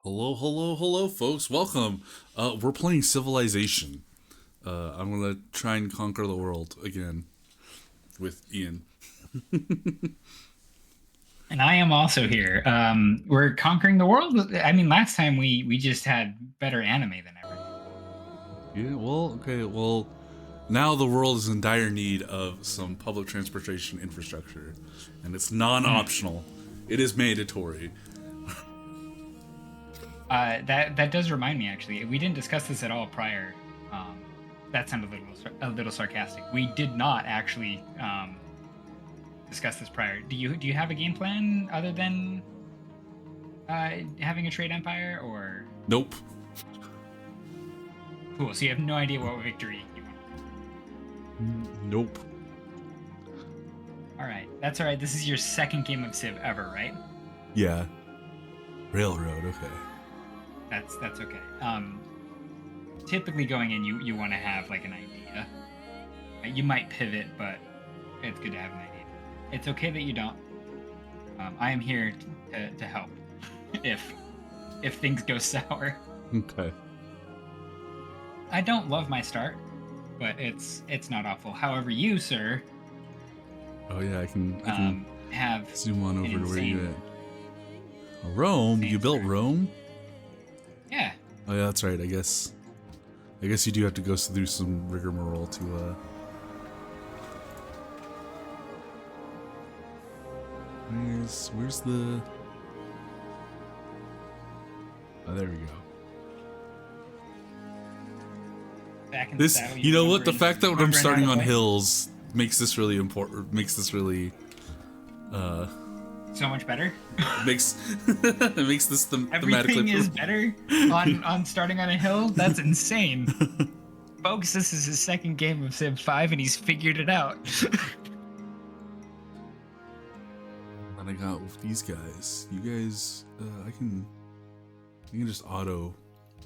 Hello, hello, hello, folks. Welcome. We're playing Civilization. I'm gonna try and conquer the world again with Ian. And I am also here. We're conquering the world. I mean, last time we just had better anime than ever. Yeah. Well. Okay. Well, now the world is in dire need of some public transportation infrastructure, and it's Hmm. non-optional. It is mandatory. That does remind me. Actually, we didn't discuss this at all prior. That sounded a little sarcastic. We did not actually discuss this prior. Do you have a game plan other than having a trade empire? Or Nope. cool. So you have no idea what victory you want. Nope. All right, that's all right. This is your second game of Civ ever, right? Yeah. Railroad. Okay. That's okay. Typically going in, you want to have like an idea. You might pivot, but it's good to have an idea. It's okay that you don't. I am here to help if if things go sour. Okay. I don't love my start, but it's not awful. However, you, sir, Oh yeah. I can have zoom on an over to where you insane at. Rome. You insane built start. Rome. Yeah. Oh yeah, that's right. I guess you do have to go through some rigmarole to where's the oh, there we go. Back in the This, saddle, you know what? The wondering fact that I'm wondering how starting to on play. hills makes this really important. Makes this really uh So much better. makes it makes this Everything is thematically. better on starting on a hill. That's insane. Folks, this is his second game of Civ 5 and he's figured it out. And I got with these guys. You guys, I can just auto,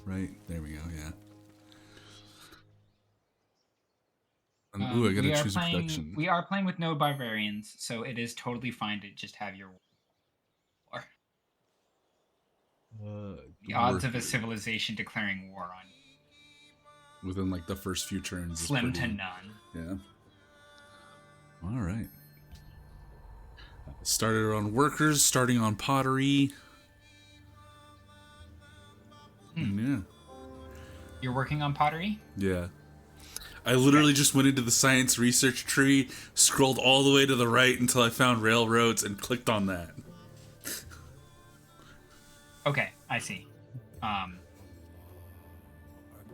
right? There we go. Yeah. And ooh, I gotta we are choose a playing production. we are playing with no barbarians, so it is totally fine to just have your war. The odds of a Worker civilization declaring war on you, within like the first few turns is slim to pretty. none. Yeah. All right. Started on workers, starting on pottery. Hmm. And You're working on pottery? yeah. I Okay. literally just went into the science research tree, scrolled all the way to the right until I found railroads, and clicked on that. Okay, I see. Um,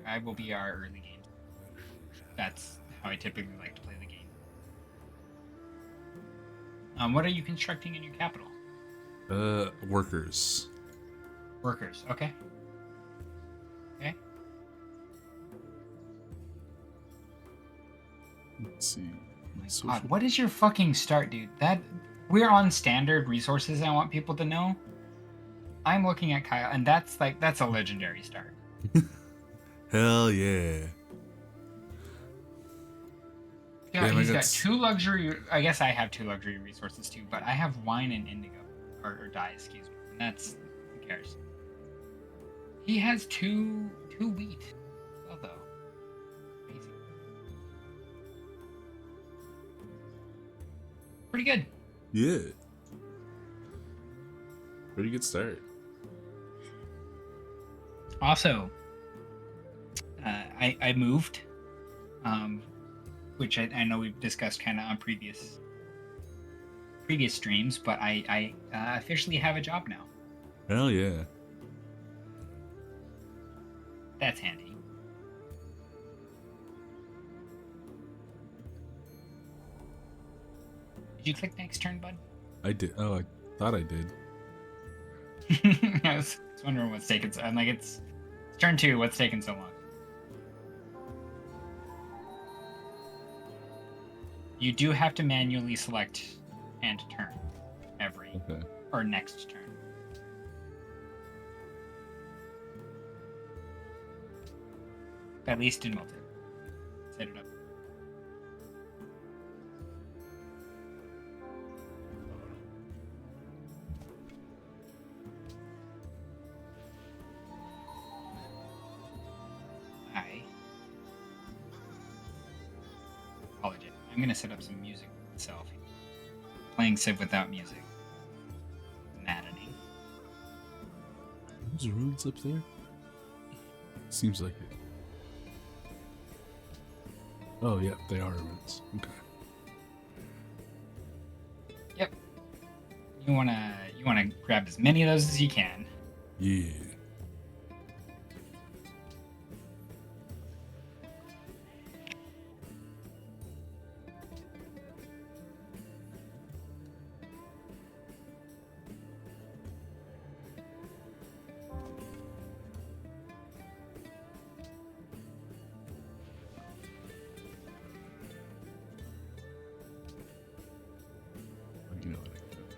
I will be our early game. That's how I typically like to play the game. What are you constructing in your capital? Workers. Workers. Okay. Okay. Let's see. My My God, social. what is your fucking start, dude? That we're on standard resources. I want people to know. I'm looking at Kyle, and that's a legendary start. Hell yeah. Yeah, Damn, I he's got. got two luxury. I guess I have two luxury resources too, but I have wine and indigo, or dye, excuse me. And that's who cares. He has two wheat. Well, though, amazing, pretty good. Yeah. Pretty good start. Also, I moved, um, which I know we've discussed kind of on previous streams, but I officially have a job now. Hell yeah. That's handy. Did you click next turn, bud? I did. Oh, I thought I did. I was wondering what's taking so. I'm like, it's turn two. What's taking so long? You do have to manually select and turn every Okay. or next turn. At least in multi. Set it up. I'm gonna set up some music myself. Playing Civ without music. Maddening. There's ruins up there? Seems like it. Oh, yeah, they are ruins. Okay. Yep. You wanna grab as many of those as you can. Yeah.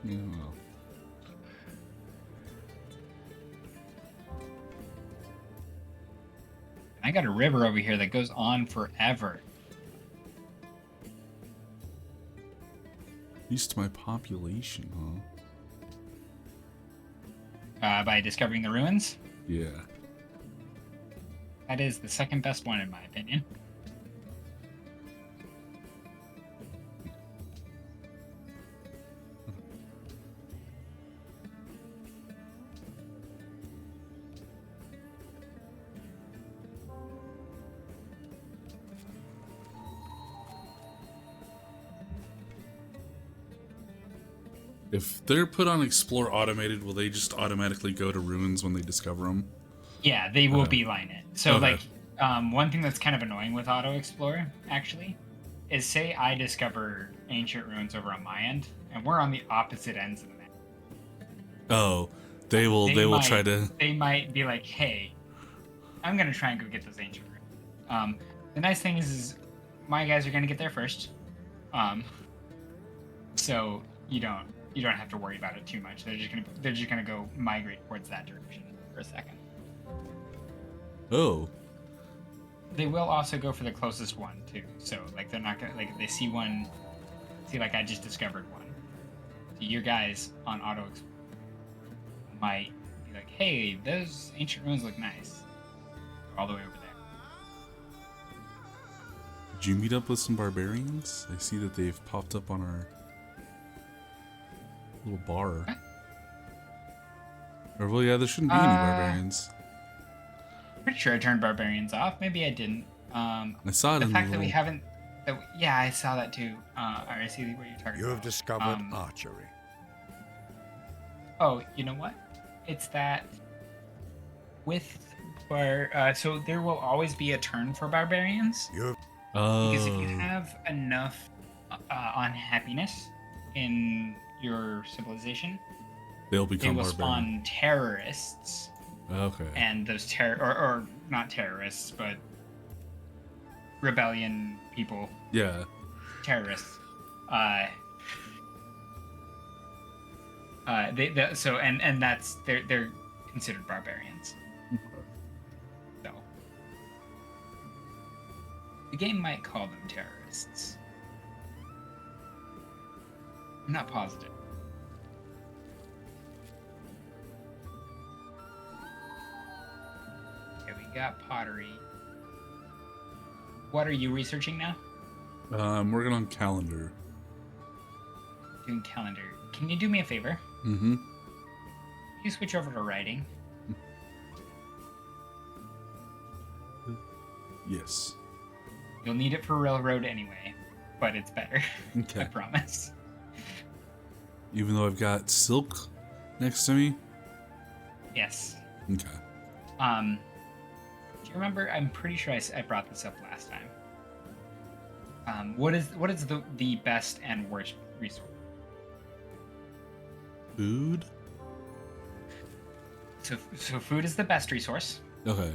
Yeah, well. I got a river over here that goes on forever. Used to my population, huh? By discovering the ruins. Yeah. That is the second best one in my opinion. If they're put on Explore Automated, will they just automatically go to ruins when they discover them? Yeah, they will Okay. beeline it. So Okay. one thing that's kind of annoying with Auto Explorer actually is say I discover ancient ruins over on my end, and we're on the opposite ends of the map. Oh, they will try to. They might be like, "Hey, I'm gonna try and go get those ancient ruins." The nice thing is my guys are gonna get there first, so you don't have to worry about it too much. They're just gonna go migrate towards that direction for a second. Oh, They will also go for the closest one too. So like they're not gonna like if they see one, see like I just discovered one. So your guys on Auto Explorer might be like, "Hey, those ancient ruins look nice." All the way over there. did you meet up with some barbarians? I see that they've popped up on our little bar. What? Or well, yeah, there shouldn't be any barbarians. Pretty sure I turned barbarians off. Maybe I didn't. I saw it The in fact the that we little. haven't. Yeah, I saw that too. I see what you're talking You about. have discovered archery. Oh, you know what? It's that with so there will always be a turn for barbarians You have Oh, because if you have enough unhappiness in your civilization, they'll they become will barbarian. spawn terrorists, Okay. and those or not terrorists, but rebellion people, Yeah. terrorists. So and that's they're considered barbarians. So the game might call them terrorists. I'm not positive. Okay, we got pottery. What are you researching now? I'm working on calendar. Doing calendar. Can you do me a favor? Mm-hmm. You switch over to writing. Yes. You'll need it for railroad anyway, but it's better. I Okay. promise. Even though I've got silk next to me. Yes. Okay. Do you remember? I'm pretty sure I brought this up last time. What is the best and worst resource? Food. So food is the best resource. Okay.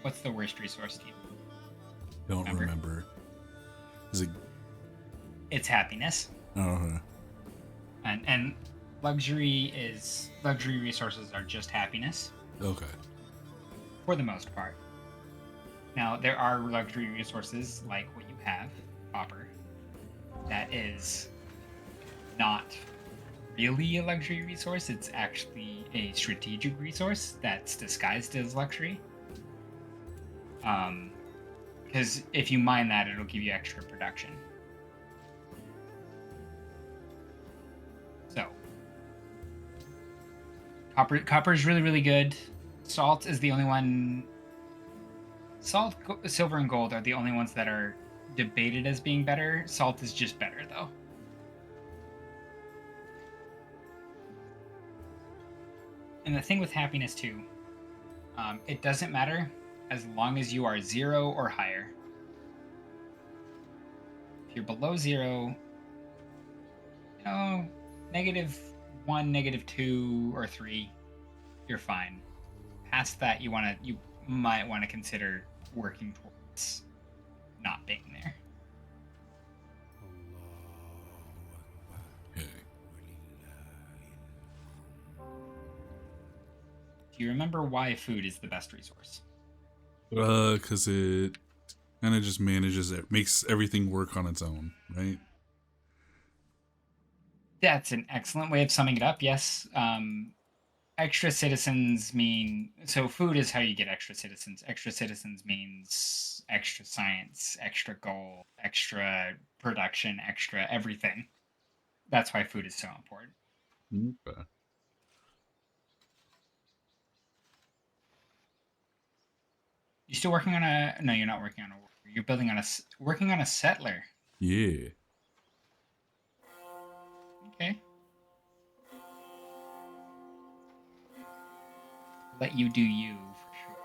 What's the worst resource to you? Don't Remember? remember. Is it? It's happiness. Oh, okay. And luxury resources are just happiness Okay. for the most part. Now there are luxury resources like what you have, copper, that is not really a luxury resource. It's actually a strategic resource that's disguised as luxury. because if you mine that, it'll give you extra production. So, copper is really, really good. Salt is the only one. Salt, silver, and gold are the only ones that are debated as being better. Salt is just better, though. And the thing with happiness, too, it doesn't matter as long as you are 0 or higher. If you're below 0, -1, -2, or 3, you're fine. Past that, you might want to consider working towards not being there. Okay. Do you remember why food is the best resource? Because it kind of just manages it, makes everything work on its own, right? That's an excellent way of summing it up. Yes. Extra citizens mean, so food is how you get extra citizens. Extra citizens means extra science, extra gold, extra production, extra everything. That's why food is so important. Okay. You still working on a? No, you're not working on a. You're building on working on a settler. Yeah. Okay. Let you do you for sure.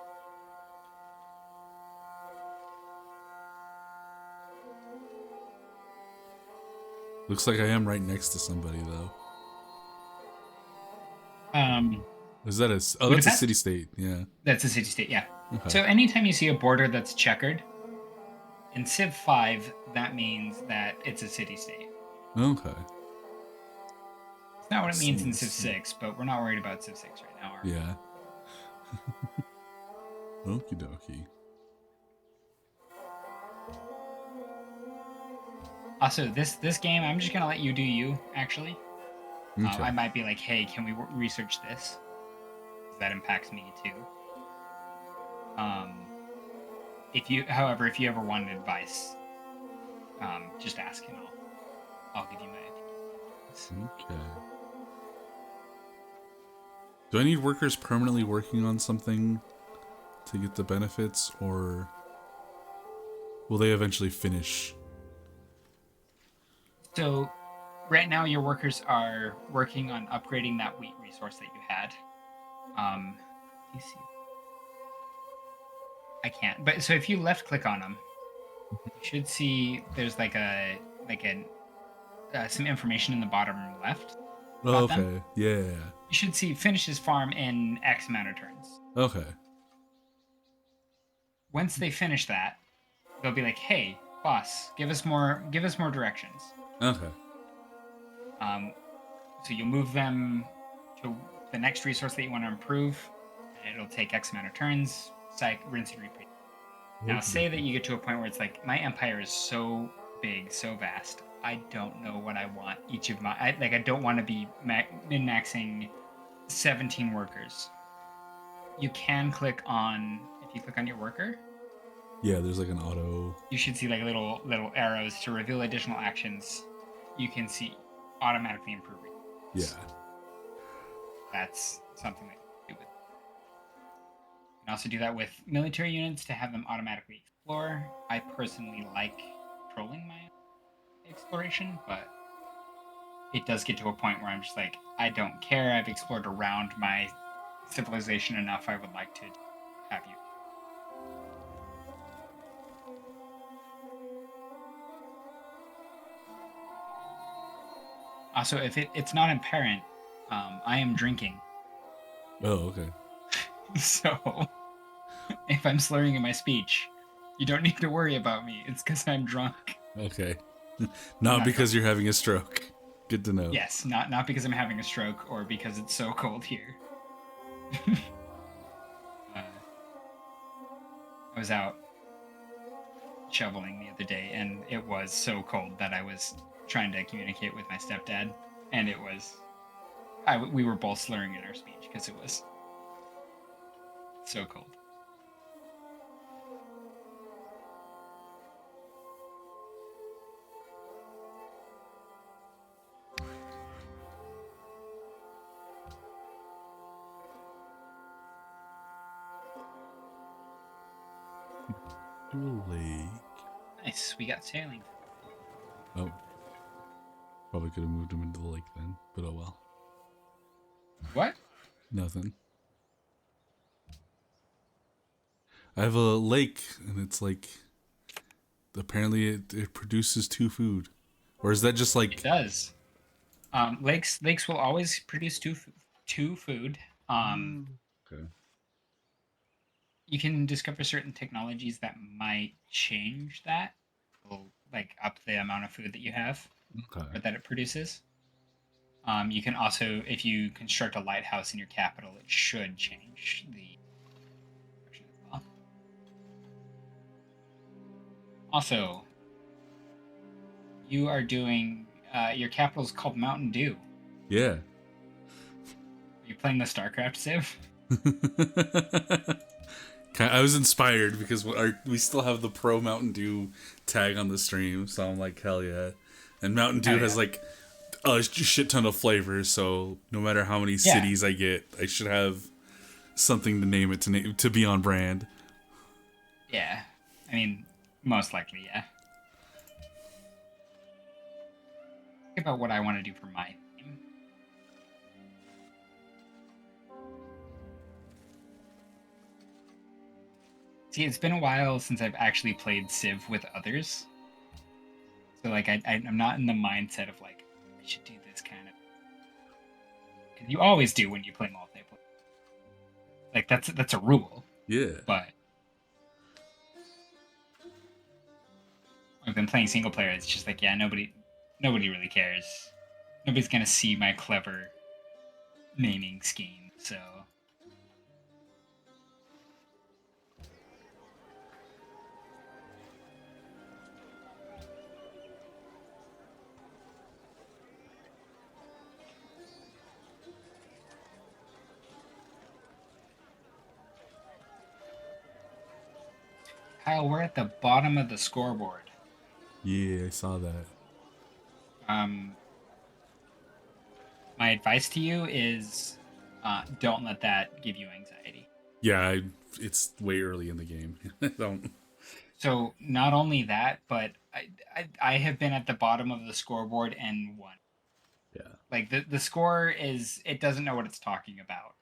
Looks like I am right next to somebody though. Is that a? Oh, that's a city state. Yeah. That's a city state. Yeah. Okay. So anytime you see a border that's checkered in Civ 5, that means that it's a city state. Okay. It's not what it means in Civ 6, but we're not worried about Civ 6 right now. Yeah. Okie dokie. Also, this game, I'm just gonna let you do you. Actually, Okay. I might be like, hey, can we research this? That impacts me too. However, if you ever wanted advice, just ask and I'll give you my opinion. Okay. Do I need workers permanently working on something to get the benefits, or will they eventually finish? So, right now your workers are working on upgrading that wheat resource that you had. You see, I can't. But so if you left click on them, you should see there's some information in the bottom left. Oh, okay. Them. Yeah. You should see finish his farm in X amount of turns. Okay. Once they finish that, they'll be like, "Hey, boss, give us more directions." Okay. So you'll move them to the next resource that you want to improve. And it'll take X amount of turns. Rinse and repeat. Now, say that you get to a point where it's like, my empire is so big, so vast. I don't know what I want each of my. I don't want to be min-maxing 17 workers. You can click on, if you click on your worker. Yeah, there's like an auto. You should see like little arrows to reveal additional actions. You can see automatically improve. Yeah. That's something that you can do with. You can also do that with military units to have them automatically explore. I personally like controlling my exploration, but it does get to a point where I'm just like, I don't care. I've explored around my civilization enough. I would like to have you. Also, if it's not apparent, I am drinking. Oh, okay. So, if I'm slurring in my speech, you don't need to worry about me. It's because I'm drunk. Okay. Not because drunk. You're having a stroke. Good to know. Yes, not because I'm having a stroke or because it's so cold here. I was out shoveling the other day, and it was so cold that I was trying to communicate with my stepdad, and it was... we were both slurring in our speech because it was so cold. To a lake. Nice. We got sailing. Oh. Probably could have moved him into the lake then, but oh well. What? Nothing. I have a lake, and it's like apparently it produces two food, or is that just It like does. Lakes will always produce two food. okay? You can discover certain technologies that might change that, will like up the amount of food that you have Okay. or that it produces. You can also, if you construct a lighthouse in your capital, it should change the production as well. Also, you are doing your capital is called Mountain Dew. Yeah. Are you playing the StarCraft Civ? I was inspired because we still have the pro Mountain Dew tag on the stream, so I'm like, hell yeah. And Mountain Dew Hell has yeah. like a shit ton of flavors, so no matter how many Yeah. cities I get, I should have something to name it to be on brand. Yeah. I mean, most likely, yeah. Think about what I want to do for my theme. See, it's been a while since I've actually played Civ with others. So, like, I'm not in the mindset of, like, I should do this kind of. Because you always do when you play multiplayer. Like, that's a rule. Yeah. But I've been playing single player. It's just like, yeah, nobody really cares. Nobody's gonna see my clever naming scheme. So Kyle, we're at the bottom of the scoreboard. Yeah, I saw that. My advice to you is don't let that give you anxiety. Yeah, it's way early in the game. Don't. So not only that, but I have been at the bottom of the scoreboard and won. Yeah. Like the score is it doesn't know what it's talking about.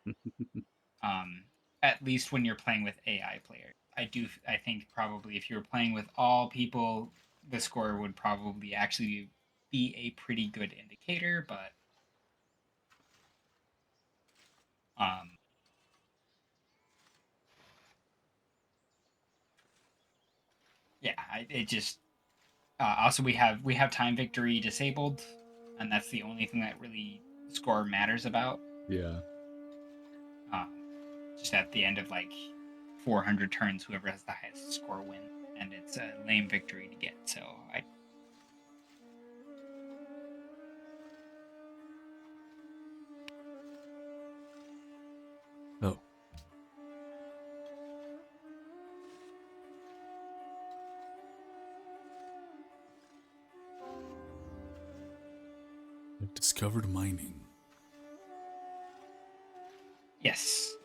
Um, at least when you're playing with AI players. I think probably if you were playing with all people, the score would probably actually be a pretty good indicator, but um yeah, it just also we have time victory disabled, and that's the only thing that really score matters about. Yeah. Um, just at the end of like 400 turns, whoever has the highest score wins, and it's a lame victory to get. So I Oh. I've discovered mining. yes.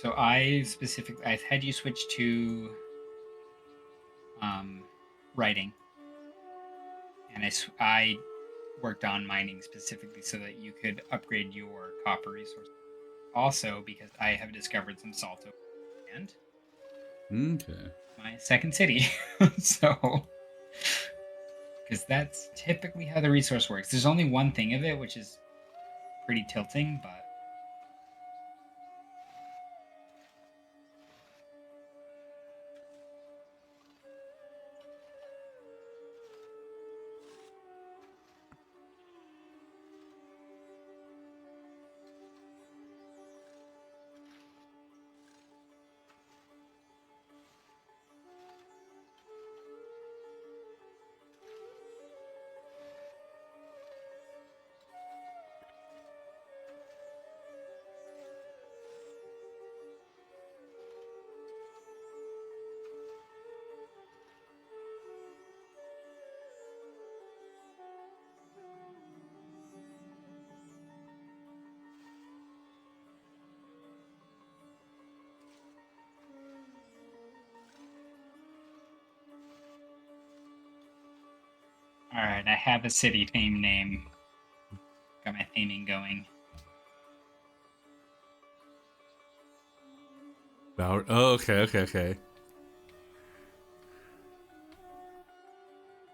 So I had you switch to writing, and I worked on mining specifically so that you could upgrade your copper resource. Also, because I have discovered some salt over and Okay. my second city, so because that's typically how the resource works. There's only one thing of it, which is pretty tilting, but All right, I have a city theme name. Got my theming going. Oh, okay.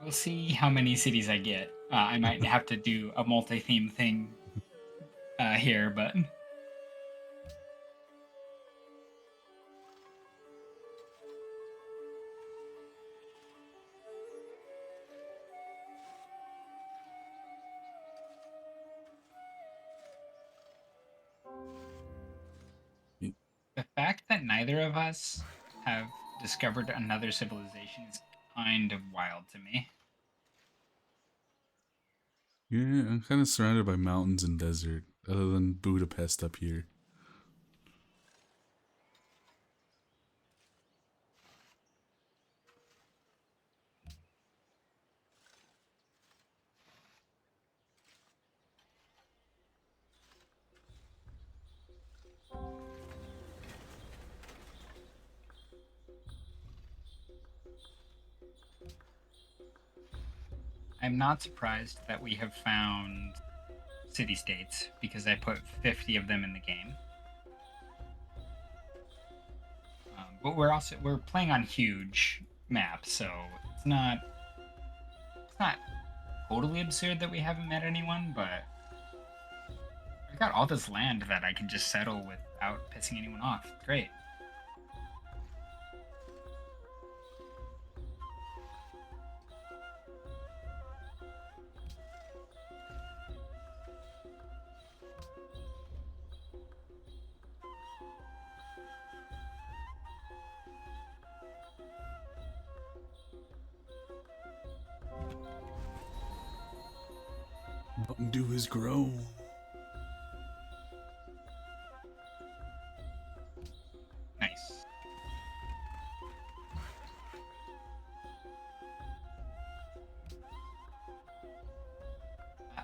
We'll see how many cities I get. I might have to do a multi-theme thing here, but the fact that neither of us have discovered another civilization is kind of wild to me. Yeah, I'm kind of surrounded by mountains and desert, other than Budapest up here. I'm not surprised that we have found city-states because I put 50 of them in the game. But we're playing on huge maps, so it's not totally absurd that we haven't met anyone, but I've got all this land that I can just settle without pissing anyone off. Great. Mountain Dew has grown. Nice.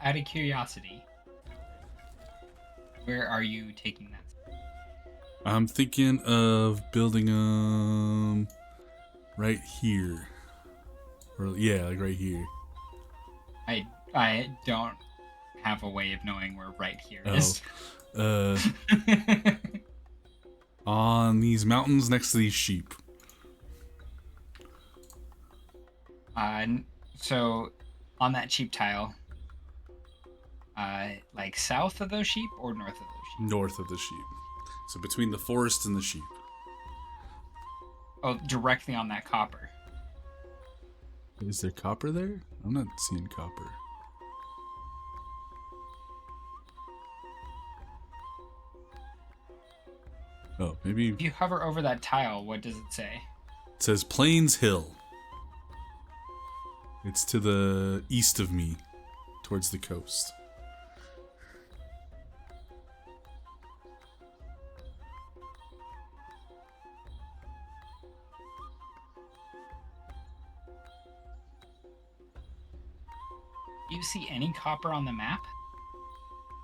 Out of curiosity, where are you taking that? I'm thinking of building right here. Or yeah, like right here. I don't have a way of knowing where right here is. On these mountains next to these sheep. So on that sheep tile, like south of those sheep or north of those sheep? North of the sheep. So between the forest and the sheep. Oh, directly on that copper. Is there copper there? I'm not seeing copper. Oh, maybe If you hover over that tile, what does it say? it says Plains Hill. It's to the east of me, towards the coast. Do you see any copper on the map?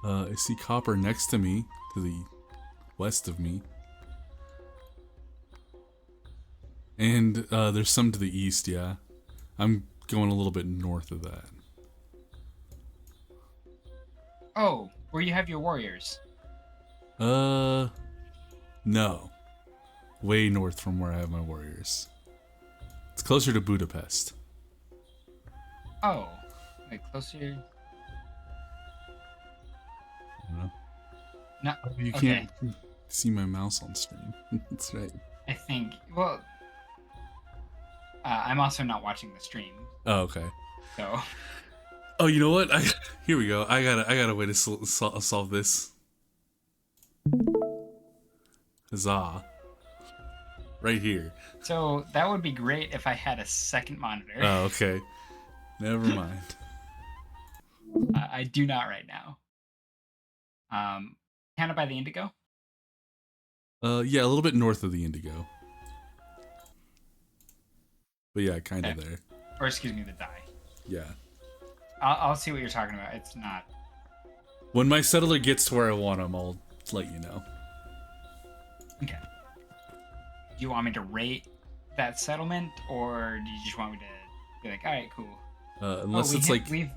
I see copper next to me, to the west of me. And there's some to the east, yeah. I'm going a little bit north of that. Oh, where you have your warriors. No. Way north from where I have my warriors. It's closer to Budapest. Oh, like closer. No, Oh, you okay. can't see my mouse on stream. That's right. I think. Well, I'm also not watching the stream, Oh, okay. so Oh, you know what? Here we go. I got a way to solve this. Huzzah! Right here. so that would be great if I had a second monitor. Oh, okay. Never mind. I do not right now. Canada by the Indigo. Yeah, a little bit north of the Indigo. But yeah, kind of Okay. there. Or excuse me, the die. Yeah. I'll see what you're talking about. It's not. When my settler gets to where I want him, I'll let you know. Okay. Do you want me to rate that settlement, or do you just want me to be like, all right, cool? Oh, Unless it's like, we've.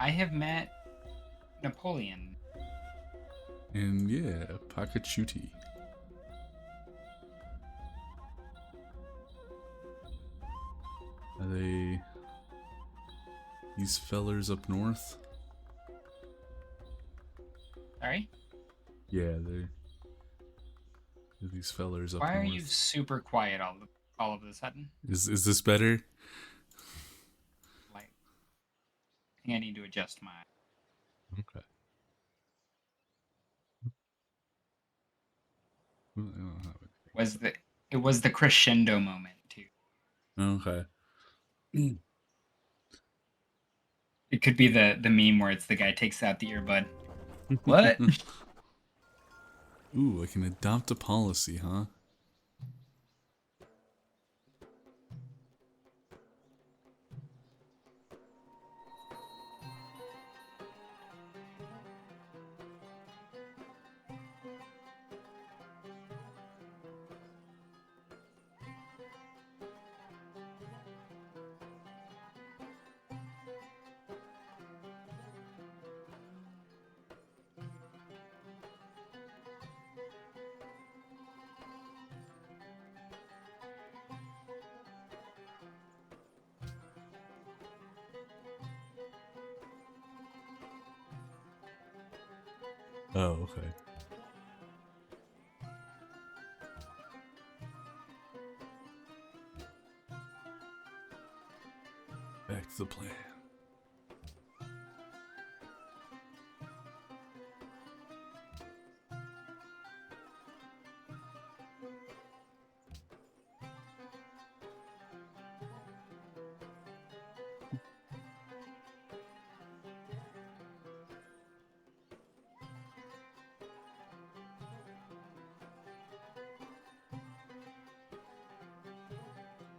I have met Napoleon. and yeah, Pakachuti. Are they these fellers up north? Sorry. Yeah, they're these fellers up Why are you north. super quiet all of a sudden? Is this better? Like, I think I need to adjust my. Okay. Well, I don't have Was the It was the crescendo moment too. it. Okay. It could be the meme where it's the guy takes out the earbud. What? Ooh, I can adopt a policy, huh? Oh, okay. Back to the plan.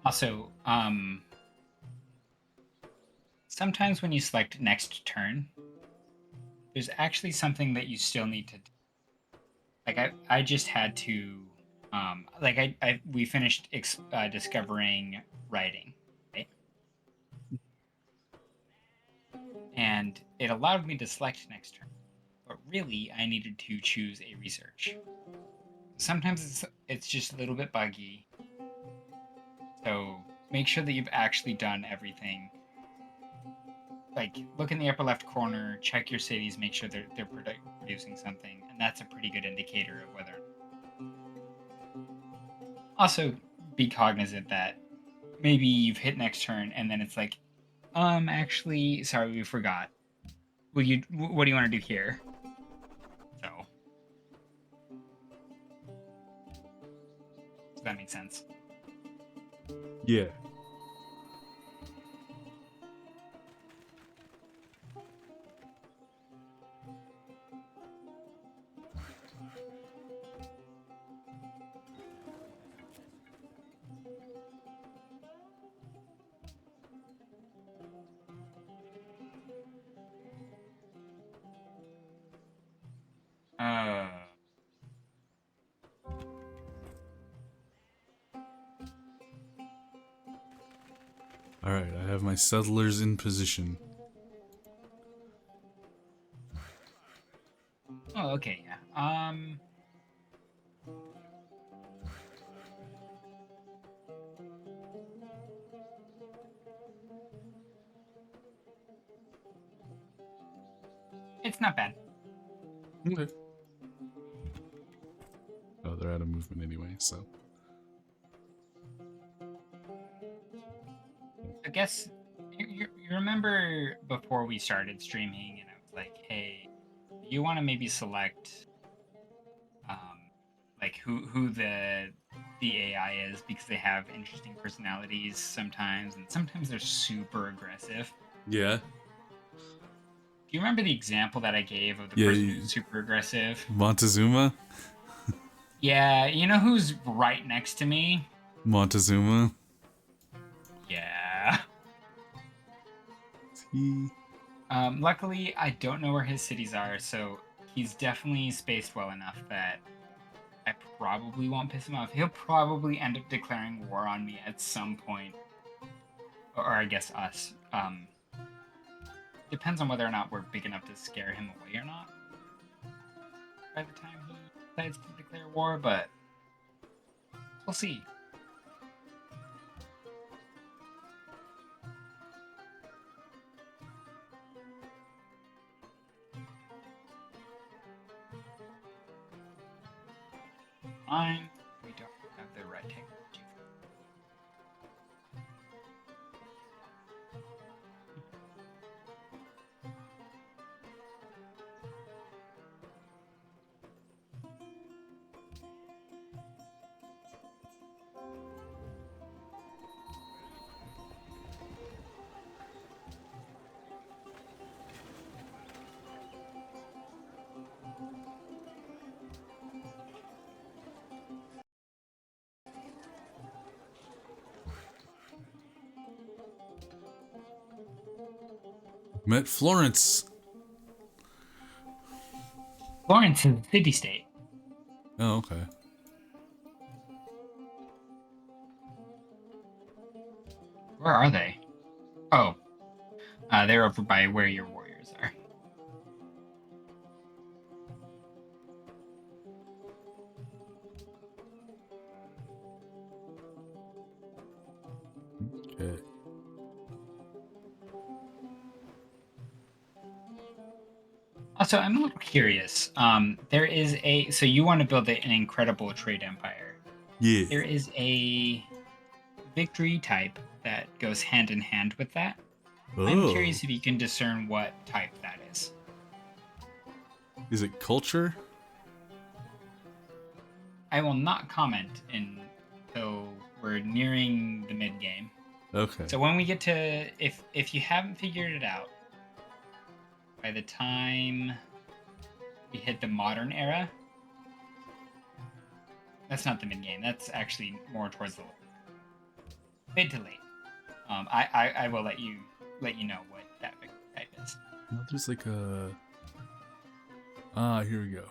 Also, sometimes when you select next turn, there's actually something that you still need to do. Like I just had to, like we finished discovering writing, right? And it allowed me to select next turn, but really I needed to choose a research. Sometimes it's just a little bit buggy, so make sure that you've actually done everything. Like look in the upper left corner, check your cities, make sure they're producing something, and that's a pretty good indicator of whether. Also, be cognizant that maybe you've hit next turn and then it's like, actually, sorry, we forgot. What do you want to do here? So, does that make sense? Yeah. Uh, All right, I have my settlers in position. oh, okay, yeah. It's not bad. Okay. Oh, they're out of movement anyway, so. I guess you remember before we started streaming, and I was like, hey, you want to maybe select, like who the AI is because they have interesting personalities sometimes, and sometimes they're super aggressive. Yeah. Do you remember the example that I gave of the Yeah. person who's super aggressive? Montezuma? Yeah, you know who's right next to me? Montezuma? Yeah. He. Luckily, I don't know where his cities are, so he's definitely spaced well enough that I probably won't piss him off. He'll probably end up declaring war on me at some point, or I guess us. Depends on whether or not we're big enough to scare him away or not. By the time he decides to declare war, but we'll see. Fine, we don't have the right technology. Met Florence. Florence is a city-state. Oh, okay. Where are they? Oh, they're over by where your warriors are. Okay. Also, I'm a little curious. There is so you want to build an incredible trade empire. Yeah. There is a victory type that goes hand in hand with that. Oh. I'm curious if you can discern what type that is. Is it culture? I will not comment until we're nearing the mid game. Okay. So when we get to if you haven't figured it out, by the time we hit the modern era, that's not the mid game. That's actually more towards the mid to late. I will let you know what that type is. No, there's like a. Here we go.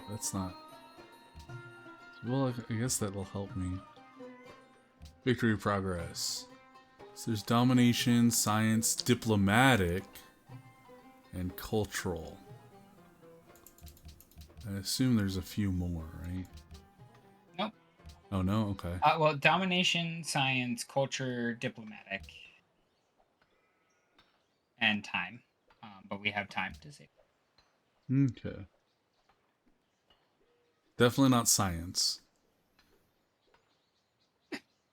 That's not. Well, I guess that'll help me. Victory progress. So there's domination, science, diplomatic, and cultural. I assume there's a few more, right? Nope. Oh no, okay. Well, domination, science, culture, diplomatic, and time. But we have time to save. Okay. Definitely not science.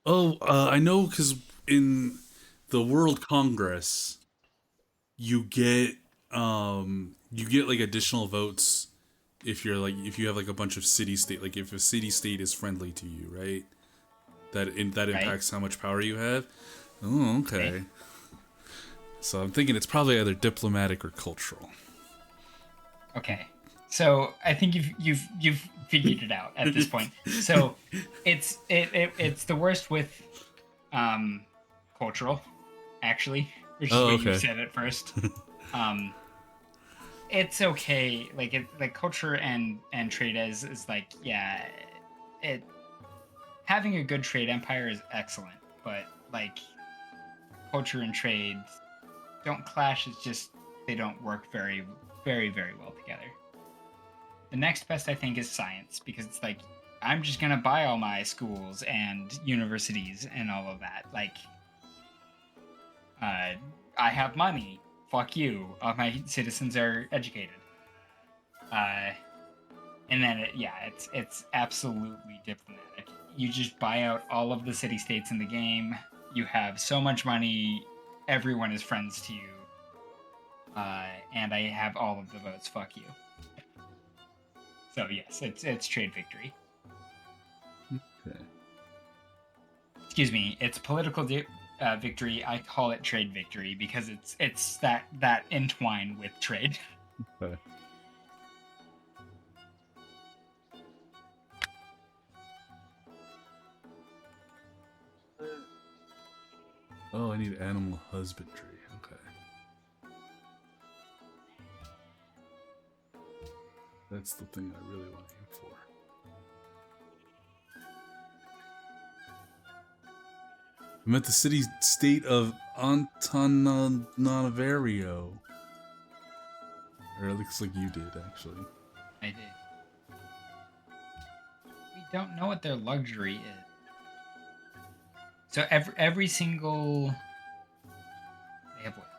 Oh, I know, because in the World Congress, you get like additional votes if you're like if you have like a bunch of city state, like if a city state is friendly to you, right? That impacts how much power you have. Oh, okay. Right. So I'm thinking it's probably either diplomatic or cultural. Okay. So I think you've figured it out at this point. So it's the worst with cultural, actually, which is what you said at first. It's okay. Like culture and trade is like, yeah, having a good trade empire is excellent, but like culture and trade don't clash. It's just they don't work very, very, very well together. The next best, I think, is science, because it's like, I'm just gonna buy all my schools and universities and all of that. Like, I have money. Fuck you. All my citizens are educated. And then it's absolutely diplomatic. You just buy out all of the city-states in the game. You have so much money. Everyone is friends to you. And I have all of the votes. Fuck you. So yes, it's trade victory. Okay. Excuse me, it's political victory. I call it trade victory because it's that entwined with trade. Okay. Oh, I need animal husbandry. Okay. That's the thing I really want to aim for. I'm at the city-state of Antananarivo. Or it looks like you did, actually. I did. We don't know what their luxury is. So every single they have what?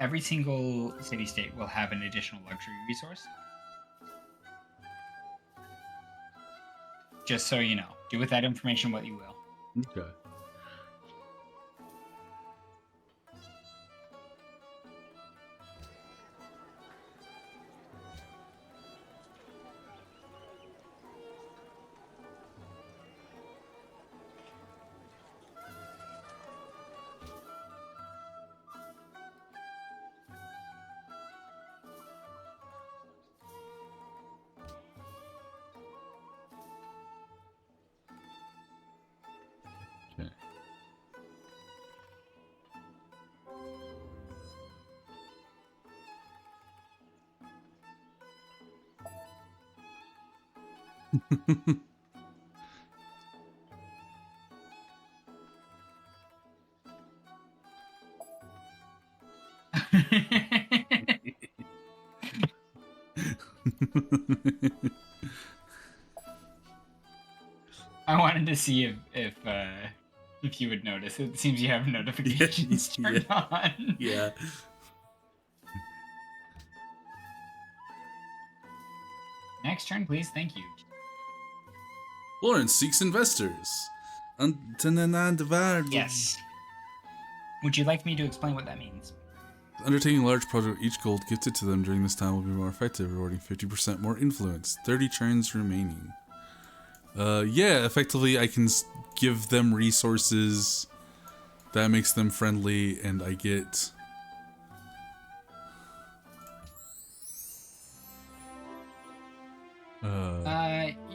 Every single city-state will have an additional luxury resource. Just so you know, do with that information what you will. Okay. Okay. I wanted to see if you would notice. It seems you have notifications turned on. Yeah. Next turn, please. Thank you. Lawrence seeks investors. Yes. Would you like me to explain what that means? Undertaking a large project, each gold gifted to them during this time will be more effective, rewarding 50% more influence. 30 turns remaining. Yeah, effectively I can give them resources. That makes them friendly, and I get...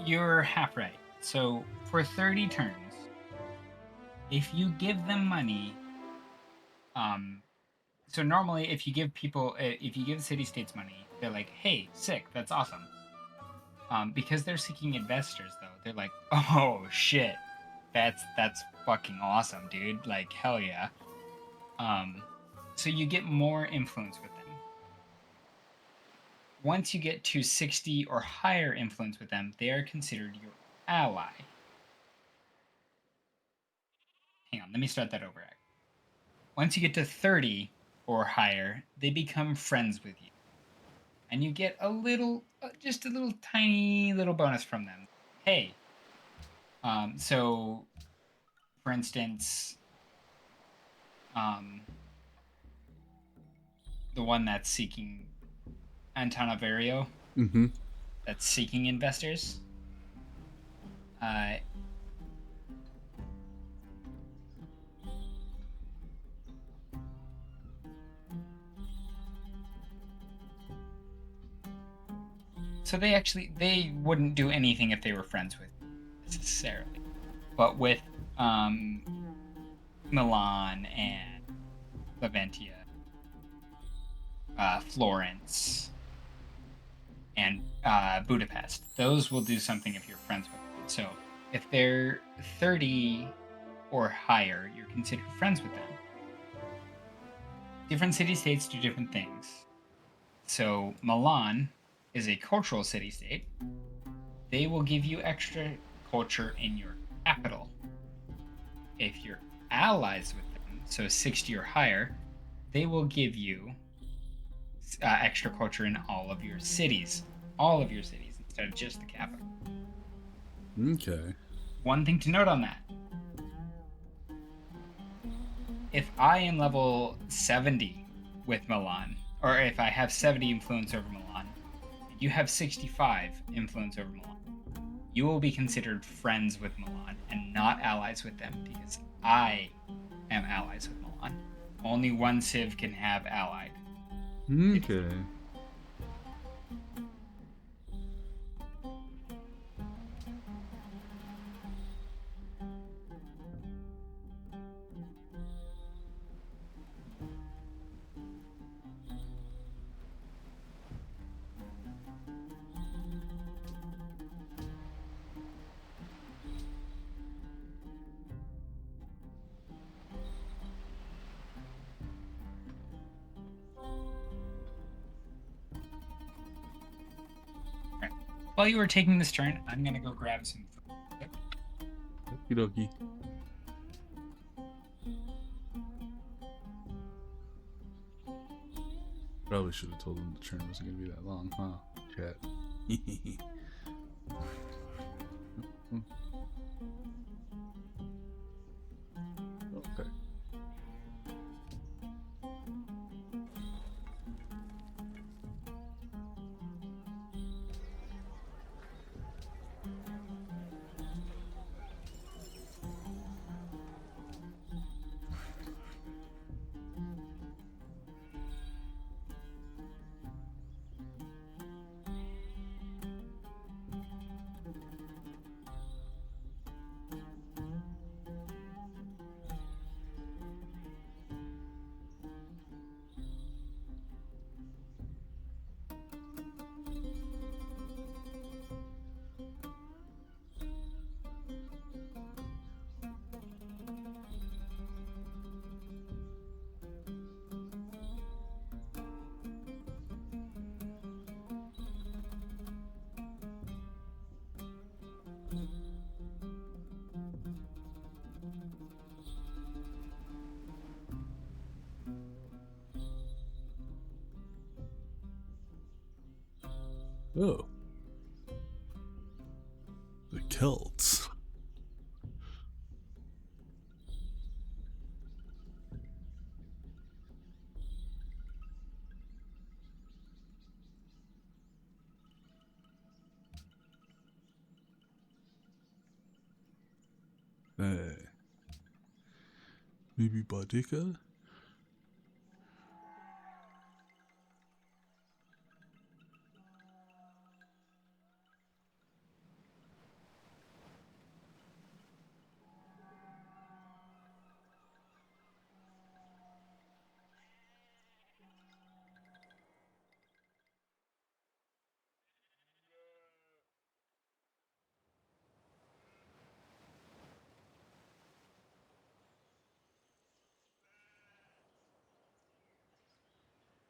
You're half right. So, for 30 turns, if you give them money, so normally if you give city-states money, they're like, hey, sick, that's awesome. Because they're seeking investors, though, they're like, oh, shit, that's fucking awesome, dude, like, hell yeah. So you get more influence with them. Once you get to 60 or higher influence with them, they are considered your ally. Hang on, let me start that over. Once you get to 30 or higher, they become friends with you. And you get a little, just a little tiny little bonus from them. Hey. So, for instance, the one that's seeking Antananarivo, that's seeking investors. So they wouldn't do anything if they were friends with you, necessarily. But with Milan and Leventia, Florence, and Budapest, those will do something if you're friends with them. So if they're 30 or higher, you're considered friends with them. Different city-states do different things. So Milan is a cultural city-state. They will give you extra culture in your capital. If you're allies with them, so 60 or higher, they will give you extra culture in all of your cities. All of your cities, instead of just the capital. Okay. One thing to note on that. If I am level 70 with Milan, or if I have 70 influence over Milan, and you have 65 influence over Milan, you will be considered friends with Milan and not allies with them, because I am allies with Milan. Only one civ can have allied. Okay. While you were taking this turn, I'm gonna go grab some food. Okie dokie. Probably should have told him the turn wasn't gonna be that long, huh? Chat. Okay. Oh. The Celts. Maybe Boudica?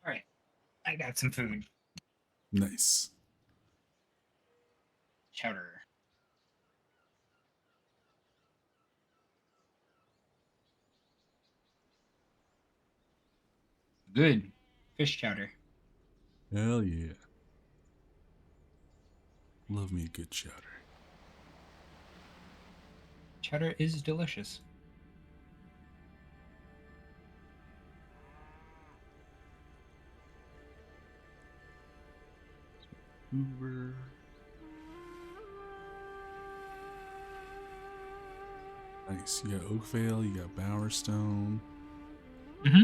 All right, I got some food. Nice. Chowder. Good fish chowder. Hell yeah. Love me a good chowder. Chowder is delicious. Hoover. Nice. You got Oakvale, you got Bowerstone. Mm-hmm.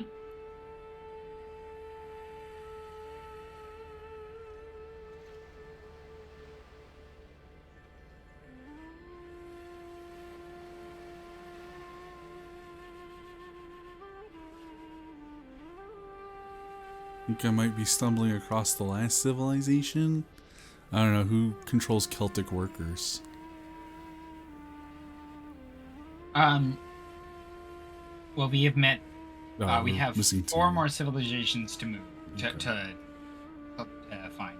I think I might be stumbling across the last civilization. I don't know who controls Celtic workers. Well, we have met. We we're have missing 4 two. more civilizations to move Okay. to find.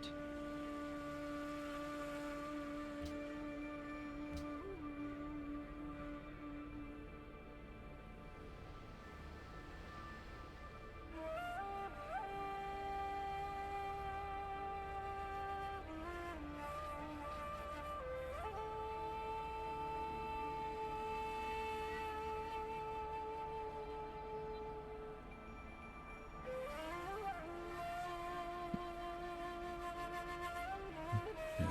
Okay.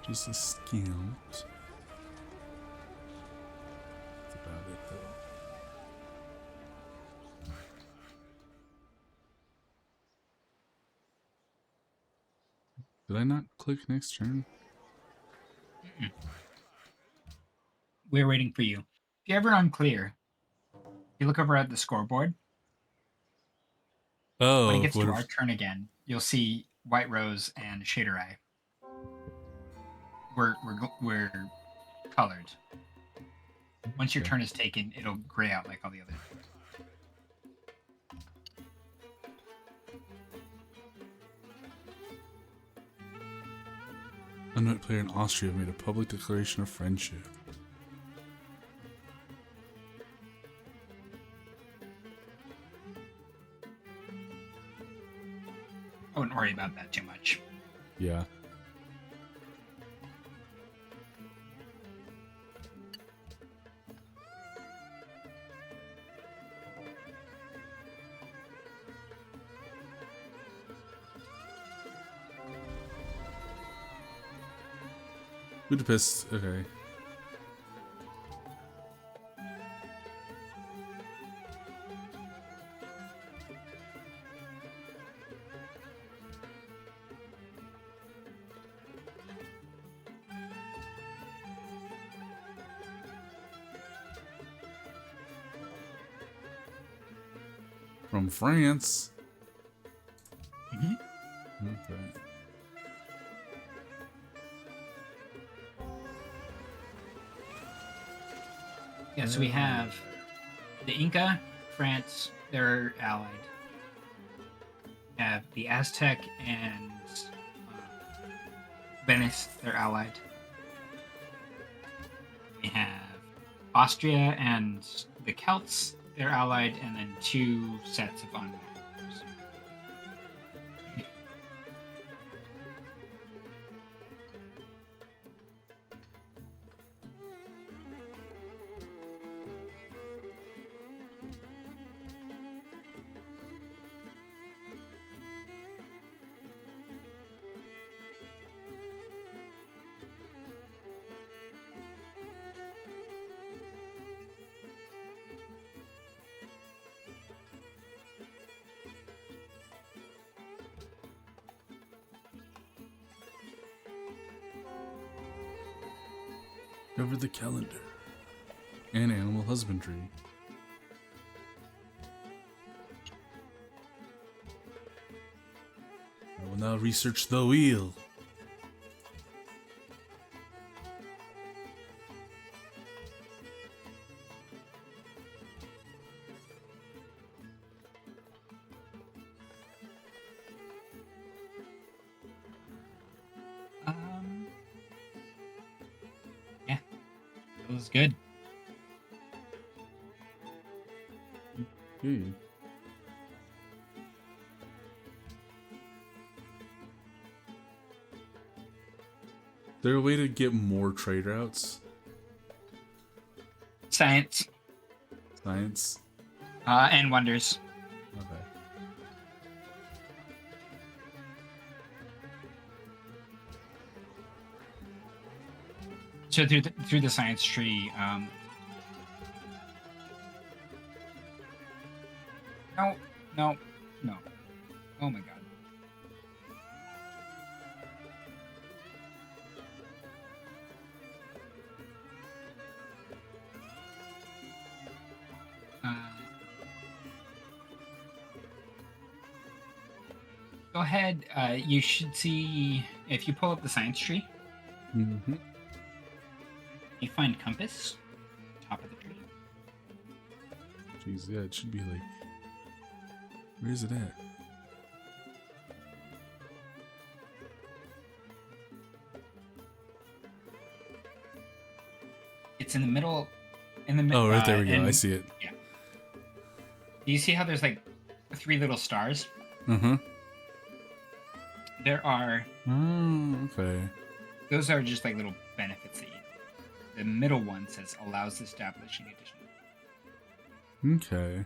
Just a scout. That's about it, though. Did I not click next turn? We're waiting for you. you're ever unclear, you look over at the scoreboard. When it Oh, gets what to if? our turn again, you'll see White Rose and Shader Eye. We're colored. Once your Okay. turn is taken, it'll gray out like all the others. Unmet player in Austria made a public declaration of friendship. I wouldn't worry about that too much. Yeah. Budapest. Okay. From France. Mhm. Okay. Yeah, so we have the Inca, France, they're allied. We have the Aztec and Venice, they're allied. We have Austria and the Celts, they're allied, and then two sets of unmarried. Cover the calendar. And animal husbandry. I will now research the wheel. Yeah, that was good. Okay. Is there a way to get more trade routes? Science Science? and wonders. Okay. So through the science tree, no, no, no. Oh my god. Go ahead. You should see if you pull up the science tree, Mm-hmm. you find compass, top of the tree. Jeez, yeah, it should be like... Where is it at? It's in the middle. In the middle. Oh, right there we go. I see it. Yeah. Do you see how there's like three little stars? Uh-huh. There are. Oh, okay. Those are just like little benefits that you. The middle one says allows establishing additional. Okay.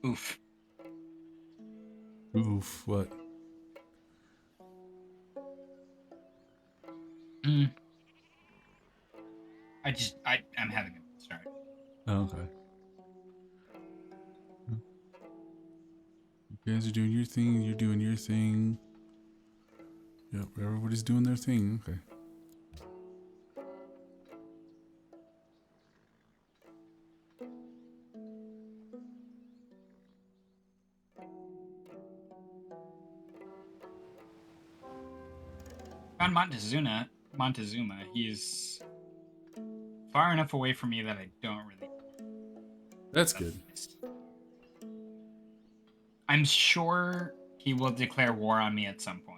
Oof. Oof, what? Mm. I'm having a good start. Oh, okay. You guys are doing your thing, you're doing your thing. Yep, everybody's doing their thing. Okay. On Montezuma, he's far enough away from me that I don't really. That's good. I'm sure he will declare war on me at some point.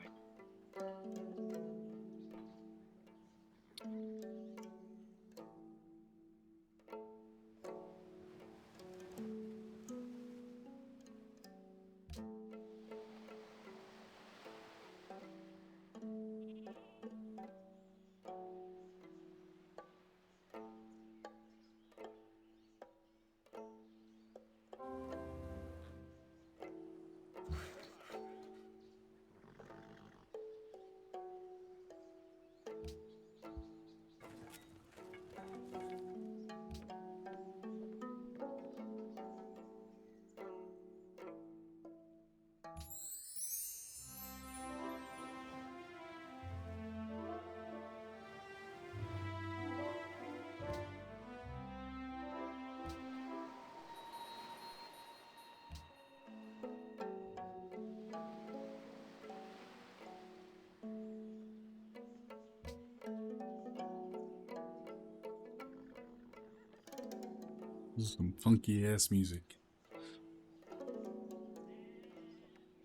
This is some funky ass music.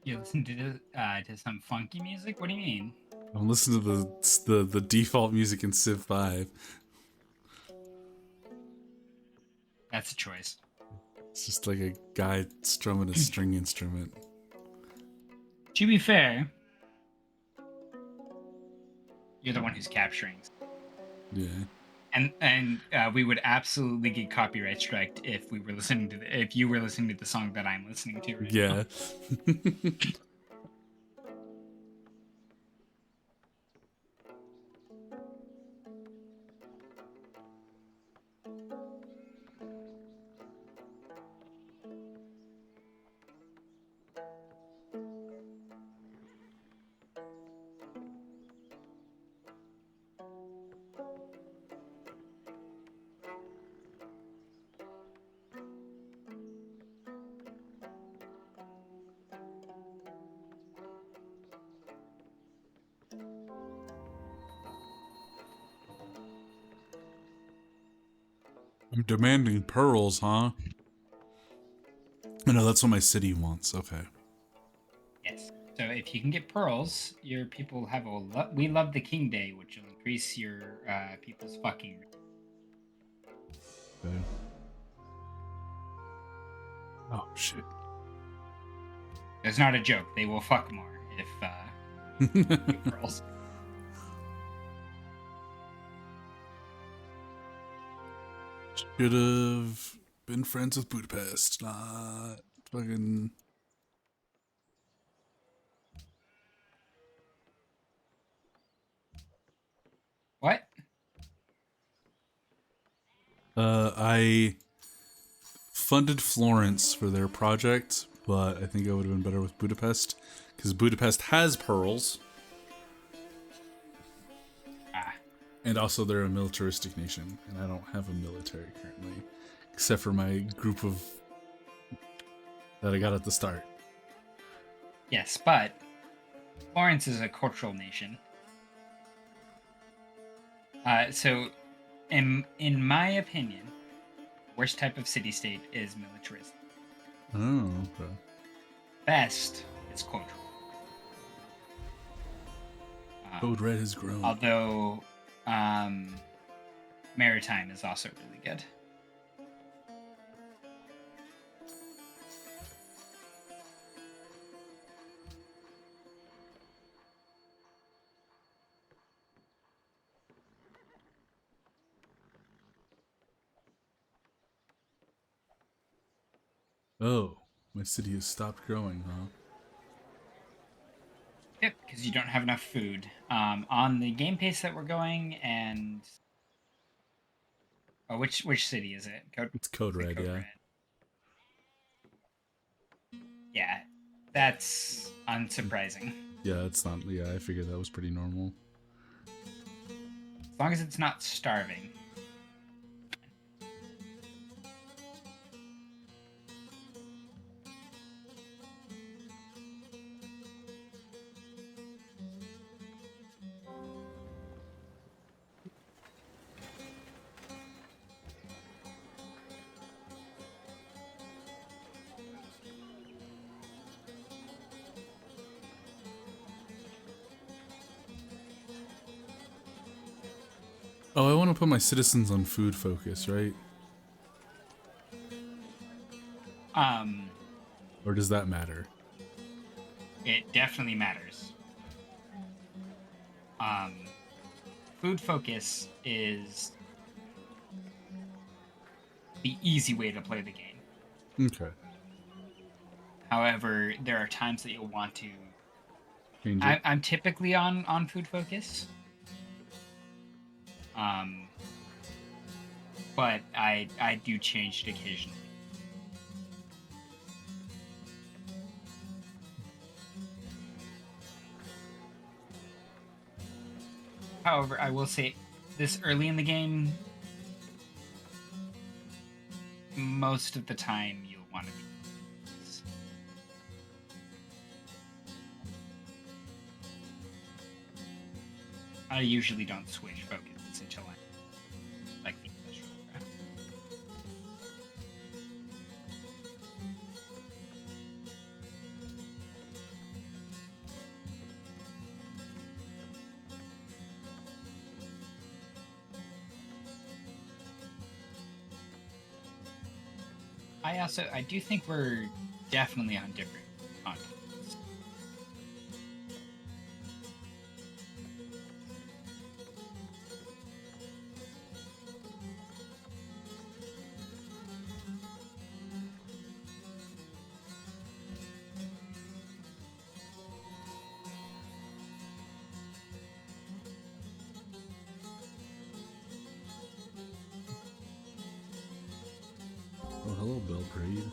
You listen to some funky music? What do you mean? I'm listening to the default music in Civ 5. That's a choice. It's just like a guy strumming a string instrument. To be fair, you're the one who's capturing, Yeah. and we would absolutely get copyright striked if we were listening to if you were listening to the song that I'm listening to right now. Yeah. I'm demanding pearls, huh? I know that's what my city wants. Okay. Yes. So if you can get pearls, your people have we love the King Day, which will increase your people's fucking. Okay. Oh shit. It's not a joke. They will fuck more if you get pearls. Should have been friends with Budapest, not fucking. What? I funded Florence for their project, but I think I would have been better with Budapest because Budapest has pearls, and also they're a militaristic nation, and I don't have a military currently, except for my group of that I got at the start. Yes, but Florence is a cultural nation. So, in my opinion, worst type of city-state is militaristic. Oh, okay. Best is cultural. Code Red has grown. Although, maritime is also really good. Oh, My city has stopped growing, huh? Yep, because you don't have enough food. On the game pace that we're going, and oh, which city is it? It's Code Is it Red, Code yeah. Red? Yeah, that's unsurprising. Yeah, it's not. Yeah, I figured that was pretty normal. As long as it's not starving. Oh, I want to put my citizens on food focus, right? Um, Or does that matter? it definitely matters. Um, food focus is the easy way to play the game. Okay. However, there are times that you'll want to. Change it. I'm typically on food focus. But I do change it occasionally. However, I will say, this early in the game, most of the time you'll want to be. I usually don't switch focus until I like the industrial craft. I do think we're definitely on different continents. Oh, hello, Belgrade.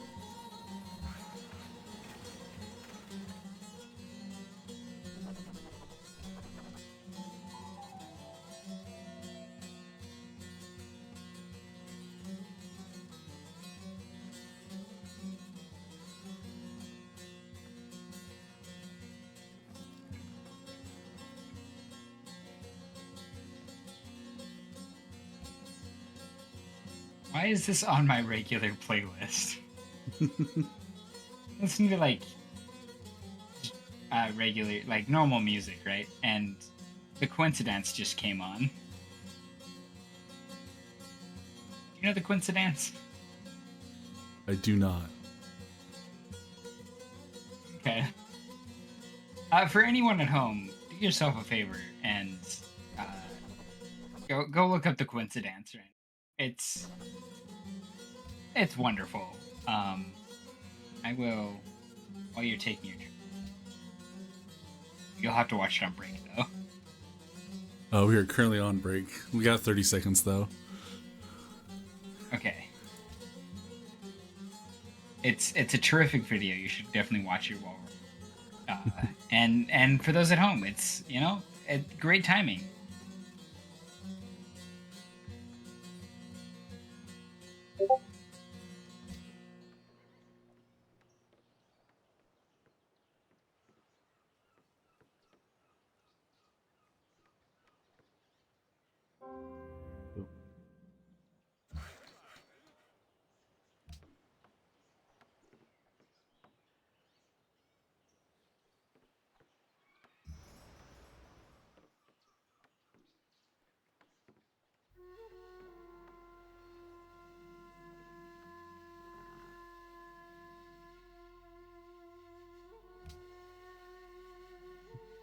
Why is this on my regular playlist? Listen to like regular, like normal music, right? And the Coincidence just came on. Do you know the Coincidence? I do not. Okay. For anyone at home, do yourself a favor and uh, go look up the Coincidence. Right? It's wonderful. I will while you're taking your trip. You'll have to watch it on break though. Oh, we are currently on break. We got 30 seconds though. Okay. It's a terrific video. You should definitely watch it while we're and for those at home, it's great timing.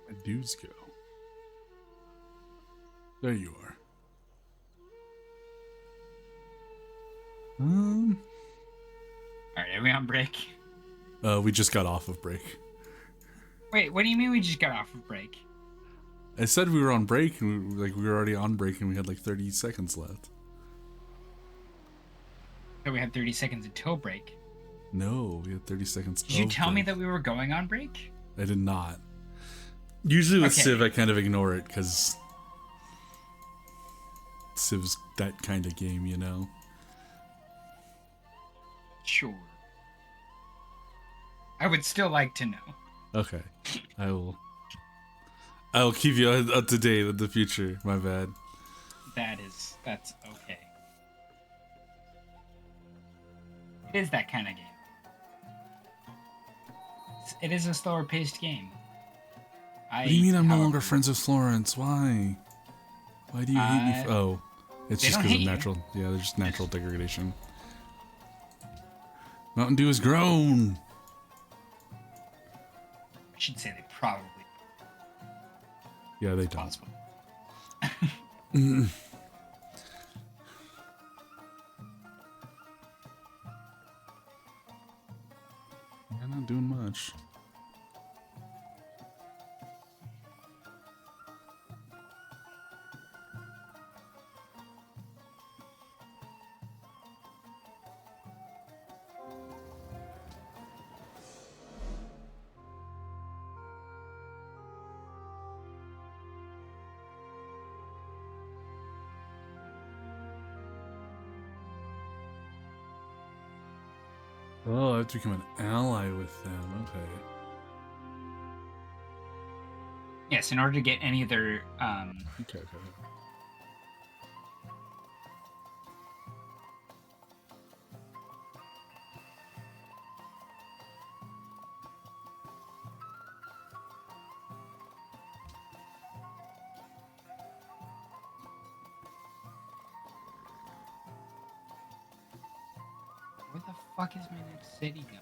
My dudes go. There you are. All right, are we on break? We just got off of break. Wait, what do you mean we just got off of break? I said we were on break, and we were already on break, and we had like 30 seconds left. So we had 30 seconds until break. No, we had 30 seconds. Did you tell me that we were going on break? I did not. Usually with Okay. Civ, I kind of ignore it because Civ's that kind of game, you know. Sure. I would still like to know. Okay, I will keep you up to date in the future. My bad. That's okay. It is that kind of game. It is a slower paced game. What do you mean I'm no longer friends with Florence? Why? Why do you hate me? Oh, it's they just don't because of hate you. natural. Yeah, they're just natural degradation. Mountain Dew is grown. I should say they probably. Yeah, they don't. Possible. Yeah, not doing much. Oh, I have to become an ally with them. Okay. Yes, in order to get any of their Okay. where the fuck is my next city going?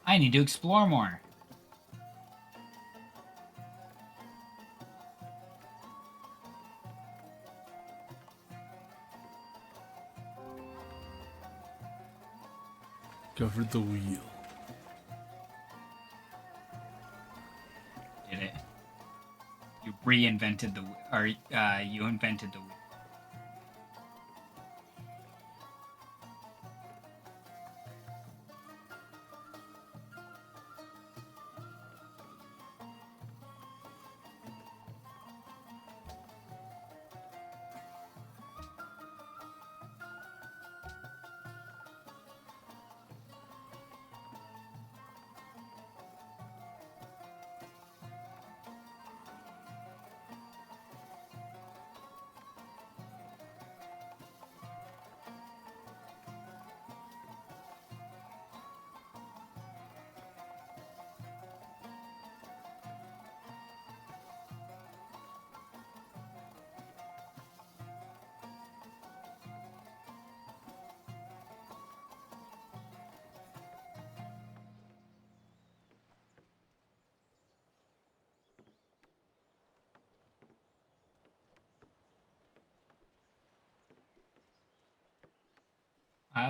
I need to explore more. Covered the wheel. Did it? You reinvented the, or you invented the wheel.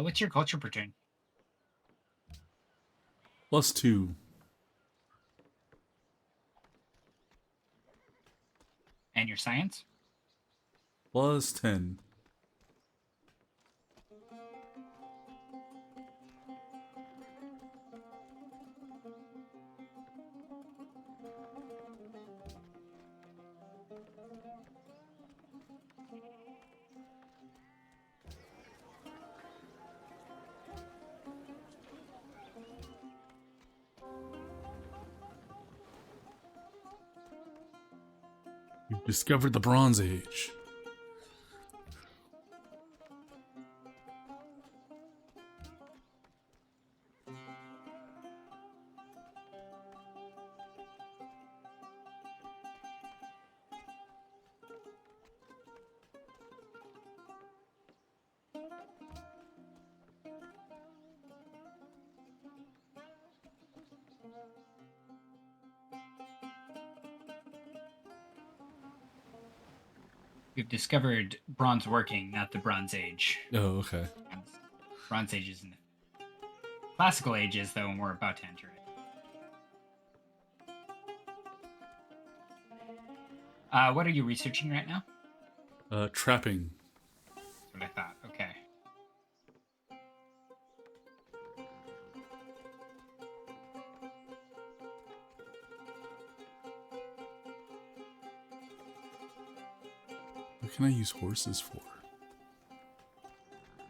What's your culture per turn? +2. And your science? +10. You've discovered the Bronze Age. We've discovered bronze working, not the Bronze Age. Oh, okay. Bronze Age is in the classical ages, though, and we're about to enter it. What are you researching right now? Trapping. That's what I thought. Okay. What can I use horses for?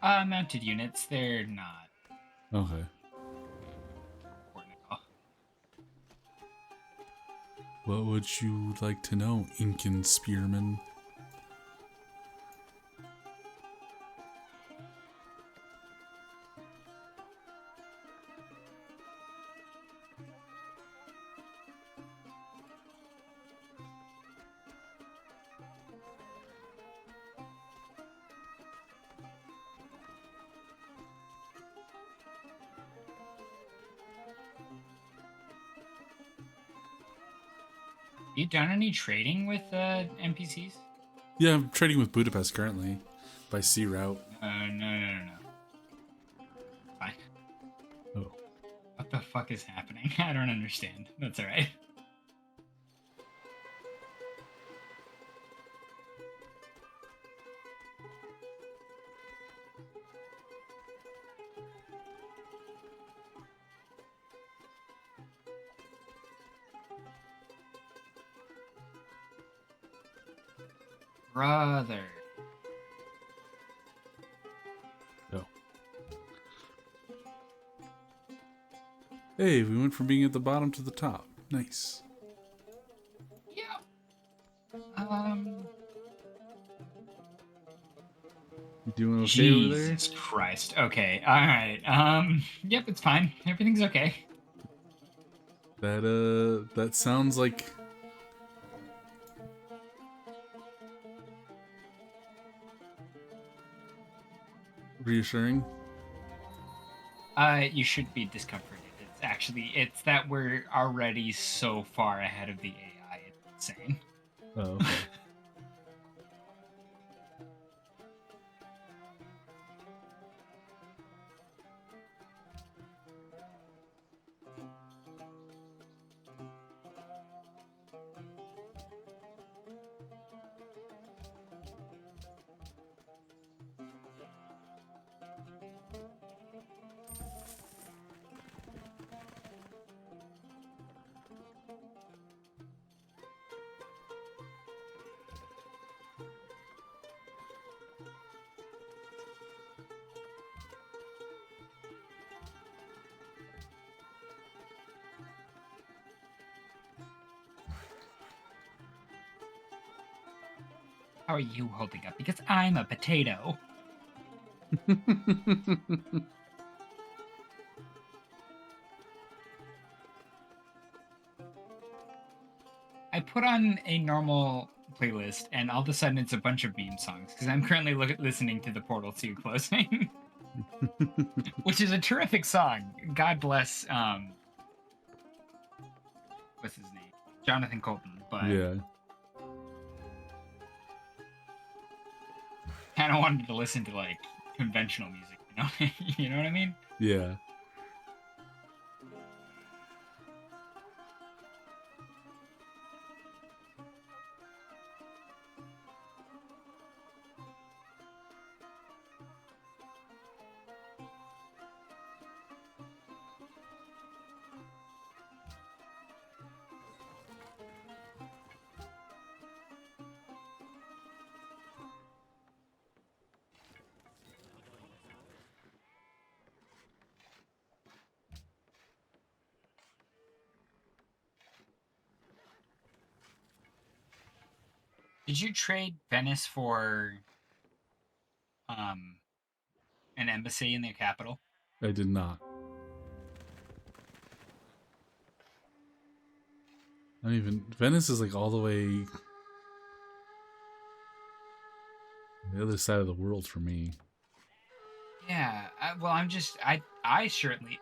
Mounted units, they're not Okay. important at all. What would you like to know, Incan spearman? You done any trading with NPCs? Yeah, I'm trading with Budapest currently by sea route. No. Fine. Oh. What the fuck is happening? I don't understand. That's alright. Brother. Oh. Hey, we went from being at the bottom to the top. Nice. Yeah. You doing okay over there? Jesus Christ. Okay. All right. Yep, it's fine. Everything's okay. That sounds like reassuring. You should be discomforted. It's that we're already so far ahead of the AI. It's insane. Oh, okay. How are you holding up? Because I'm a potato. I put on a normal playlist, and all of a sudden it's a bunch of meme songs because I'm currently listening to the Portal 2 closing, which is a terrific song. God bless. What's his name? Jonathan Colton. But Yeah. kind of wanted to listen to like conventional music. You know, you know what I mean? Yeah. Did you trade Venice for an embassy in their capital? I did not. Not even Venice is like all the way the other side of the world for me. Yeah. Well, I certainly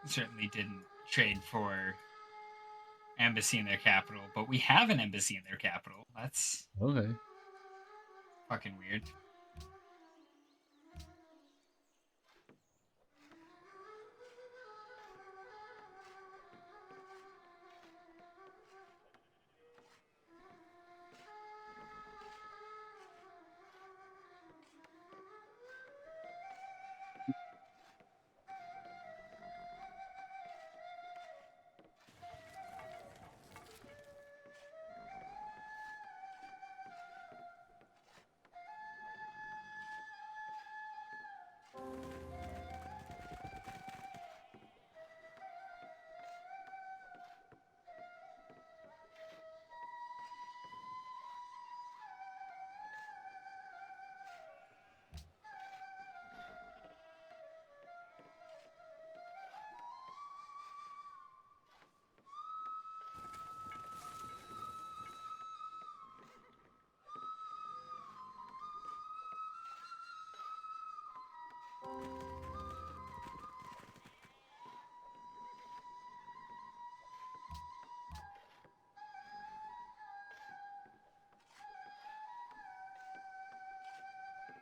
didn't trade for embassy in their capital, but we have an embassy in their capital. That's Okay. Fucking weird.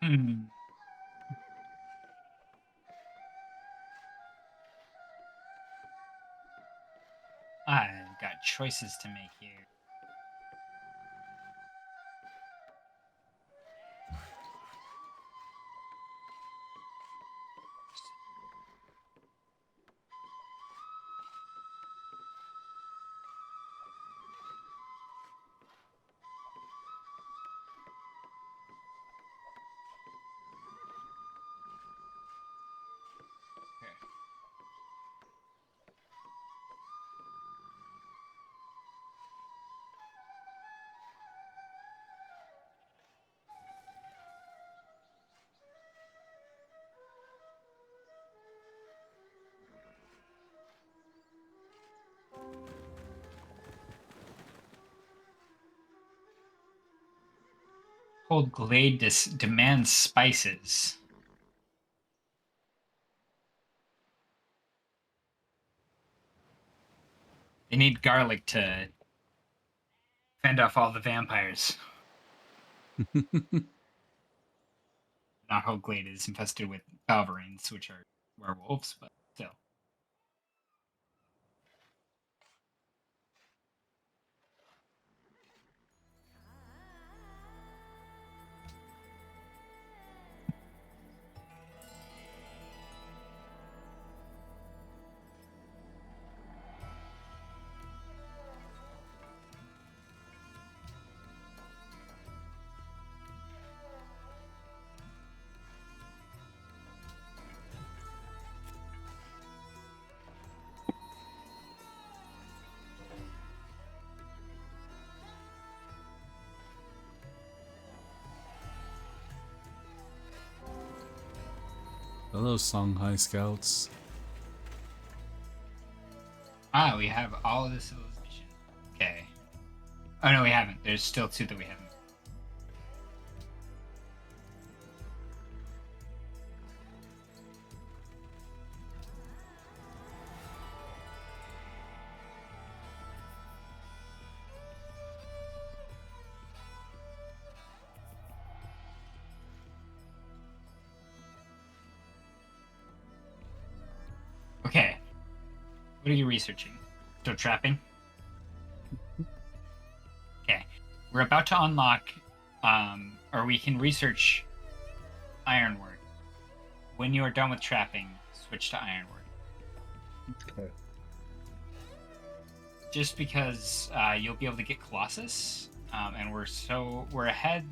Hmm. I've got choices to make here. Okay. Cold Glade demands spices. They need garlic to fend off all the vampires. Knockhold Glade is infested with Balverines, which are werewolves, but still. Hello, Songhai Scouts. Ah, we have all of the civilization. Okay. Oh no, we haven't. There's still 2 that we haven't. Okay. What are you researching? Still trapping? Okay. We're about to unlock, or we can research ironwork. When you are done with trapping, switch to ironwork. Okay. Just because you'll be able to get Colossus, and we're ahead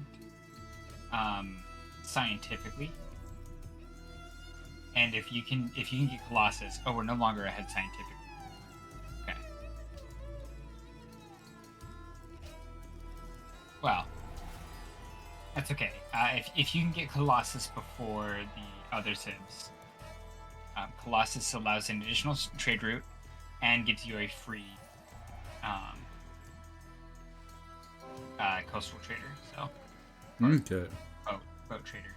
scientifically. And if you can get Colossus, we're no longer ahead scientifically. Okay. Well, that's okay. If you can get Colossus before the other civs, Colossus allows an additional trade route and gives you a free coastal trader. So, Okay. boat trader.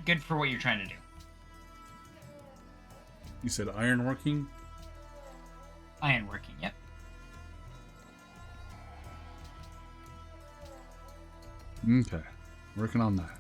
Good for what you're trying to do. You said ironworking? Ironworking, yep. Okay. Working on that.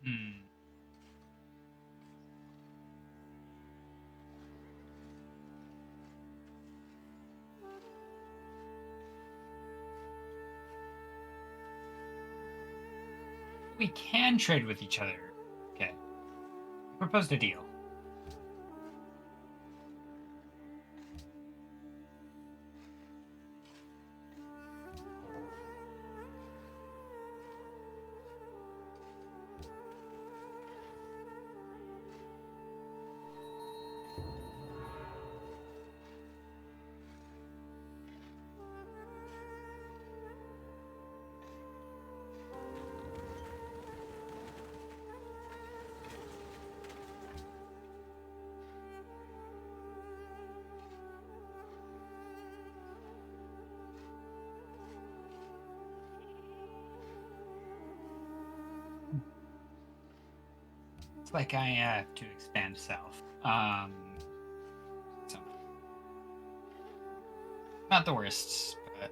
Hmm. We can trade with each other. Okay. Proposed a deal. It's like I have to expand south. So not the worst, but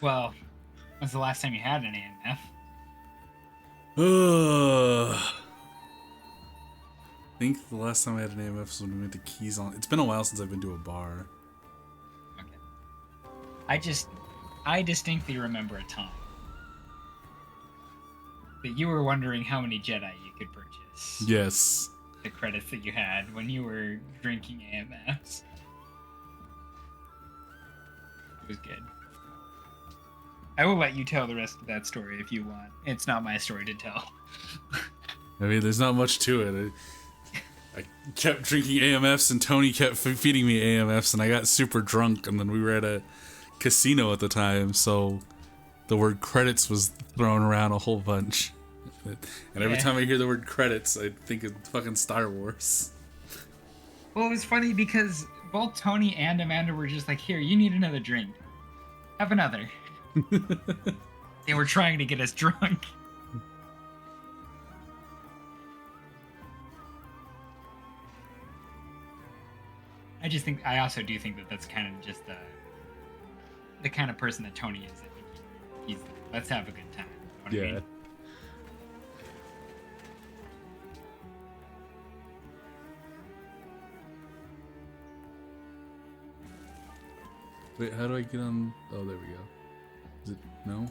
Well, when's the last time you had an AMF? I think the last time I had an AMF was when we went to Keys on. It's been a while since I've been to a bar. Okay. I distinctly remember a time that you were wondering how many Jedi you could purchase. Yes. The credits that you had when you were drinking AMFs. It was good. I will let you tell the rest of that story if you want. It's not my story to tell. I mean, there's not much to it. I kept drinking AMFs and Tony kept feeding me AMFs and I got super drunk and then we were at a casino at the time, so the word credits was thrown around a whole bunch. And every time I hear the word credits, I think of fucking Star Wars. Well, it was funny because both Tony and Amanda were just like, here, you need another drink. Have another. They were trying to get us drunk. I also do think that that's kind of just the kind of person that Tony is. I think he's let's have a good time. You know what I mean? Wait, how do I get on? Oh, there we go. Is it no?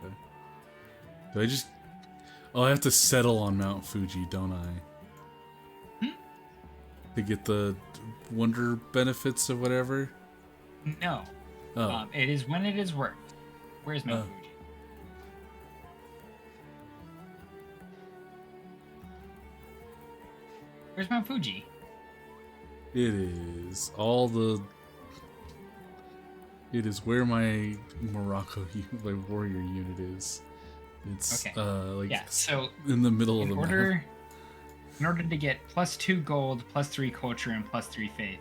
Okay. Do I just? Oh, I have to settle on Mount Fuji, don't I? To get the wonder benefits or whatever. No. Oh. It is when it is worked. Where's Mount Fuji? Where's Mount Fuji? It is all the. It is where my Morocco my warrior unit is. It's okay. Like yeah. So in the middle of the map. In order to get +2 gold, +3 culture, and +3 faith,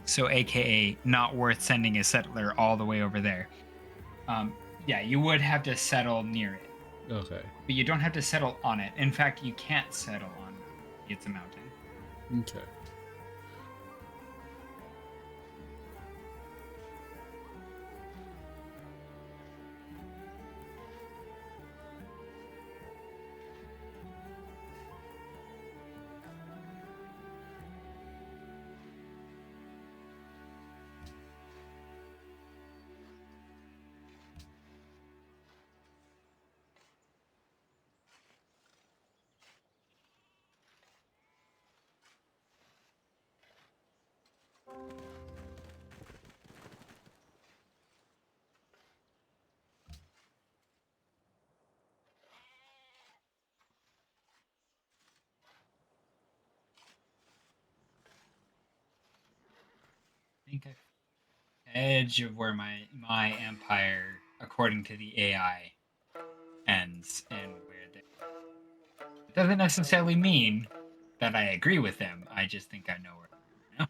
so AKA not worth sending a settler all the way over there. Yeah, you would have to settle near it. Okay. But you don't have to settle on it. In fact, you can't settle on it. It's a mountain. Okay. I think edge of where my empire, according to the AI, ends and where they. It doesn't necessarily mean that I agree with them. I just think I know where. You know?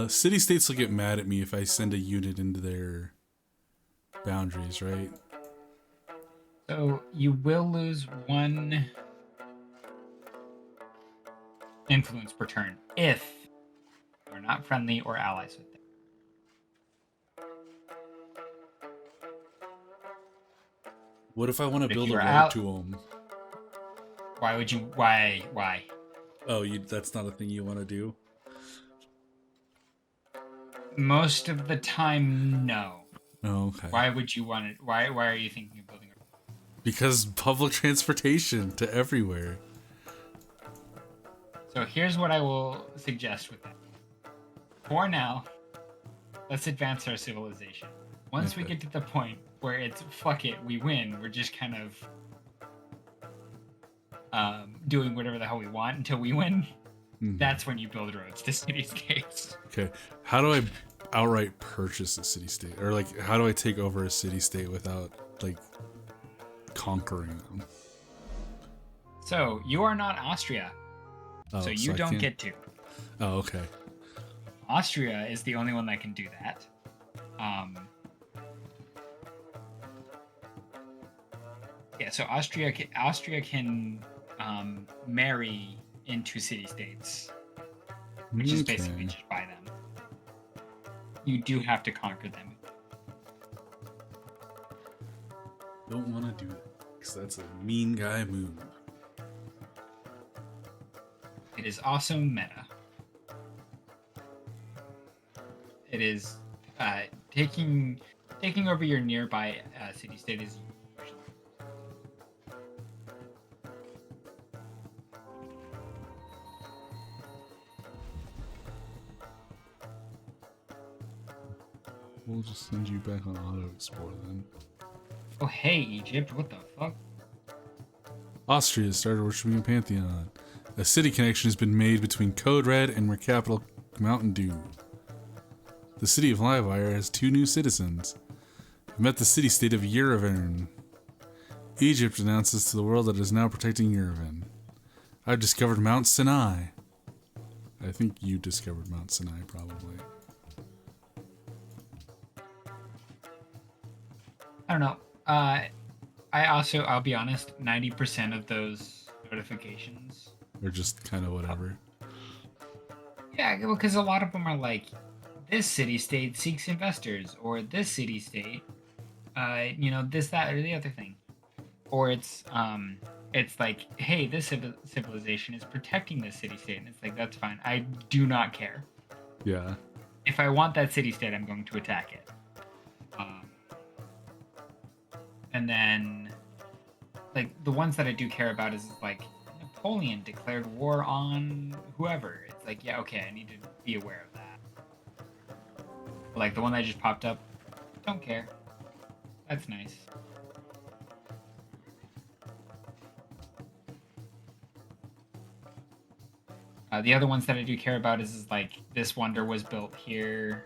City states will get mad at me if I send a unit into their boundaries, right? So you will lose 1 influence per turn if you're not friendly or allies with them. What if I want to build a road to them? Why would you? Why? Oh, that's not a thing you want to do? Most of the time, no. Oh, okay. Why would you want it? Why are you thinking of building a road? Because public transportation to everywhere. So here's what I will suggest with that. For now, let's advance our civilization. Once we get to the point where it's fuck it, we win, we're just kind of doing whatever the hell we want until we win. That's when you build roads to city-states. Okay. How do I outright purchase a city-state? Or, like, how do I take over a city-state without, like, conquering them? So, you are not Austria. So you don't get to. Oh, okay. Austria is the only one that can do that. Yeah, so Austria can marry into city states, which is basically just buy them. You do have to conquer them. Don't want to do that because that's a mean guy move. It is also meta. It is taking over your nearby city state is usually. We'll just send you back on auto explore then. Oh hey Egypt, what the fuck? Austria started worshiping a pantheon. A city connection has been made between Code Red and their capital, Mountain Dew. The city of Livewire has 2 new citizens. I've met the city-state of Yerevan. Egypt announces to the world that it is now protecting Yerevan. I've discovered Mount Sinai. I think you discovered Mount Sinai, probably. I don't know. I'll be honest, 90% of those notifications Or just kind of whatever. Yeah, because a lot of them are like, this city-state seeks investors, or this city-state, this, that, or the other thing. Or it's like, hey, this civilization is protecting this city-state, and it's like, that's fine. I do not care. Yeah. If I want that city-state, I'm going to attack it. And then, like, the ones that I do care about is, like, Napoleon declared war on whoever. It's like, yeah, okay, I need to be aware of that. Like, the one that just popped up, don't care. That's nice. The other ones that I do care about is like, this wonder was built here.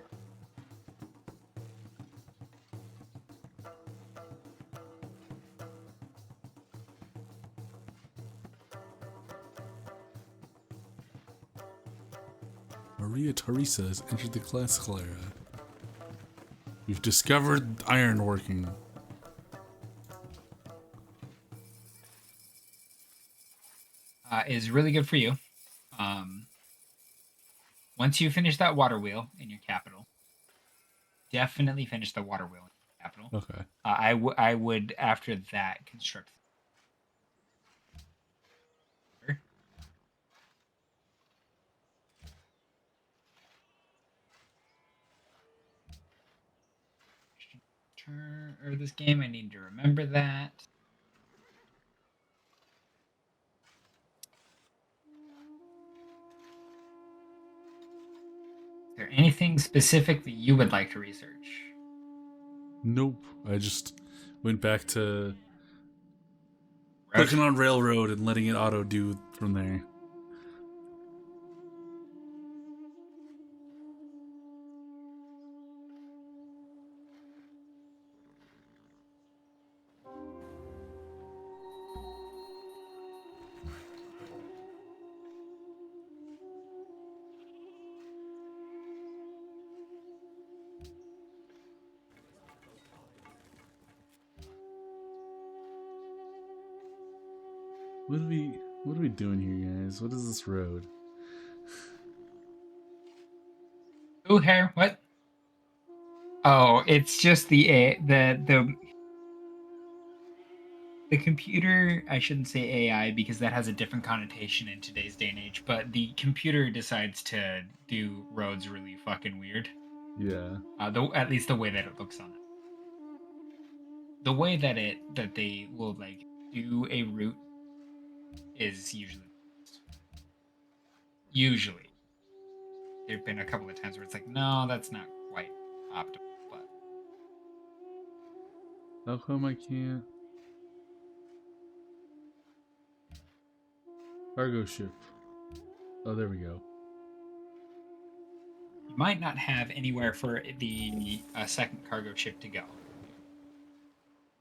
Maria Teresa has entered the classical era. We've discovered ironworking. Is really good for you. Once you finish that water wheel in your capital, definitely finish the water wheel in your capital. Okay. I would after that construct. Or this game, I need to remember that. Is there anything specific that you would like to research? Nope. I just went back to clicking on Railroad and letting it auto do from there. What are we doing here, guys? What is this road? Ooh, hair. What? Oh, it's just the computer. I shouldn't say AI because that has a different connotation in today's day and age. But the computer decides to do roads really fucking weird. Yeah. At least the way that it looks on it. The way that they will like do a route is usually there've been a couple of times where it's like, no, that's not quite optimal. But how come I can't? Cargo ship. Oh, there we go. You might not have anywhere for the second cargo ship to go.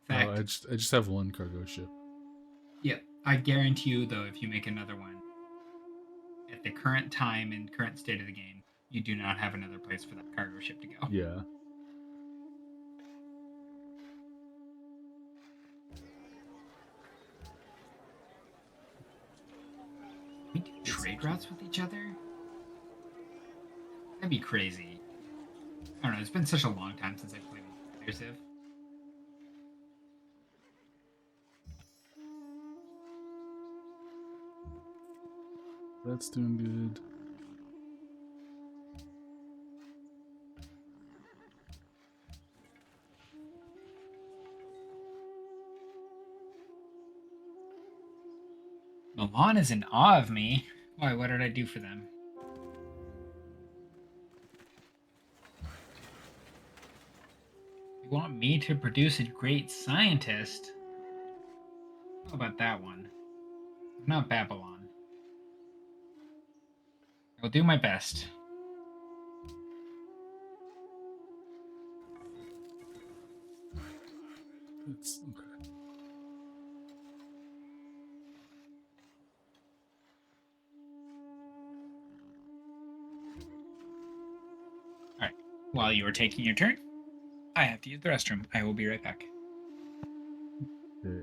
I just have one cargo ship. Yeah, I guarantee you though, if you make another one, at the current time and current state of the game, you do not have another place for that cargo ship to go. Yeah. We do trade routes with each other? That'd be crazy. I don't know. It's been such a long time since I played Multiplayer Civ. That's doing good. Milan is in awe of me. Why? What did I do for them? You want me to produce a great scientist? How about that one? Not Babylon. I'll do my best. That's okay. All right. While you are taking your turn, I have to use the restroom. I will be right back. Okay.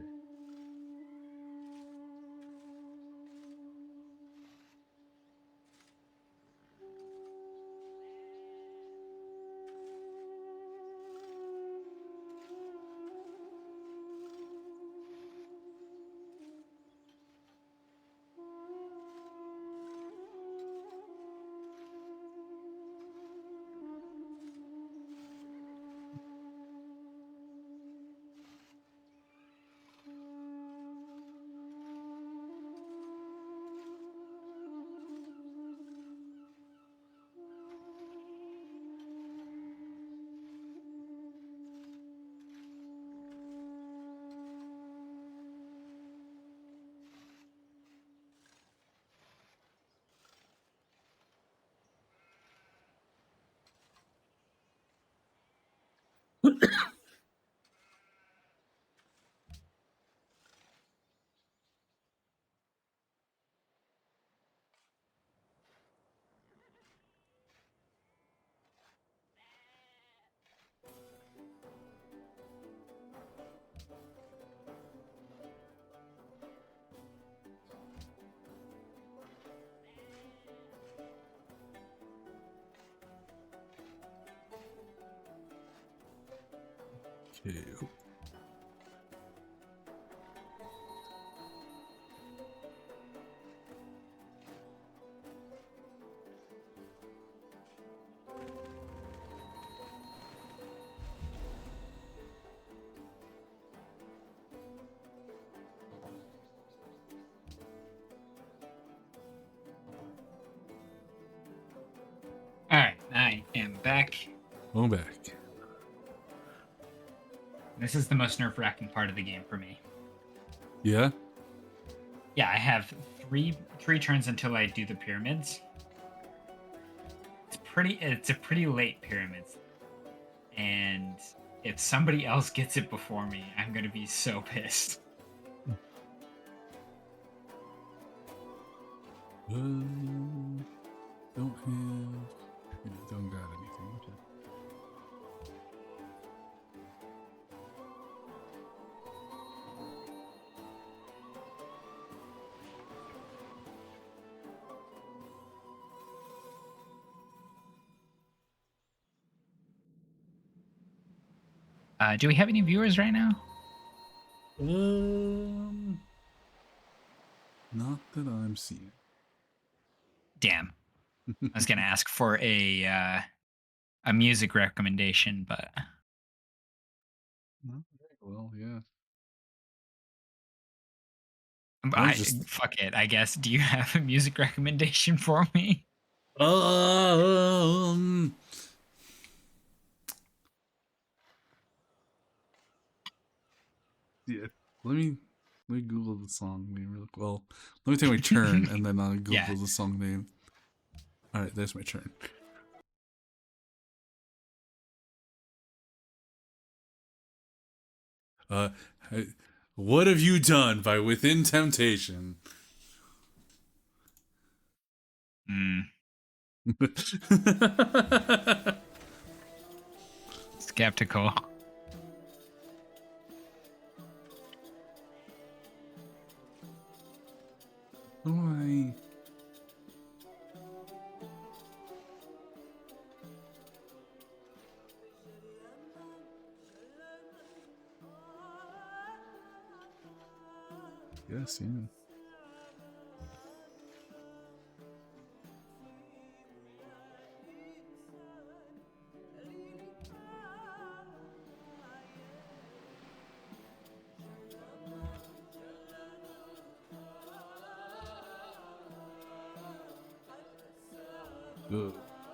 All right, I am back. I'm back. This is the most nerve-wracking part of the game for me. Yeah. Yeah, I have three turns until I do the pyramids. It's a pretty late pyramids, and if somebody else gets it before me, I'm gonna be so pissed. Don't have. Don't got anything. Okay. Do we have any viewers right now? Not that I'm seeing. Damn. I was gonna ask for a music recommendation, but Well, yeah. fuck it. I guess. Do you have a music recommendation for me? Um. Yeah. Let me Google the song name real quick. Well, let me take my turn and then I'll Google Yeah. the song name. All right, there's my turn. Uh, what have you done by Within Temptation? Hmm. Skeptical. Why? Yes, yeah.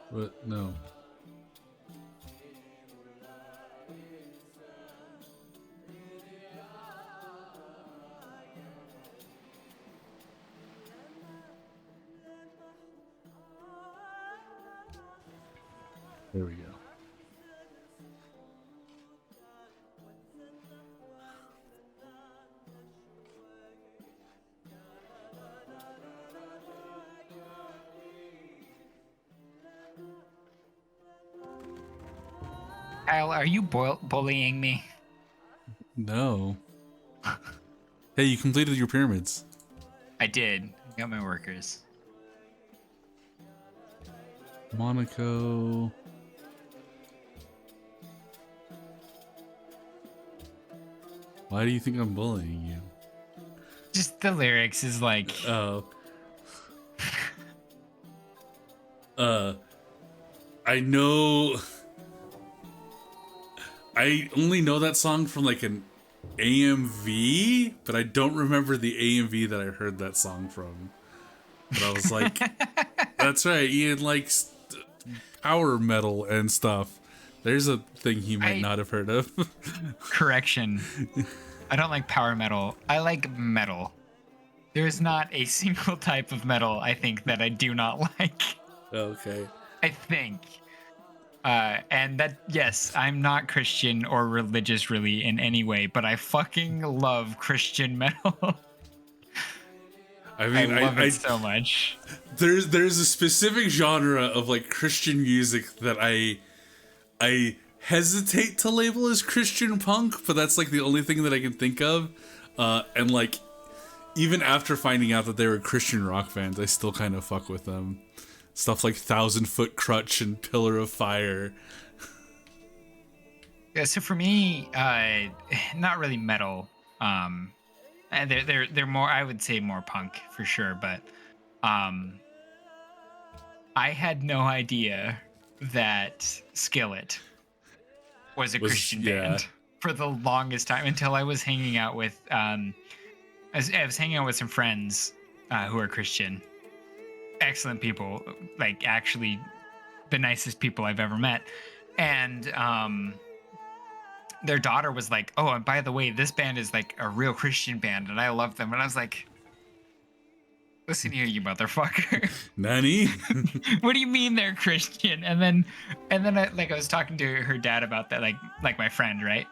What? No. There we go. Kyle, are you bullying me? No. Hey, you completed your pyramids. I did. I got my workers. Monaco. Why do you think I'm bullying you? Just the lyrics is like. Oh. I know. I only know that song from like an AMV, but I don't remember the AMV that I heard that song from. But I was like, that's right, Ian likes power metal and stuff. There's a thing he might not have heard of. Correction. I don't like power metal. I like metal. There is not a single type of metal, I think, that I do not like. Okay. I think. And that, yes, I'm not Christian or religious really in any way, but I fucking love Christian metal. I mean, I love it so much. There's a specific genre of like Christian music that I hesitate to label as Christian punk, but that's like the only thing that I can think of. And like, even after finding out that they were Christian rock bands, I still kind of fuck with them. Stuff like 1,000 Foot Crutch and Pillar of Fire. Yeah, so for me, not really metal. And they're more, I would say, more punk for sure. But I had no idea that Skillet was a Christian band for the longest time, until I was hanging out with I was hanging out with some friends who are Christian. Excellent people, like actually the nicest people I've ever met. And their daughter was like, oh, and by the way, this band is like a real Christian band and I love them. And I was like, listen here, you motherfucker. Nani? What do you mean they're Christian? And then I was talking to her dad about that, like my friend, right?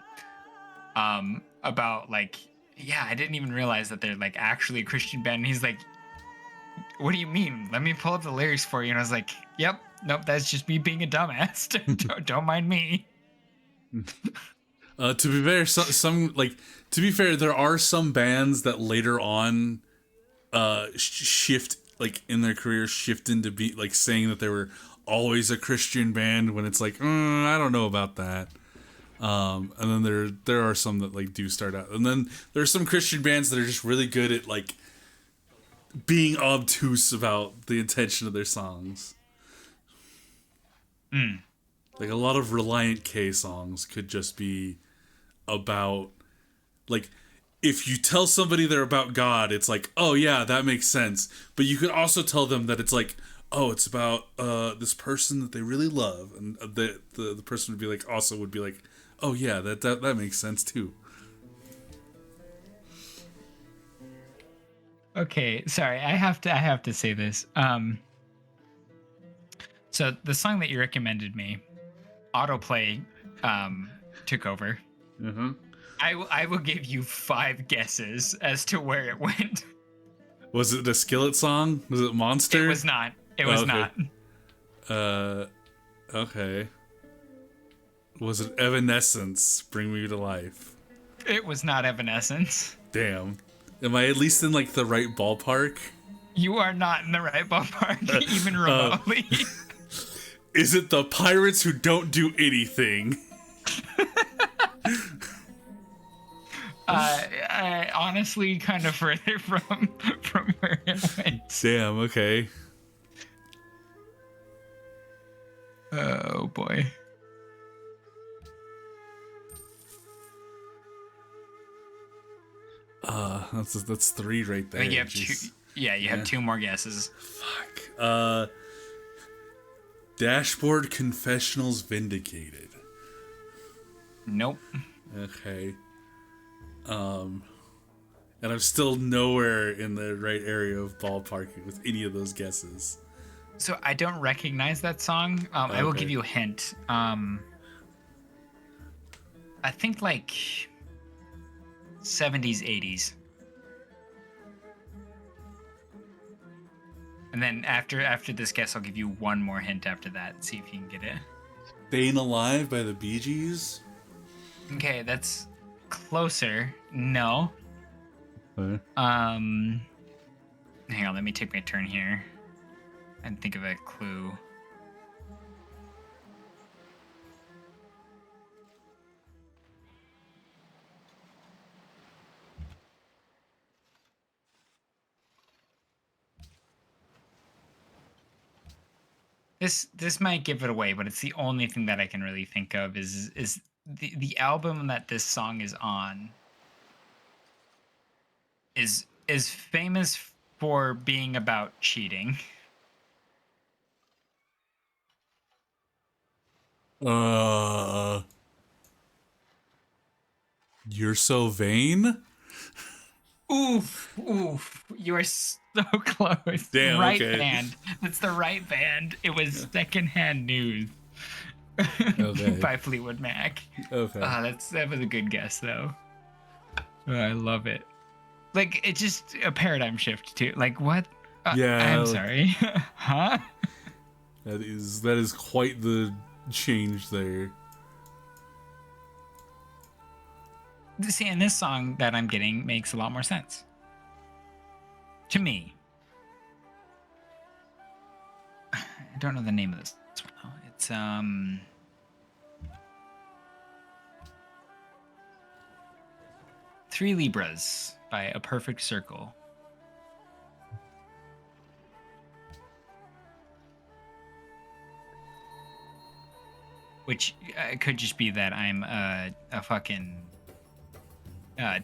About like, yeah, I didn't even realize that they're like actually a Christian band. And he's like, what do you mean? Let me pull up the lyrics for you. And I was like, yep, nope, that's just me being a dumbass. Don't mind me. To be fair, to be fair, there are some bands that later on shift, like in their career, shift into be like saying that they were always a Christian band when it's like, I don't know about that. And then there are some that like do start out, and then there's some Christian bands that are just really good at like being obtuse about the intention of their songs. Like a lot of Reliant K songs could just be about, like, if you tell somebody they're about God, it's like, oh yeah, that makes sense. But you could also tell them that it's like, oh, it's about this person that they really love, and the person would be like, also would be like, oh yeah, that makes sense too. Okay, sorry, I have to say this. So the song that you recommended me, autoplay, took over. Mm-hmm. I will give you 5 guesses as to where it went. Was it a Skillet song? Was it Monster? It was not. It was not. Okay. Was it Evanescence? Bring Me to Life. It was not Evanescence. Damn. Am I at least in like the right ballpark? You are not in the right ballpark, even remotely. Is it the Pirates Who Don't Do Anything? I honestly kind of further from where it went. Damn, okay. Oh boy. That's 3 right there. I think you have Jeez. two. Yeah, you have 2 more guesses. Fuck. Dashboard Confessionals Vindicated. Nope. Okay. And I'm still nowhere in the right area of ballparking with any of those guesses. So I don't recognize that song. I will Okay. give you a hint. I think like 70s, 80s. And then after this guess, I'll give you one more hint after that. See if you can get it. Staying Alive by the Bee Gees? Okay, that's closer. No. Okay. Hang on, let me take my turn here and think of a clue. This might give it away, but it's the only thing that I can really think of is the album that this song is on is famous for being about cheating. You're So Vain? Oof, you are so close. Damn, right okay. band. That's the right band. It was Secondhand News Okay. by Fleetwood Mac. Okay. That was a good guess though. I love it. Like it's just a paradigm shift too. Like what? Yeah, I'm like- sorry. Huh? That is quite the change there. See, and this song that I'm getting makes a lot more sense to me. I don't know the name of this one though. It's Three Libras by A Perfect Circle. Which could just be that I'm a fucking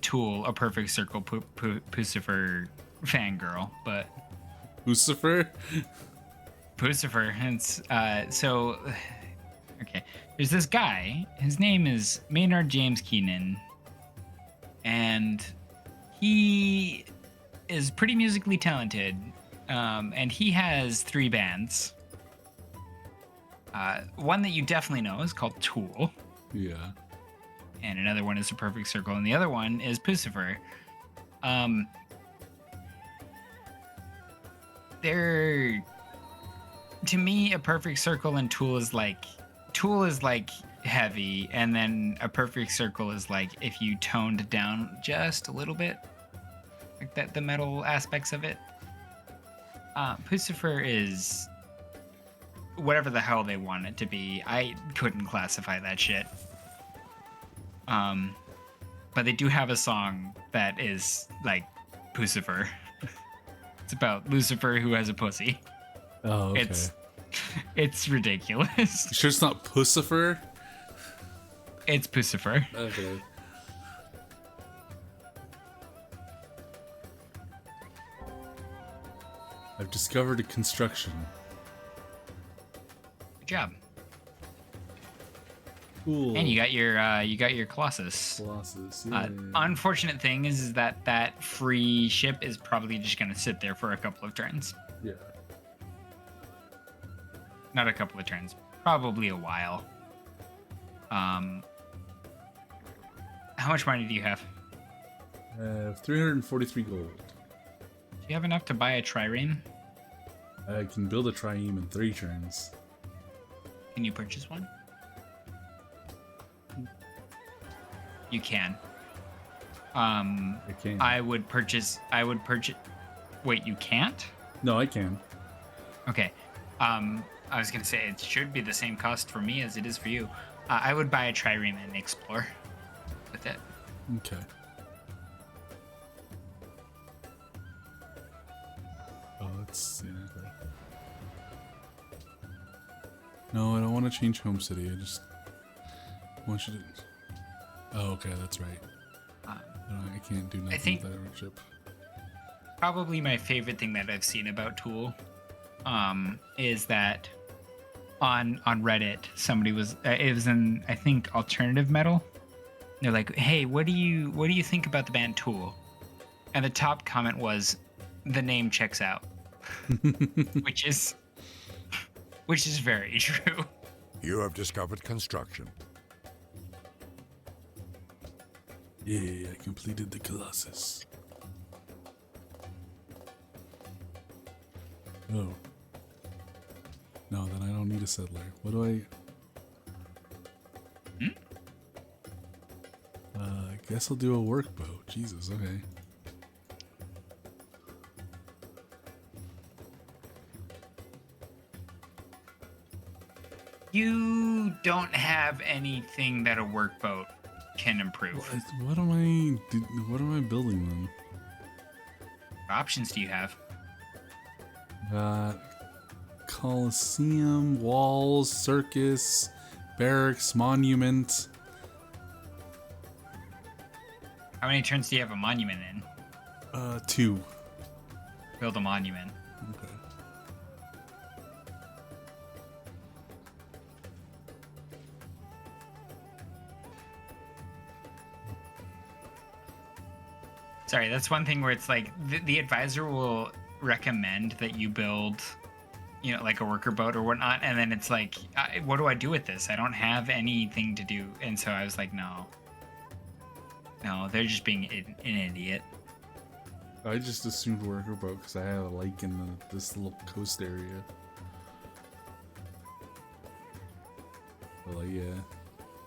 Tool, A Perfect Circle, Pucifer fangirl, but Lucifer? Pucifer. It's so okay. There's this guy. His name is Maynard James Keenan, and he is pretty musically talented. And he has 3 bands. One that you definitely know is called Tool, Yeah. and another one is A Perfect Circle, and the other one is Pucifer. They're, to me, A Perfect Circle and Tool is like heavy, and then A Perfect Circle is like if you toned down just a little bit, like that the metal aspects of it. Pucifer is whatever the hell they want it to be. I couldn't classify that shit. But they do have a song that is like Pucifer. It's about Lucifer who has a pussy. Oh, okay. It's ridiculous. You sure it's not Pucifer? It's Pucifer. Okay. I've discovered a construction. Good job. Cool. And you got your Colossus. Colossus. Yeah. Unfortunate thing is that free ship is probably just gonna sit there for a couple of turns. Yeah. Not a couple of turns, probably a while. How much money do you have? I have 343 gold. Do you have enough to buy a trireme? I can build a trieme in 3 turns. Can you purchase one? You can. I can. I would purchase. Wait, you can't? No, I can. Okay. I was gonna say it should be the same cost for me as it is for you. I would buy a trireme and explore with it. Okay. Oh, that's okay. No, I don't want to change Home City. I just want you to. Oh, okay, that's right. I can't do nothing think- with that worship. Probably my favorite thing that I've seen about Tool, is that on Reddit somebody was it was in, I think, alternative metal. They're like, hey, what do you think about the band Tool? And the top comment was, the name checks out. which is very true. You have discovered construction. Yeah, I completed the Colossus. Oh. No, then I don't need a settler. What do I... I guess I'll do a workboat. Jesus, okay. You don't have anything that a workboat can improve. What am I building then? What options do you have? Got Coliseum, walls, circus, barracks, monument. How many turns do you have a monument in? 2. Build a monument. Okay. Sorry, that's one thing where it's like the advisor will recommend that you build, like a worker boat or whatnot, and then it's like, what do I do with this? I don't have anything to do. And so I was like, no, they're just being an idiot. I just assumed worker boat because I had a lake in this little coast area. But like, yeah.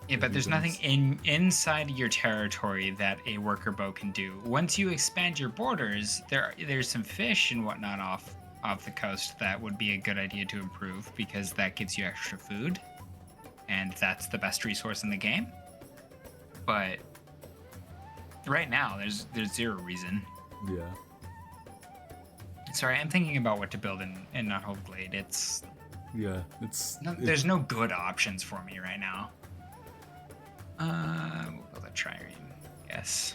Yeah, but there's nothing inside your territory that a worker boat can do. Once you expand your borders, there's some fish and whatnot off the coast that would be a good idea to improve, because that gives you extra food, and that's the best resource in the game. But right now, there's zero reason. Yeah. Sorry, I'm thinking about what to build in Nuthold Glade. There's no good options for me right now. We'll build a trireme, I guess.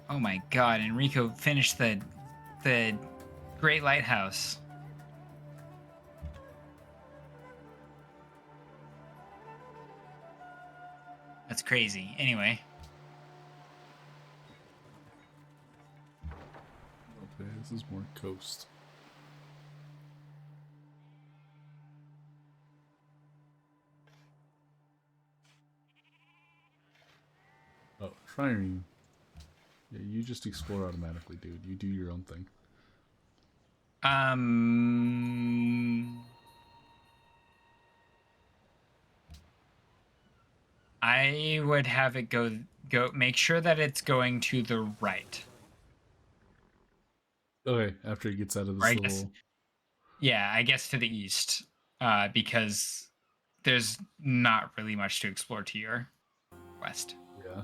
Oh my god, Enrico finished the Great Lighthouse. That's crazy. Anyway. Okay, this is more coast. Oh, trireme. Yeah, you just explore automatically, dude. You do your own thing. I would have it go make sure that it's going to the right. Okay, after it gets out of this little... Yeah, I guess to the east. Because there's not really much to explore to your west. Yeah.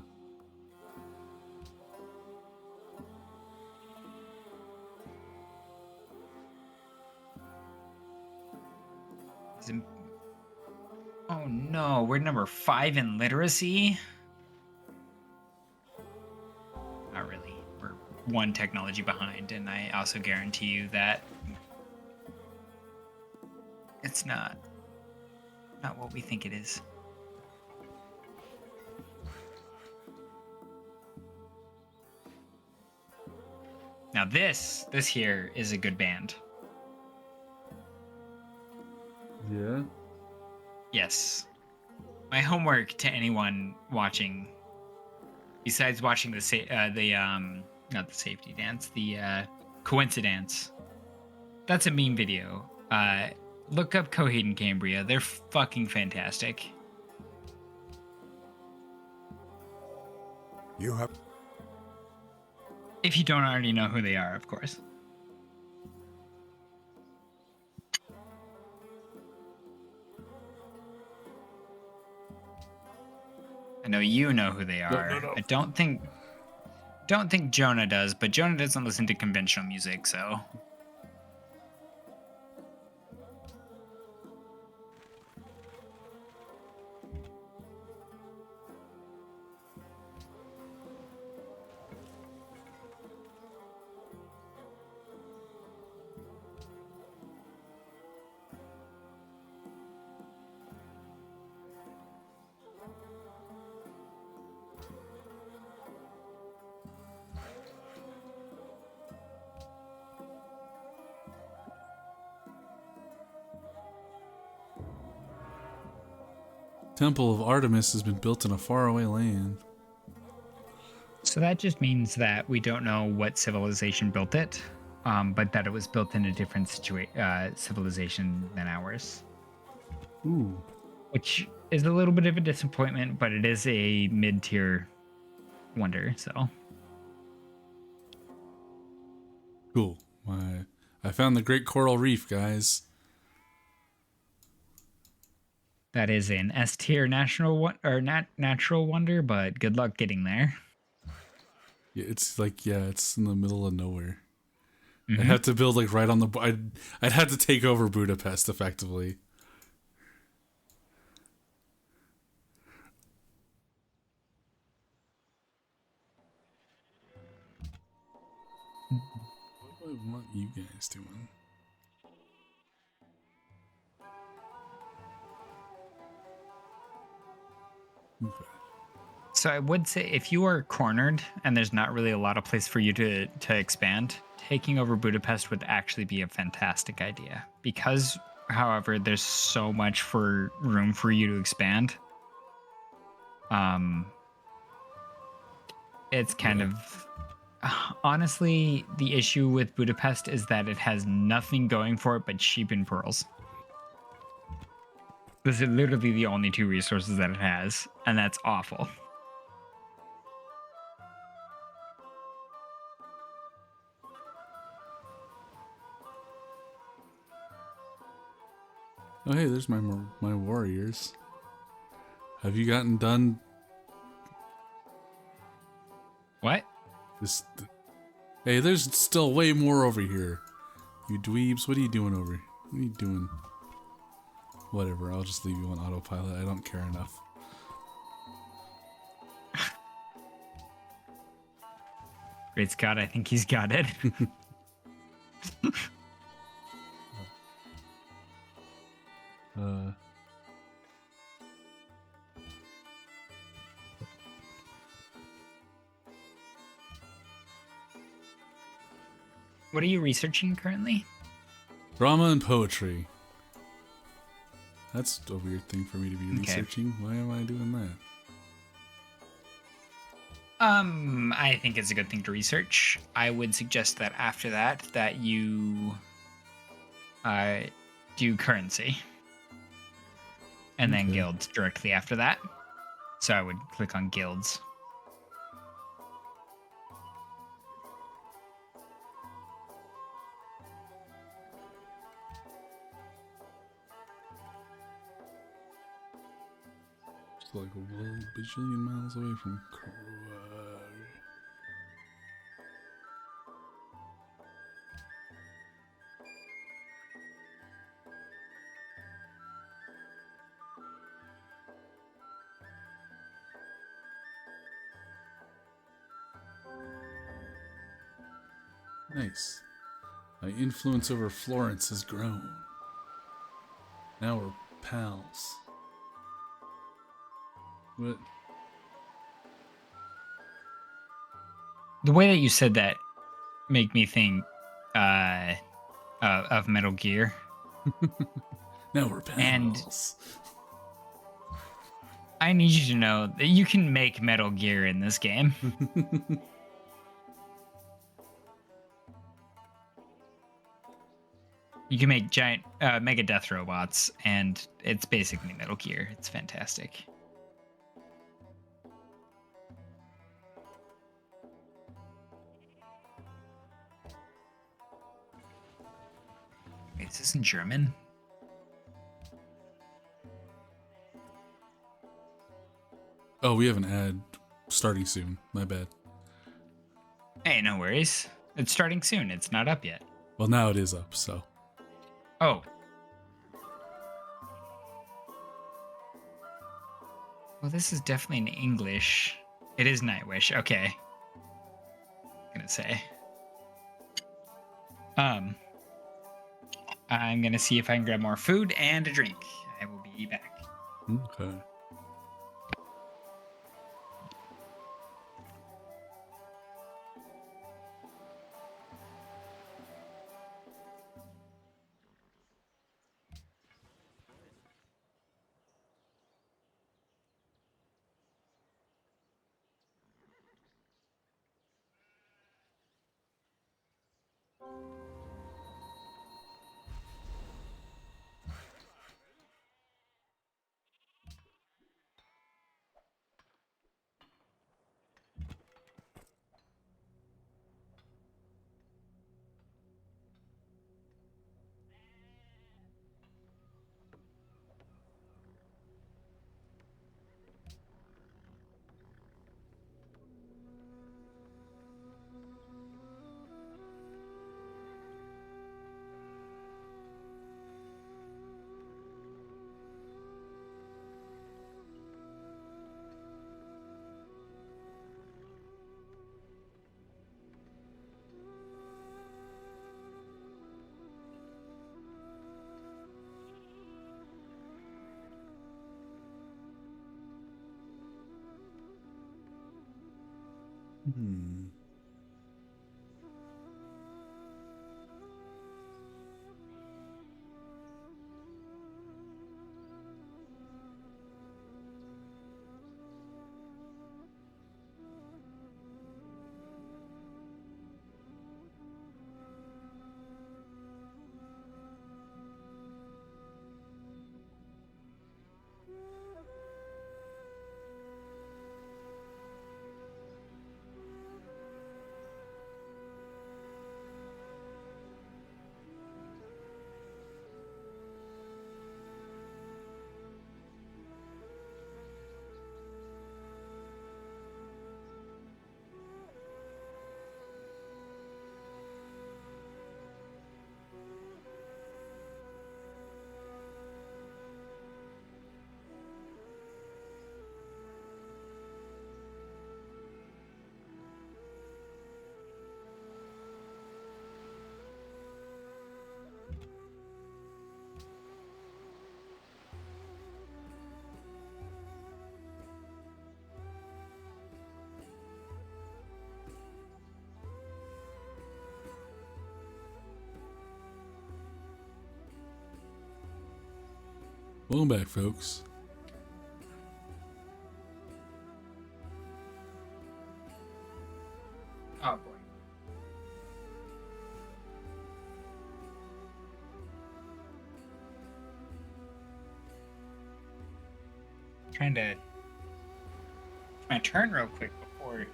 Oh no, we're number 5 in literacy? Not really. We're 1 technology behind, and I also guarantee you that it's not what we think it is. Now this here is a good band. Yeah? Yes. My homework to anyone watching besides watching not the safety dance, the coincidence. That's a meme video. Look up Coheed and Cambria. They're fucking fantastic. You have If you don't already know who they are, of course. I know you know who they are. no. I don't think Jonah does, but Jonah doesn't listen to conventional music, so Temple of Artemis has been built in a faraway land. So that just means that we don't know what civilization built it, but that it was built in a different civilization than ours, Ooh. which is a little bit of a disappointment, but it is a mid-tier wonder, so. Cool. I found the Great Coral Reef, guys. That is an S tier natural wonder, but good luck getting there. Yeah, it's in the middle of nowhere. Mhm. I'd have to build like right on the. I'd have to take over Budapest effectively. What do I want you guys doing? Okay. So I would say if you are cornered and there's not really a lot of place for you to expand, taking over Budapest would actually be a fantastic idea. Because, however, there's so much for room for you to expand. It's kind of honestly the issue with Budapest is that it has nothing going for it but sheep and pearls. Those are literally the only two resources that it has, and that's awful. Oh hey, there's my warriors. Have you gotten done? What? Hey, there's still way more over here. You dweebs, what are you doing over here? What are you doing? Whatever, I'll just leave you on autopilot. I don't care enough. Great Scott, I think he's got it. What are you researching currently? Drama and poetry. That's a weird thing for me to be Okay. researching. Why am I doing that? I think it's a good thing to research. I would suggest that after that you do currency. And then Okay. guilds directly after that. So I would click on guilds. Just like a bajillion miles away from Krog. Nice. My influence over Florence has grown. Now we're pals. What? The way that you said that make me think of Metal Gear. Now we're pals. And- I need you to know that you can make Metal Gear in this game. You can make giant mega death robots, and it's basically Metal Gear. It's fantastic. Wait, is this in German? Oh, we have an ad starting soon. My bad. Hey, no worries. It's starting soon. It's not up yet. Well, now it is up, so. Oh. Well, this is definitely in English. It is Nightwish. Okay. I'm gonna say. I'm gonna see if I can grab more food and a drink. I will be back. Okay. Hmm. Welcome back, folks. Oh boy. Trying to my turn real quick before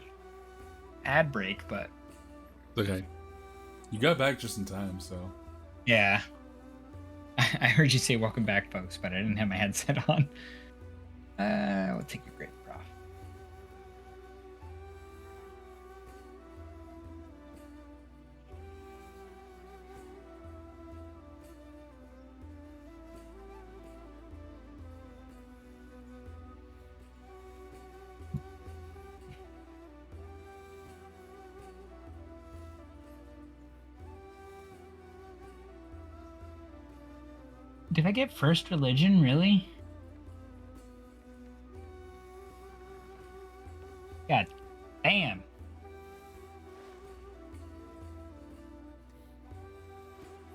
ad break, but Okay. You got back just in time, so. yeah. I heard you say welcome back, folks, but I didn't have my headset on. We'll take a break, bro. Did I get first religion, really? God damn.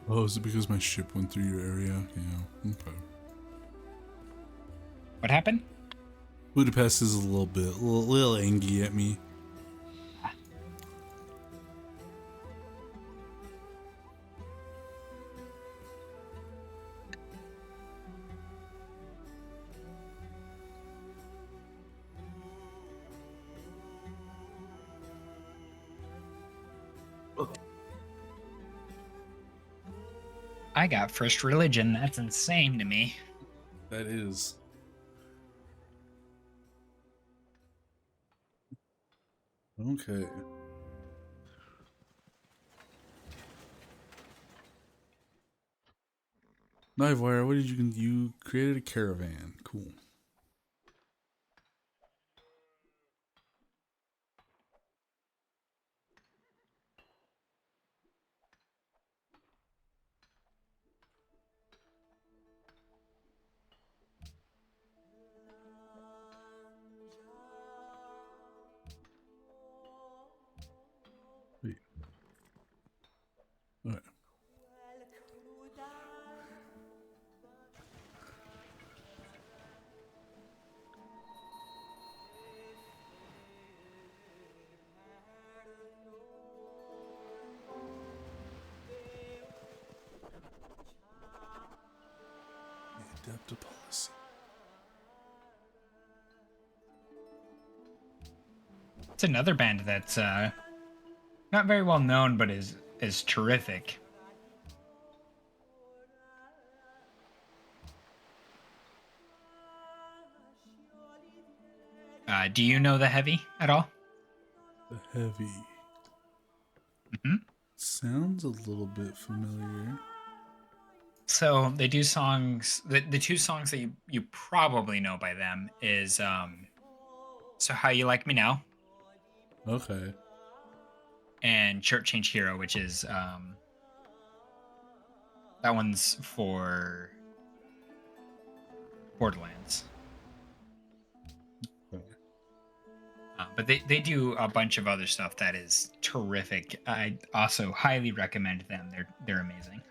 Oh, is it because my ship went through your area? Yeah. Okay. What happened? Budapest is a little angry at me. I got first religion. That's insane to me. That is. Okay. Knivewire, what did you created a caravan. Cool. Wait. All right. Adapt to policy. It's another band that's not very well known, but is terrific. Do you know The Heavy at all? The Heavy. Mm-hmm. Sounds a little bit familiar. So they do songs. The two songs that you probably know by them is So How You Like Me Now Okay. and Church Change Hero, which is that one's for Borderlands. Okay. But they do a bunch of other stuff that is terrific. I also highly recommend them. They're amazing.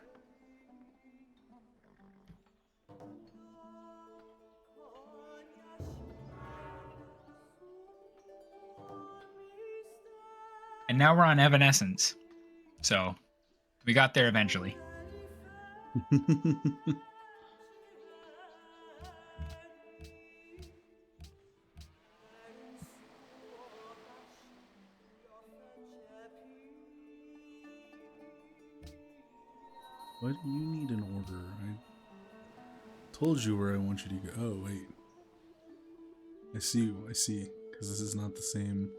And now we're on Evanescence. So we got there eventually. Why do you need an order? I told you where I want you to go. Oh, wait. I see. Because this is not the same.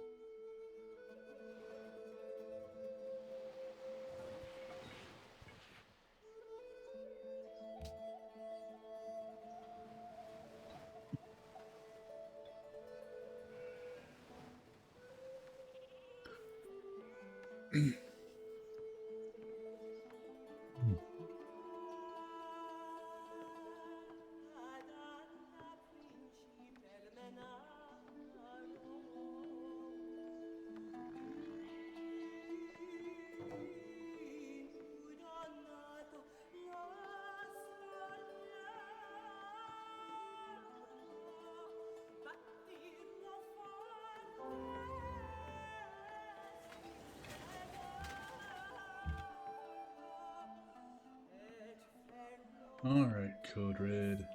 Alright, Code Red.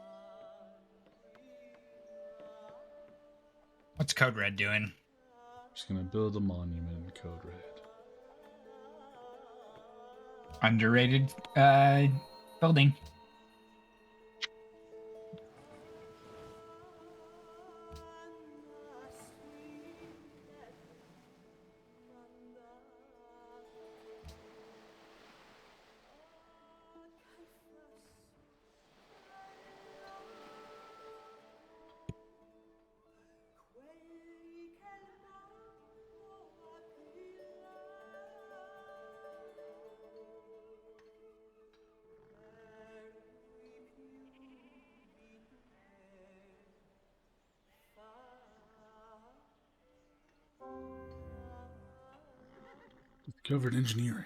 What's Code Red doing? Just gonna build a monument, Code Red. Underrated building. Discovered engineering.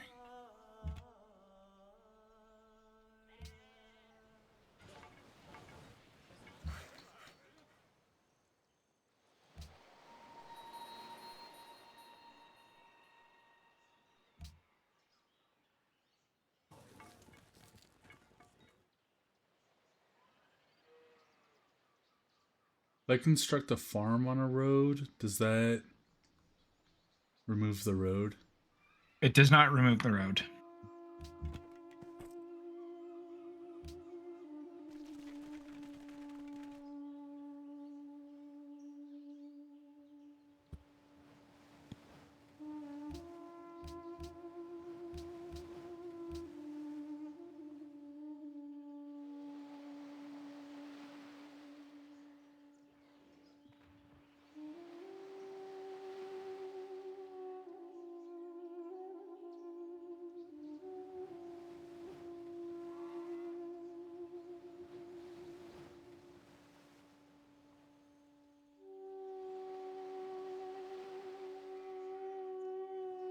If I construct a farm on a road, does that remove the road? It does not remove the road.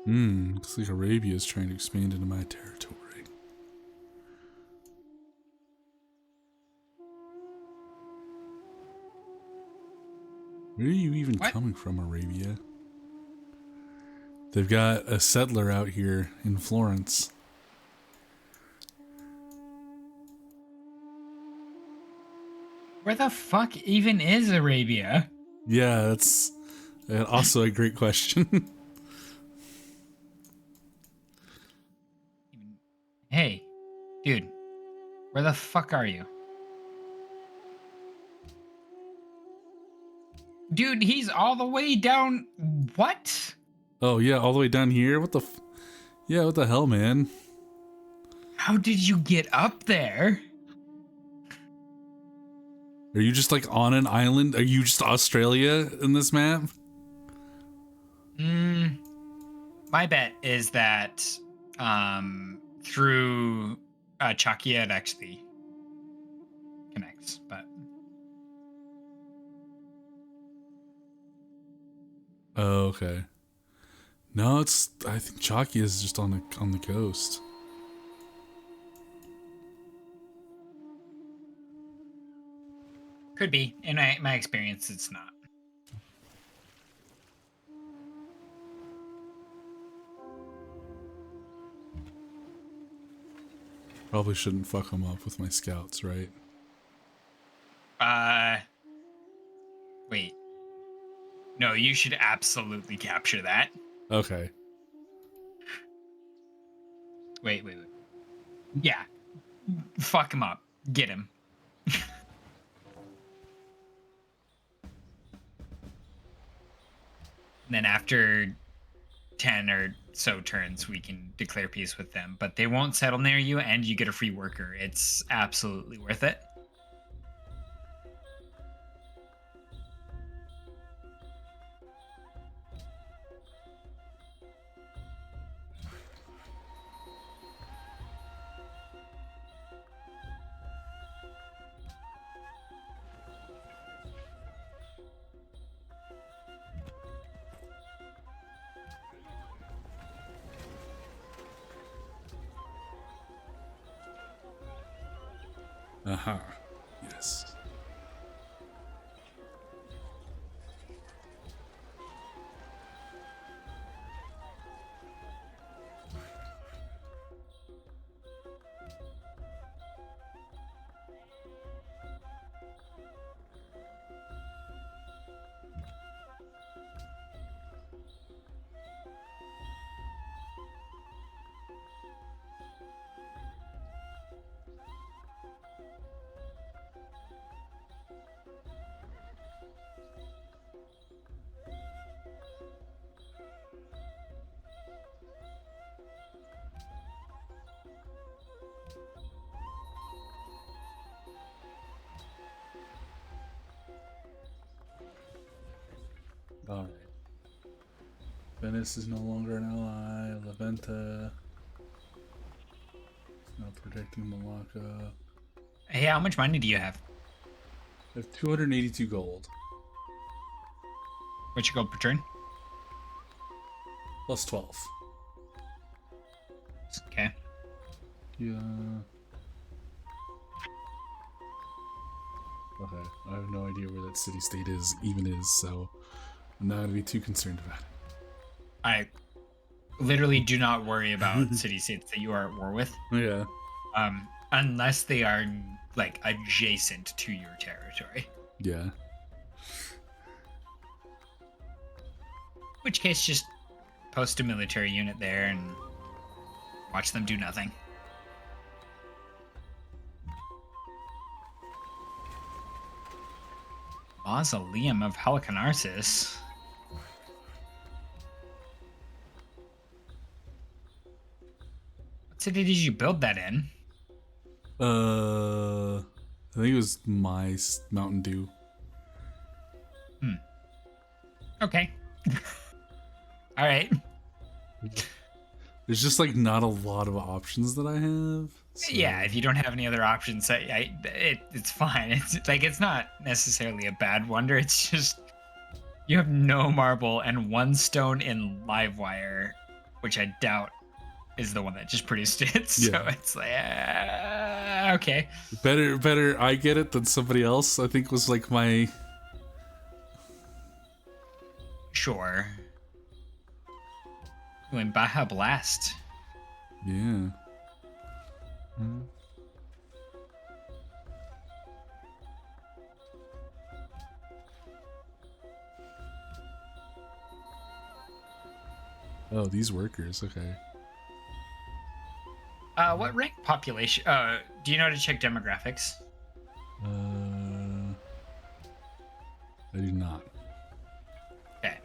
Looks like Arabia is trying to expand into my territory. Where are you even coming from, Arabia? They've got a settler out here in Florence. Where the fuck even is Arabia? Yeah, that's also a great question. Hey, dude, where the fuck are you? Dude, he's all the way down. What? Oh, yeah, all the way down here? What the yeah, what the hell, man? How did you get up there? Are you just like on an island? Are you just Australia in this map? My bet is that through Chakia it actually connects, but Oh, okay. No, I think Chalky is just on the coast. could be. In my experience, it's not. Probably shouldn't fuck them up with my scouts, right? Wait. No, you should absolutely capture that. Okay. Wait. Yeah. Fuck him up. Get him. And then after 10 or so turns, we can declare peace with them. But they won't settle near you, and you get a free worker. It's absolutely worth it. Aha. Yes. Alright. Venice is no longer an ally. Leventa is now protecting Malacca. Hey, how much money do you have? I have 282 gold. What's your gold per turn? Plus 12. Okay. Yeah. Okay. I have no idea where that city state even is, so I'm not gonna be too concerned about it. I literally do not worry about city states that you are at war with. Yeah. Unless they are like adjacent to your territory. Yeah. which case just post a military unit there and watch them do nothing. Mausoleum of Halicarnassus. What city did you build that in? I think it was my Mountain Dew. Okay. All right. There's just like not a lot of options that I have. So. Yeah, if you don't have any other options, it's fine. It's like it's not necessarily a bad wonder. It's just you have no marble and one stone in Livewire, which I doubt is the one that just produced it. So Yeah. it's like okay. Better I get it than somebody else. I think was like my. Sure. Ooh, and Baja Blast. Yeah. Oh, these workers. Okay. What rank population? Do you know how to check demographics? I do not. Okay.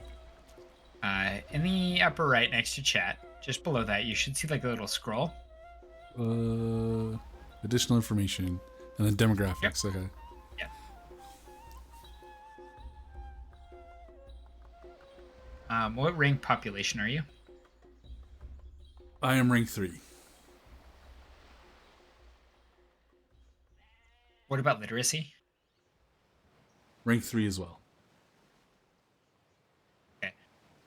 In the upper right next to chat, just below that, you should see like a little scroll. Additional information and then demographics. Yep. Okay. Yeah. What rank population are you? I am rank 3. What about literacy? Rank 3 as well. Okay.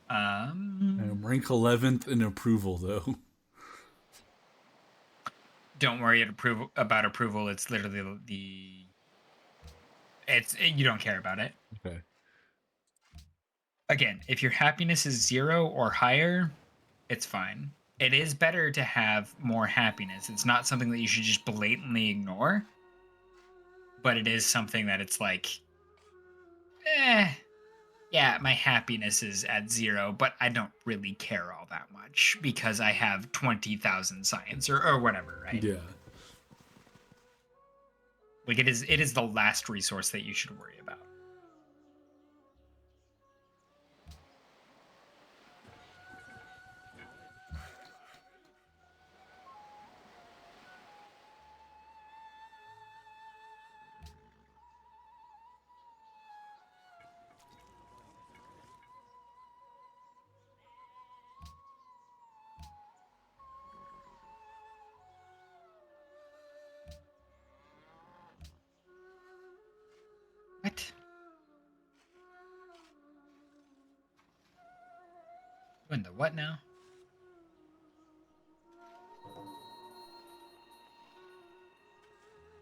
I am rank 11th in approval though. Don't worry about approval. It's literally you don't care about it. Okay. Again, if your happiness is 0 or higher, it's fine. It is better to have more happiness. It's not something that you should just blatantly ignore. But it is something that it's like, yeah, my happiness is at 0, but I don't really care all that much because I have 20,000 science or whatever, right? Yeah. Like it is the last resource that you should worry about. What? Doing the what now?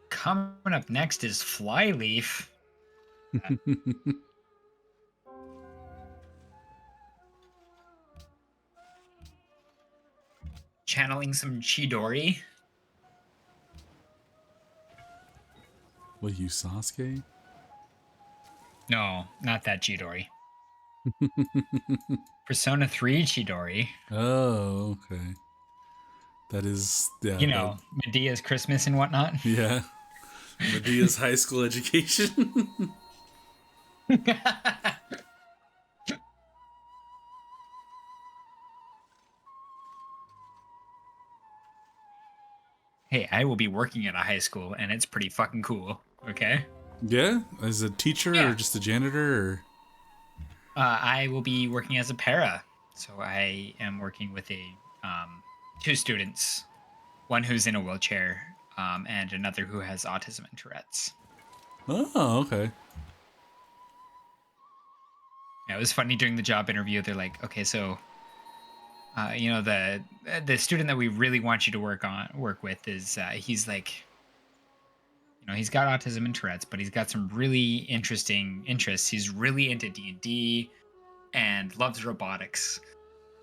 Coming up next is Flyleaf. Channeling some Chidori. What, you Sasuke? No, not that Chidori. Persona 3 Chidori. Oh, okay. That is, yeah. You know, Medea's Christmas and whatnot. Yeah. Medea's high school education. Hey, I will be working at a high school, and it's pretty fucking cool. Okay. Yeah, as a teacher Yeah. or just a janitor or. I will be working as a para, so I am working with two students, one who's in a wheelchair, and another who has autism and Tourette's. Oh, okay. Yeah, it was funny during the job interview. They're like, "Okay, so, you know, the student that we really want you to work with is he's like, you know, he's got autism and Tourette's, but he's got some really interesting interests. He's really into D&D and loves robotics."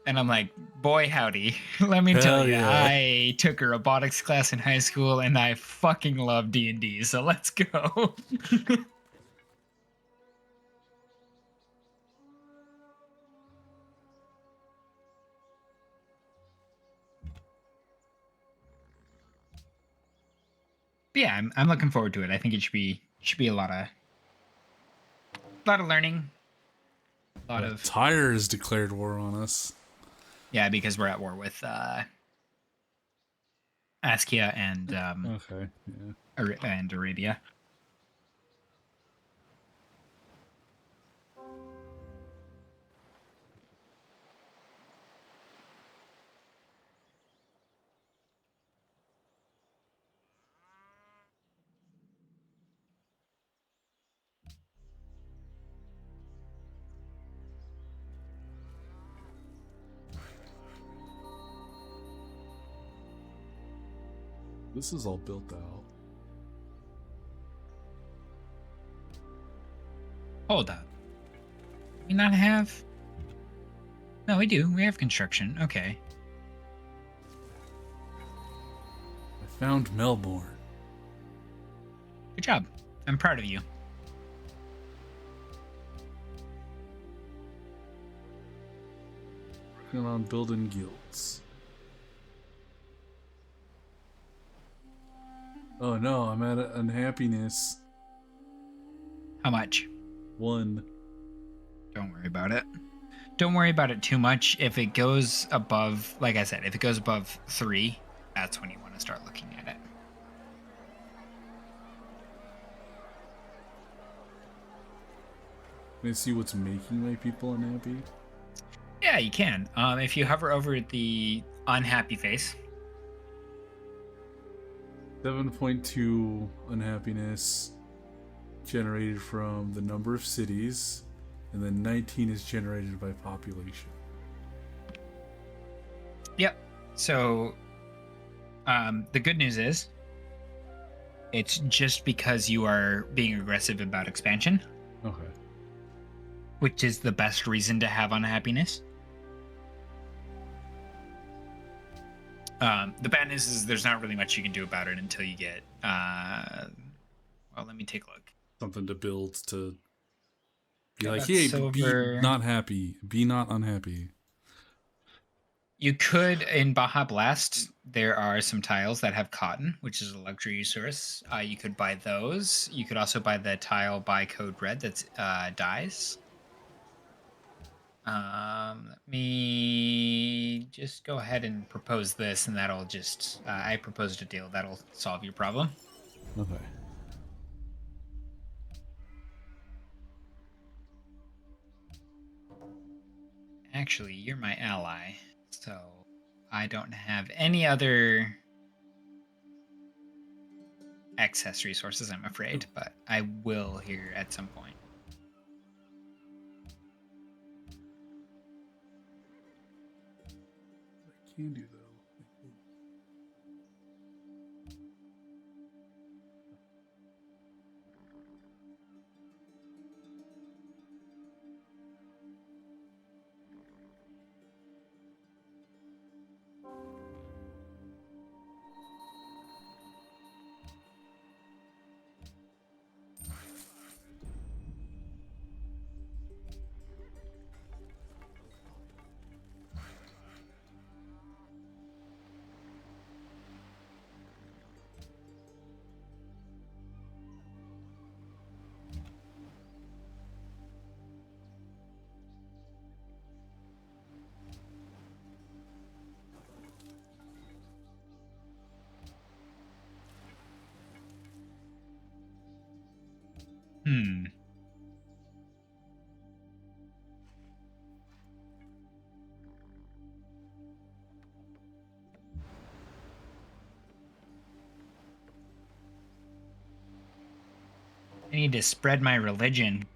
And I'm like, boy, howdy. Let me tell Hell you, yeah. I took a robotics class in high school and I fucking love D&D. So let's go. But yeah, I'm looking forward to it. I think it should be a lot of learning, a lot of Tyre has declared war on us. yeah, because we're at war with Askia and Okay, yeah. and Arabia. This is all built out. Hold up. We not have? No, we do. We have construction. Okay. I found Melbourne. Good job. I'm proud of you. Working on building guilds. Oh no, I'm at unhappiness. How much? 1. Don't worry about it. Don't worry about it too much. If it goes above, like I said, if it goes above 3, that's when you want to start looking at it. Can I see what's making my people unhappy? Yeah, you can. If you hover over the unhappy face, 7.2 unhappiness generated from the number of cities, and then 19 is generated by population. yep. So, the good news is, it's just because you are being aggressive about expansion, Okay. which is the best reason to have unhappiness. The bad news is there's not really much you can do about it until you get. Well, let me take a look. Something to build to be Yeah, like, that's hey, be silver. not happy. Be not unhappy. You could, in Baja Blast, there are some tiles that have cotton, which is a luxury resource. You could buy those. You could also buy the tile by code red that's dyes. Let me just go ahead and propose this, and that'll just. I proposed a deal that'll solve your problem. Okay. Actually, you're my ally, so I don't have any other excess resources, I'm afraid, but I will here at some point. I can do though. Hmm. I need to spread my religion.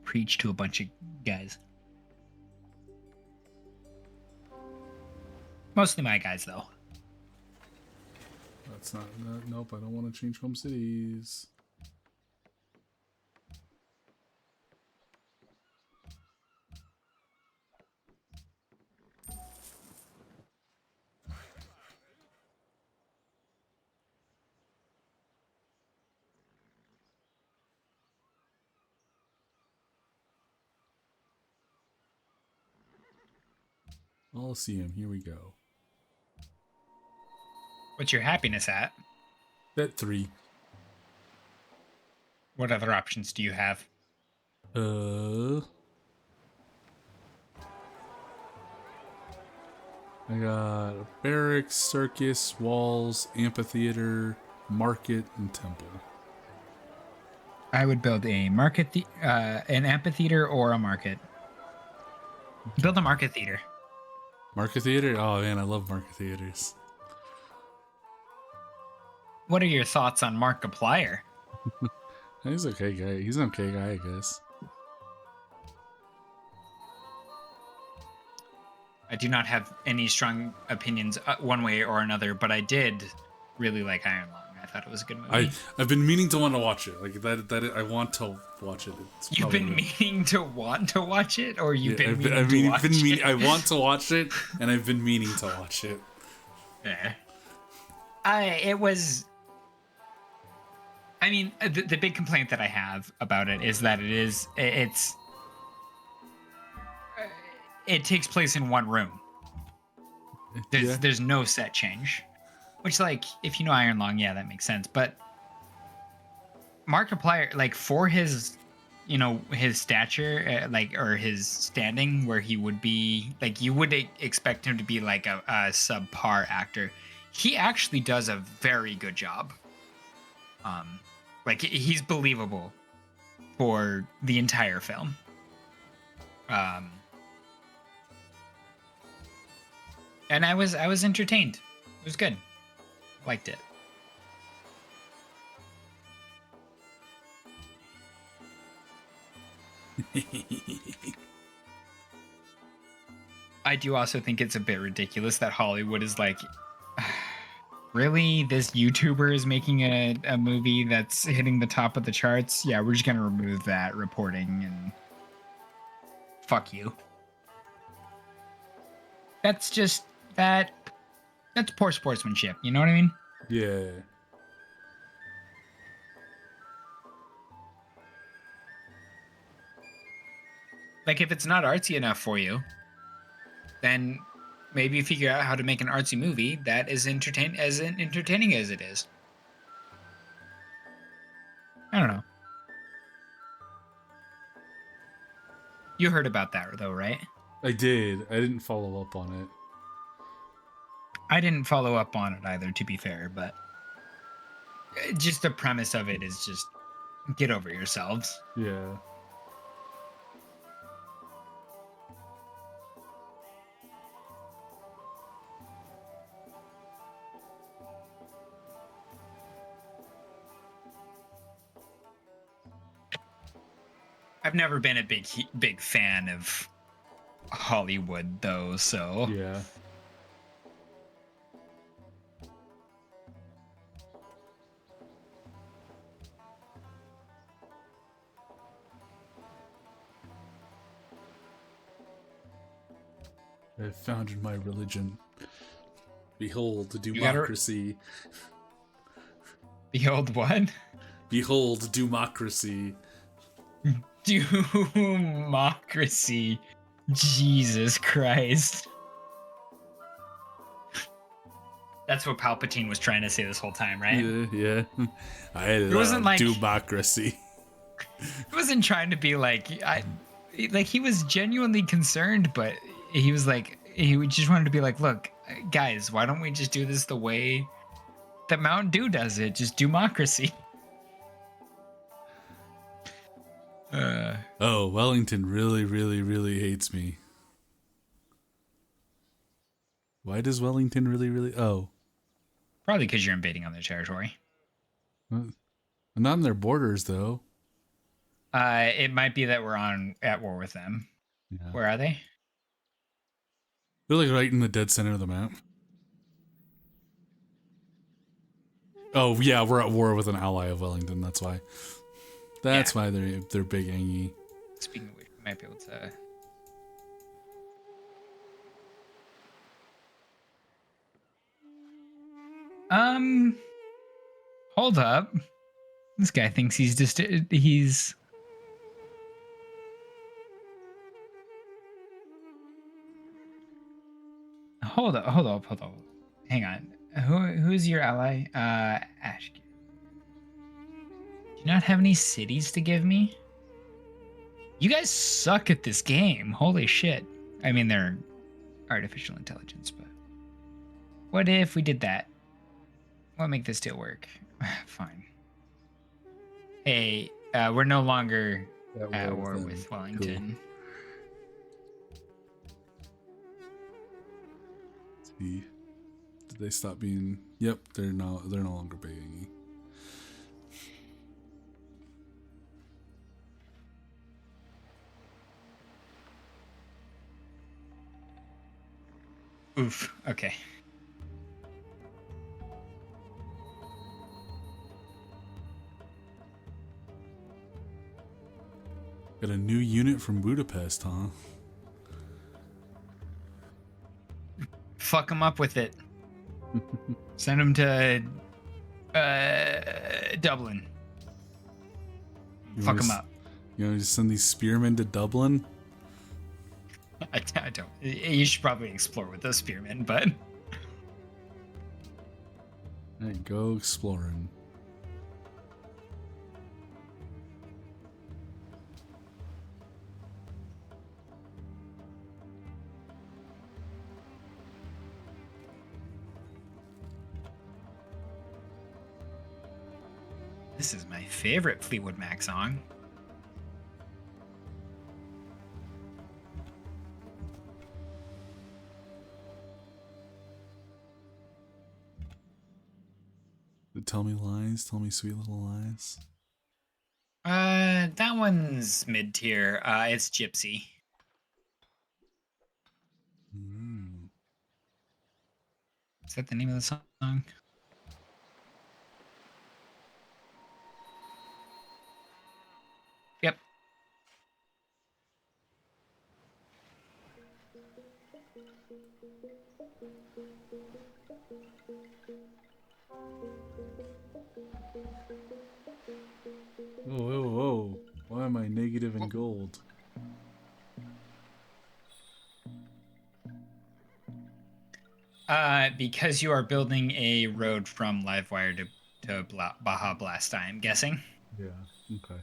Preach to a bunch of guys. Mostly my guys, though. That's not. Nope. I don't want to change home cities. Coliseum. Here we go. What's your happiness at? At 3. What other options do you have? I got a barracks, circus, walls, amphitheater, market, and temple. I would build a an amphitheater or a market. Build a market theater. Market theater? Oh man, I love market theaters. What are your thoughts on Markiplier? He's okay guy. He's an okay guy, I guess. I do not have any strong opinions one way or another, but I did really like Iron Lung. I thought it was a good movie. I've been meaning to want to watch it. Like that I want to watch it. You've been meaning to want to watch it, or you've been meaning I've to watch it? I want to watch it, and I've been meaning to watch it. Yeah. I mean, the big complaint that I have about it is that it takes place in one room. There's no set change, which, like, if you know Iron Lung, yeah, that makes sense. But Markiplier, like, for his, his stature, or his standing, where he would be, like, you would expect him to be like a subpar actor. He actually does a very good job. Like, he's believable for the entire film. And I was entertained. It was good. Liked it. I do also think it's a bit ridiculous that Hollywood is like, really? This YouTuber is making a movie that's hitting the top of the charts? Yeah, we're just gonna remove that reporting and fuck you. That's just that's poor sportsmanship, you know what I mean? Yeah. Like, if it's not artsy enough for you, then maybe figure out how to make an artsy movie that is entertaining as it is. I don't know. You heard about that though, right? I did. I didn't follow up on it. I didn't follow up on it either, to be fair, but just the premise of it is just get over yourselves. Yeah. I've never been a big fan of Hollywood though, so Yeah. I have founded my religion. Behold, democracy. Behold what? Behold, democracy. Democracy. Jesus Christ. That's what Palpatine was trying to say this whole time, right? Yeah. I wasn't like- democracy. He wasn't trying to be like he was genuinely concerned, but he was like, he just wanted to be like, look, guys, why don't we just do this the way that Mountain Dew does it? Just democracy. Oh, Wellington really, really, really hates me. Why does Wellington really, really... Oh. Probably because you're invading on their territory. I'm not in their borders, though. It might be that we're at war with them. Yeah. Where are they? They're like right in the dead center of the map. Oh, yeah, we're at war with an ally of Wellington, that's why. That's why they're big Angie. Speaking of which, we might be able to... Hold up. This guy thinks he's... Hold up. Hang on. Who's your ally? Ashkin. Do you not have any cities to give me? You guys suck at this game. Holy shit. I mean, they're artificial intelligence, but what if we did that? What make this deal work? Fine. Hey, we're no longer at war with Wellington. Cool. See, did they stop being? Yep, they're no longer begging. Oof. Okay. Got a new unit from Budapest, huh? Fuck them up with it. Send them to Dublin. Fuck them up. You know, just send these spearmen to Dublin. I don't. You should probably explore with those spearmen, but Hey, go exploring. this is my favorite Fleetwood Mac song. Tell me lies, tell me sweet little lies. That one's mid tier. It's Gypsy. Is that the name of the song? Yep. Whoa. Why am I negative in gold? Because you are building a road from Livewire to Baja Blast, I'm guessing. Yeah, okay.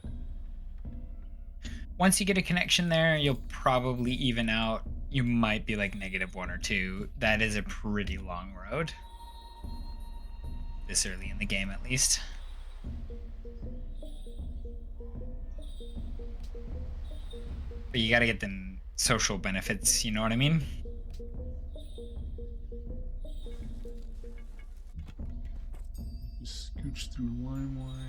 Once you get a connection there, you'll probably even out. You might be like -1 or 2. That is a pretty long road. This early in the game, at least. But you gotta get them social benefits, you know what I mean? Just scooch through LimeWire.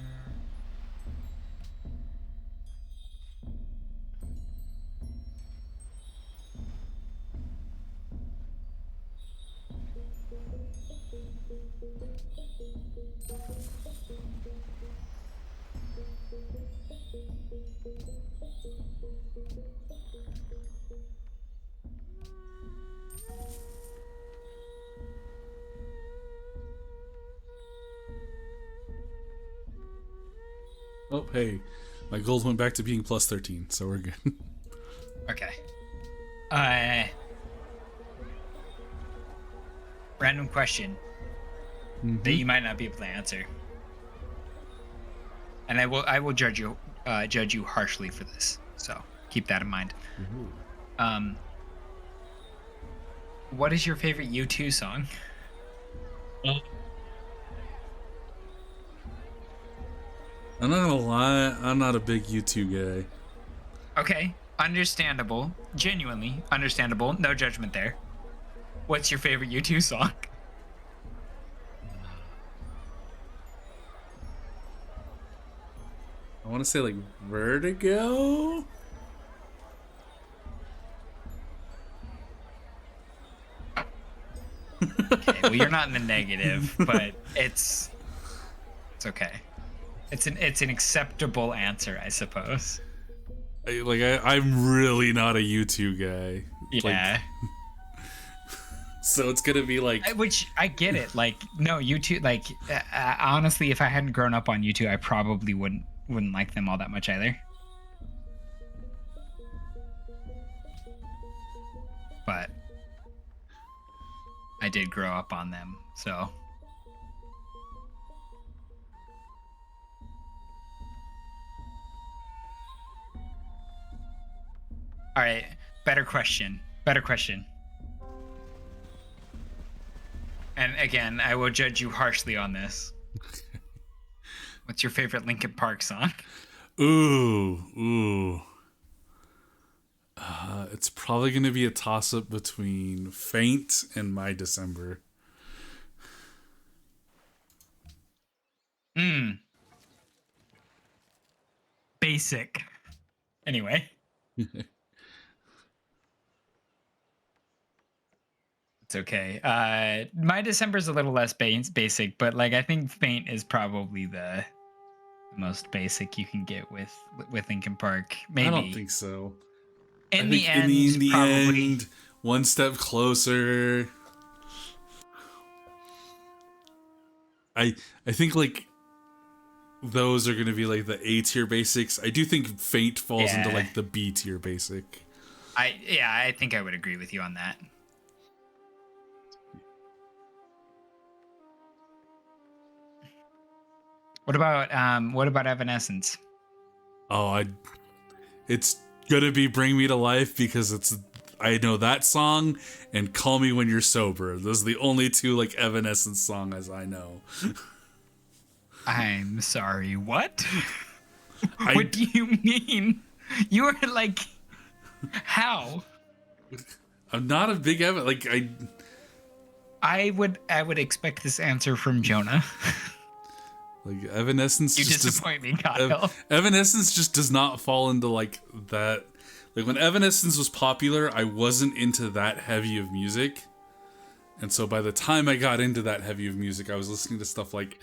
Oh, hey. My gold went back to being plus 13, so we're good. Okay. Random question that you might not be able to answer. And I will judge you harshly for this. So keep that in mind. What is your favorite U2 song? I'm not gonna lie, I'm not a big U2 guy. Okay, understandable. Genuinely understandable. No judgment there. What's your favorite U2 song? I want to say like Vertigo? Okay, well you're not in the negative, but it's okay. It's an acceptable answer, I suppose. I'm really not a U2 guy. Yeah. So it's gonna be like, Which I get it. Like, no, U2. Like, honestly, if I hadn't grown up on U2, I probably wouldn't like them all that much either. But I did grow up on them, so All right. Better question. Better question. And again, I will judge you harshly on this. What's your favorite Linkin Park song? Ooh. It's probably going to be a toss-up between Faint and My December. Basic. Anyway. It's okay. My December's a little less basic, but like I think Faint is probably the most basic you can get with Linkin Park. Maybe. I don't think so. In I the think end, in the probably. end, One Step Closer. I think like those are gonna be like the A tier basics. I do think Faint falls into Yeah. like the B tier basic. I think I would agree with you on that. What about Evanescence? Oh, it's gonna be Bring Me to Life because I know that song and Call Me When You're Sober. Those are the only two like Evanescence songs I know. I'm sorry, what? What do you mean? You are like, how? I'm not a big I would expect this answer from Jonah. like Evanescence. You just disappoint me, Kyle. Evanescence just does not fall into like that. Like when Evanescence was popular, I wasn't into that heavy of music. And so by the time I got into that heavy of music, I was listening to stuff like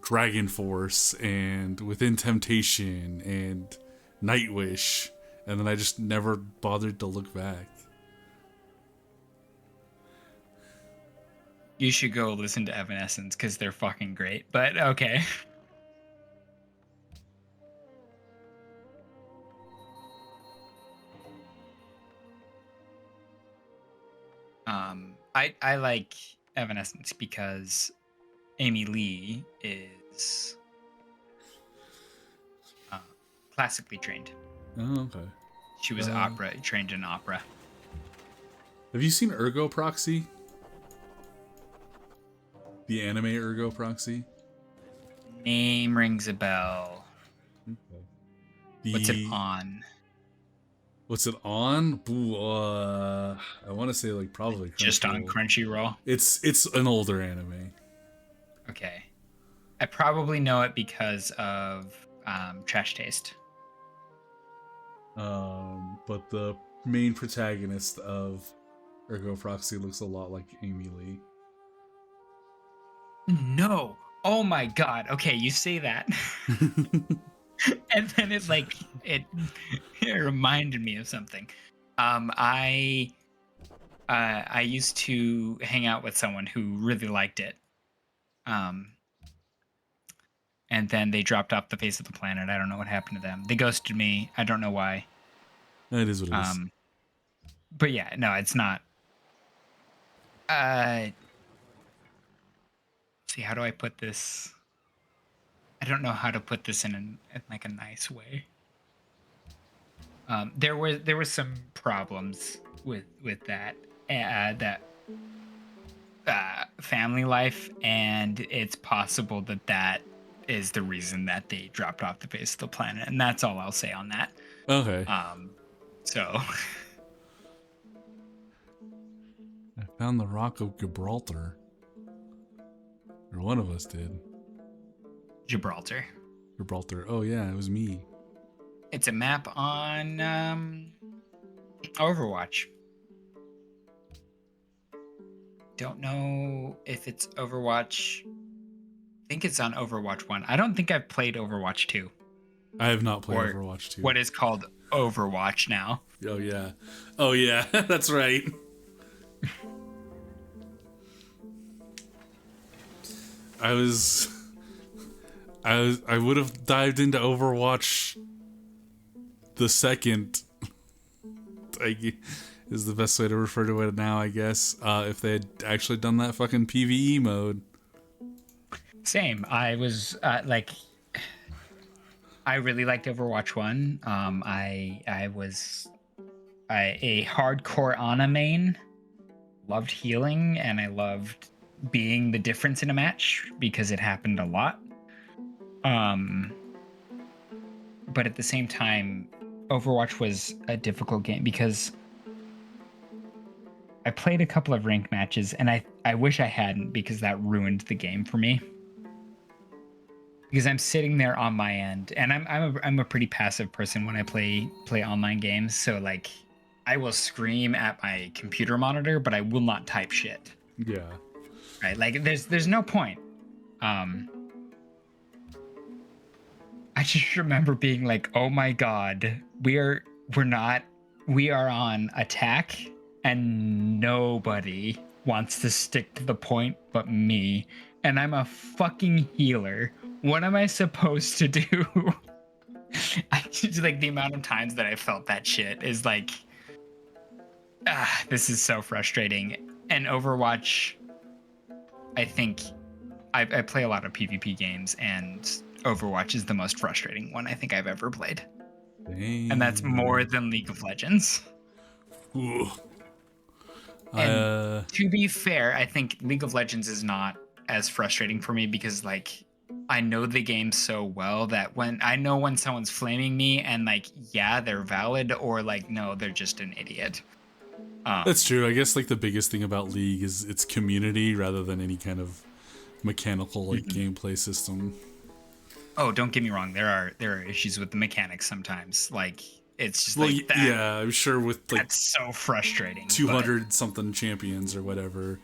Dragon Force and Within Temptation and Nightwish. And then I just never bothered to look back. You should go listen to Evanescence because they're fucking great. But okay. I like Evanescence because Amy Lee is classically trained. Oh, okay. She was trained in opera. Have you seen Ergo Proxy? The anime Ergo Proxy? Name rings a bell. Okay. What's it on? What's it on? Ooh, I want to say like probably Just on Crunchyroll. It's an older anime. Okay. I probably know it because of Trash Taste. But the main protagonist of Ergo Proxy looks a lot like Amy Lee. No. Oh my god. Okay, you say that. And then it reminded me of something. I used to hang out with someone who really liked it. And then they dropped off the face of the planet. I don't know what happened to them. They ghosted me. I don't know why. That is what it is. But yeah, no, it's not. See, how do I put this? I don't know how to put this in like a nice way. There were some problems with that family life, and it's possible that is the reason that they dropped off the face of the planet, and that's all I'll say on that. Okay. So I found the Rock of Gibraltar. Or one of us did. Gibraltar. Gibraltar. Oh yeah, it was me. It's a map on Overwatch. Don't know if it's Overwatch. I think it's on Overwatch 1. I don't think I've played Overwatch 2. I have not played Or Overwatch 2. what is called Overwatch now. Oh yeah. Oh yeah, that's right. I would have dived into Overwatch the second. Is the best way to refer to it now, I guess. If they had actually done that fucking PvE mode. Same. I was I really liked Overwatch 1. I was a hardcore Ana main. Loved healing, and I loved being the difference in a match because it happened a lot. But at the same time, Overwatch was a difficult game because I played a couple of ranked matches, and I wish I hadn't, because that ruined the game for me. Because I'm sitting there on my end, and I'm a pretty passive person when I play online games. So like, I will scream at my computer monitor, but I will not type shit. Yeah. Right? Like, there's no point. I just remember being like, oh my god, we are on attack, and nobody wants to stick to the point but me, and I'm a fucking healer. What am I supposed to do? I just, like, the amount of times that I felt that shit is like, this is so frustrating. And Overwatch, I think I play a lot of PvP games, and Overwatch is the most frustrating one I think I've ever played. Dang. And that's more than League of Legends. Ooh. And to be fair, I think League of Legends is not as frustrating for me because, like, I know the game so well that when someone's flaming me, and like, yeah, they're valid, or like, no, they're just an idiot. That's true. I guess like the biggest thing about League is its community rather than any kind of mechanical like gameplay system. Oh, don't get me wrong. There are issues with the mechanics sometimes. Like, it's just like that. Yeah, I'm sure with like That's so frustrating. 200 something champions or whatever.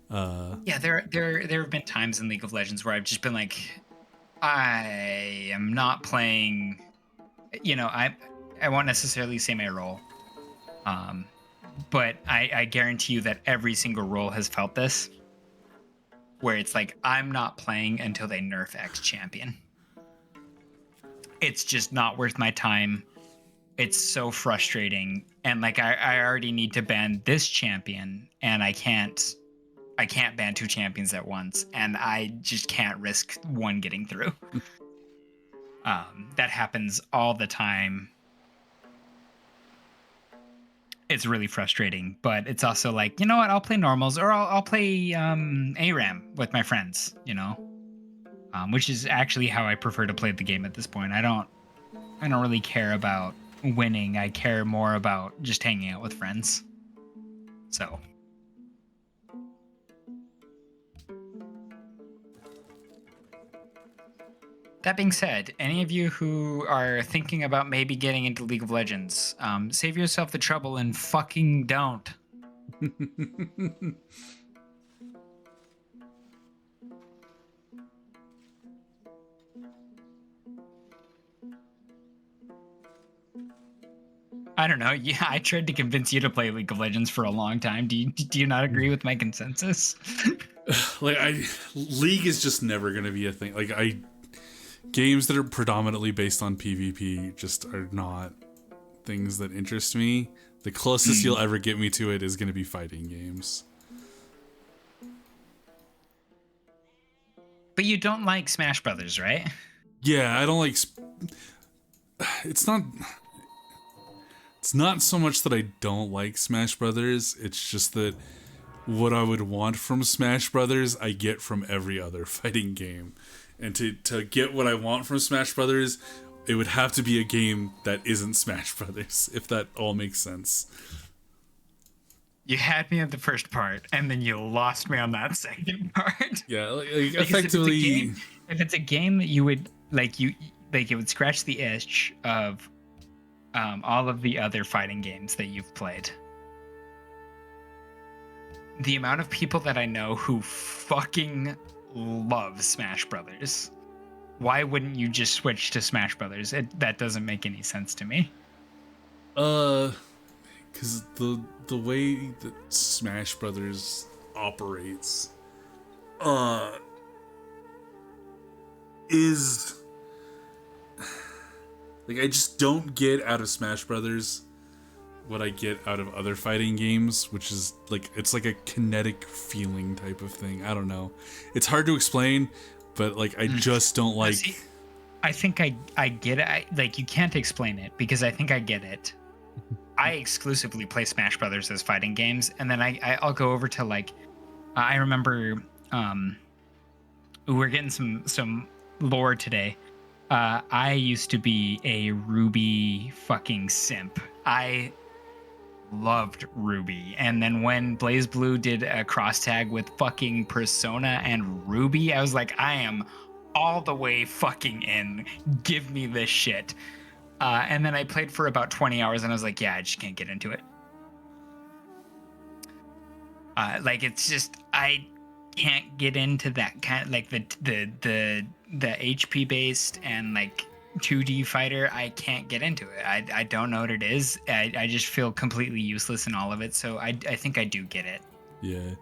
Yeah, there have been times in League of Legends where I've just been like, I am not playing. You know, I won't necessarily say my role, but I guarantee you that every single role has felt this, where it's like, I'm not playing until they nerf X champion. It's just not worth my time. It's so frustrating, and like, I already need to ban this champion, and I can't ban two champions at once, and I just can't risk one getting through. That happens all the time. It's really frustrating, but it's also like, you know what? I'll play normals, or I'll play ARAM with my friends, you know, which is actually how I prefer to play the game at this point. I don't really care about winning. I care more about just hanging out with friends. So. That being said, any of you who are thinking about maybe getting into League of Legends, save yourself the trouble and fucking don't. I don't know. Yeah, I tried to convince you to play League of Legends for a long time. Do you not agree with my consensus? Like, League is just never gonna be a thing. Like, games that are predominantly based on PvP just are not things that interest me. The closest you'll ever get me to it is going to be fighting games. But you don't like Smash Brothers, right? Yeah, I don't like... It's not so much that I don't like Smash Brothers, it's just that what I would want from Smash Brothers, I get from every other fighting game. And to get what I want from Smash Brothers, it would have to be a game that isn't Smash Brothers, if that all makes sense. You had me at the first part, and then you lost me on that second part. Yeah, like effectively... If it's a game that you would, it would scratch the itch of all of the other fighting games that you've played. The amount of people that I know who fucking love Smash Brothers. Why wouldn't you just switch to Smash Brothers? That doesn't make any sense to me. Because the way that Smash Brothers operates, is like, I just don't get out of Smash Brothers what I get out of other fighting games, which is like, it's like a kinetic feeling type of thing. I don't know. It's hard to explain, but like, I just don't like... I think I get it. Like, you can't explain it because I think I get it. I exclusively play Smash Brothers as fighting games, and then I'll go over to like I remember we're getting some lore today. I used to be a Ruby fucking simp. I loved Ruby, and then when Blaze Blue did a cross tag with fucking Persona and Ruby, I was like, I am all the way fucking in. Give me this shit. And then I played for about 20 hours, and I was like, yeah, I just can't get into it. Like, it's just I can't get into that kind, like the HP based and like 2D fighter. I can't get into it. I don't know what it is. I just feel completely useless in all of it. So I think I do get it. Yeah.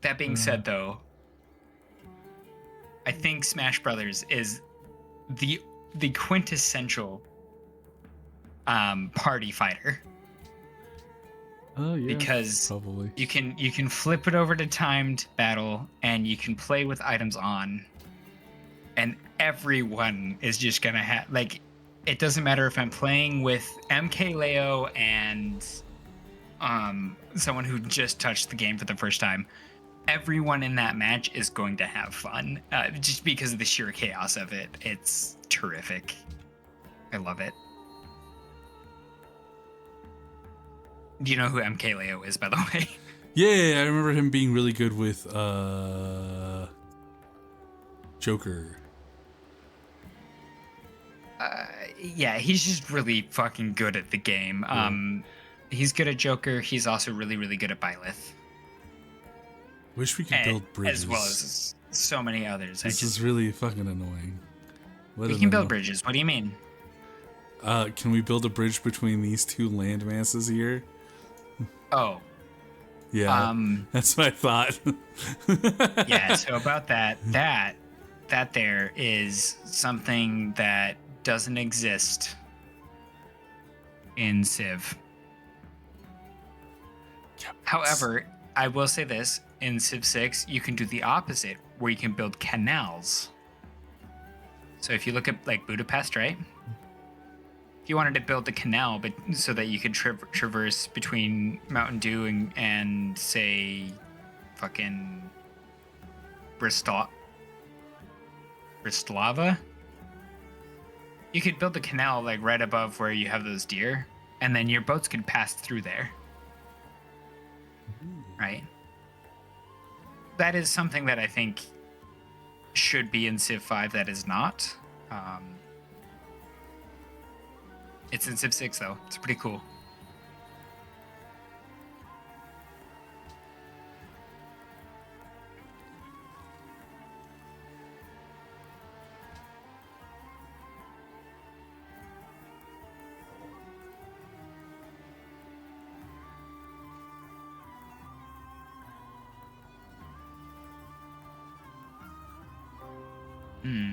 That being said, though, I think Smash Brothers is the quintessential party fighter. Oh yeah. Because Probably. you can flip it over to timed battle, and you can play with items on, and everyone is just gonna have, like, it doesn't matter if I'm playing with MKLeo and someone who just touched the game for the first time. Everyone in that match is going to have fun, just because of the sheer chaos of it. It's terrific. I love it. Do you know who MKLeo is, by the way? Yeah, I remember him being really good with Joker. Yeah, he's just really fucking good at the game. He's good at Joker. He's also really, really good at Byleth. Wish we could build bridges. As well as so many others. This is really fucking annoying. We can build bridges. What do you mean? Can we build a bridge between these two land masses here? Oh. Yeah, that's what I thought. Yeah, so about that there is something that doesn't exist in Civ. Yep. However, I will say this, in Civ 6, you can do the opposite, where you can build canals. So if you look at, like, Budapest, right? If you wanted to build a canal, but so that you could traverse between Mountain Dew and say, fucking Bristolava, you could build the canal like right above where you have those deer, and then your boats could pass through there. Right? That is something that I think should be in Civ 5 that is not. It's in Civ 6 though. It's pretty cool.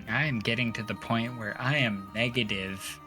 I am getting to the point where I am negative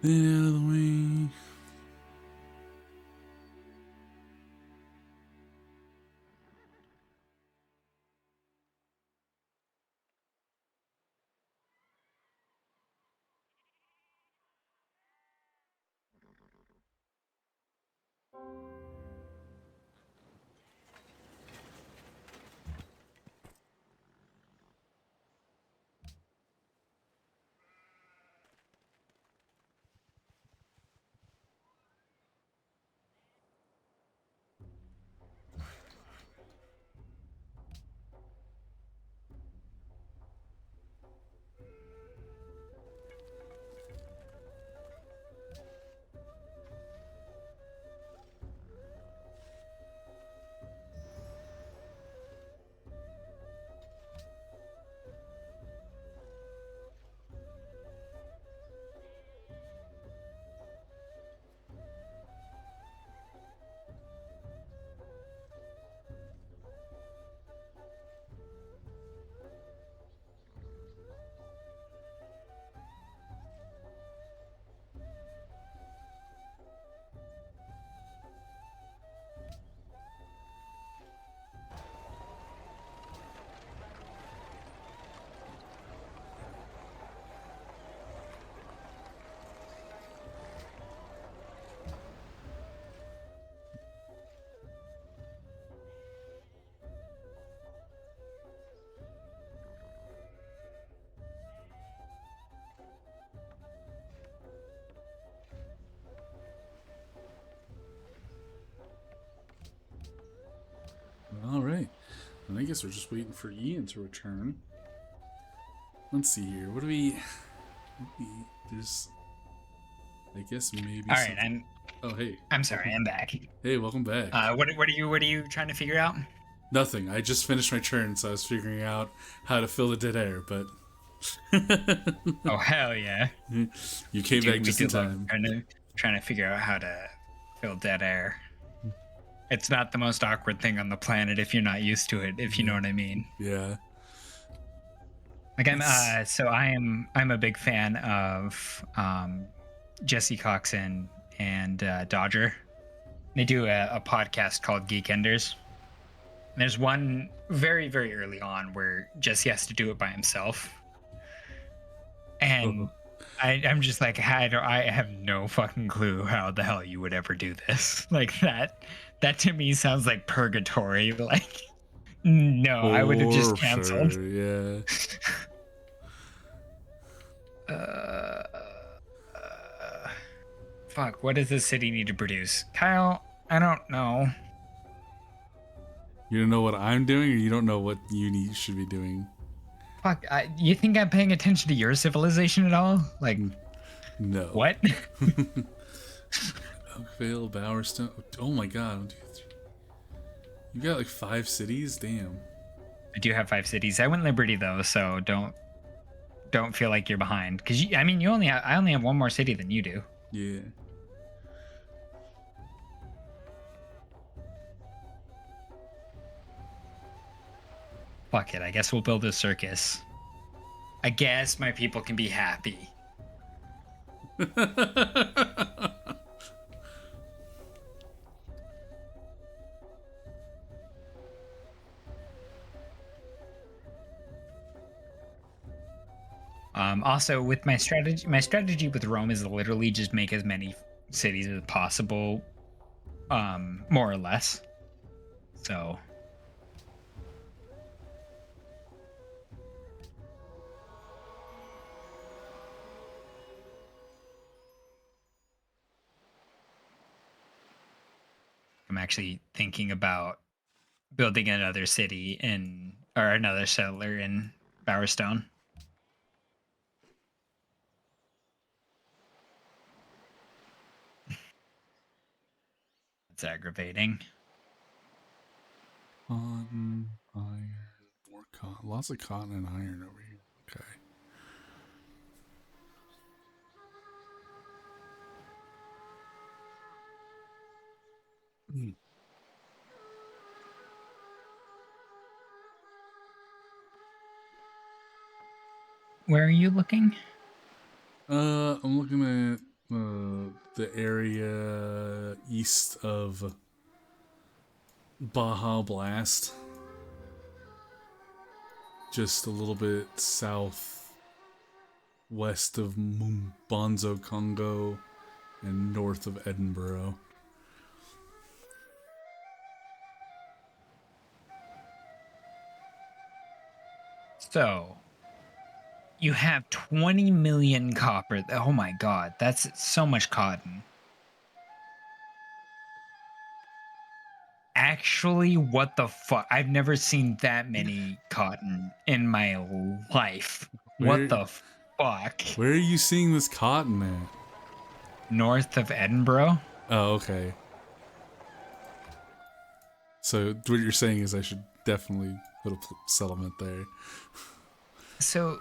Get out of the way. All right. And I guess we're just waiting for Ian to return. Let's see here. What do we? There's. I guess maybe. All right, Oh, hey. I'm sorry, I'm back. Hey, welcome back. What are you trying to figure out? Nothing. I just finished my turn, so I was figuring out how to fill the dead air, but. Oh hell yeah! You came back just in did love time. trying to figure out how to fill dead air. It's not the most awkward thing on the planet if you're not used to it, if you know what I mean. Yeah. Like I'm a big fan of Jesse Coxon and Dodger. They do a podcast called Geekenders. And there's one very, very early on where Jesse has to do it by himself. And I'm just like, I have no fucking clue how the hell you would ever do this. Like that to me sounds like purgatory. Like, no, I would have just canceled. Sure, yeah. Fuck, what does the city need to produce? Kyle, I don't know. You don't know what I'm doing, or you don't know what you should be doing? Fuck, you think I'm paying attention to your civilization at all? Like, no. What? Oakvale, Bowerstone. Oh my god. 1, 2, 3. You got like 5 cities? Damn. I do have 5 cities. I went Liberty though, so don't feel like you're behind. Cause I only have one more city than you do. Yeah. Fuck it. I guess we'll build a circus. I guess my people can be happy. Also, with my strategy with Rome is literally just make as many cities as possible, more or less. So. I'm actually thinking about building another city or another settler in Bowerstone. It's aggravating. Cotton, iron, more cotton. Lots of cotton and iron over here. Okay. Where are you looking? I'm looking at The area east of Baja Blast. Just a little bit south west of Bonzo Congo and north of Edinburgh. So, you have 20 million copper. Oh my god, that's so much cotton. Actually, what the fuck? I've never seen that many cotton in my life. Where- What the fuck? Where are you seeing this cotton at? North of Edinburgh? Oh, okay. So what you're saying is I should definitely put a settlement there. So,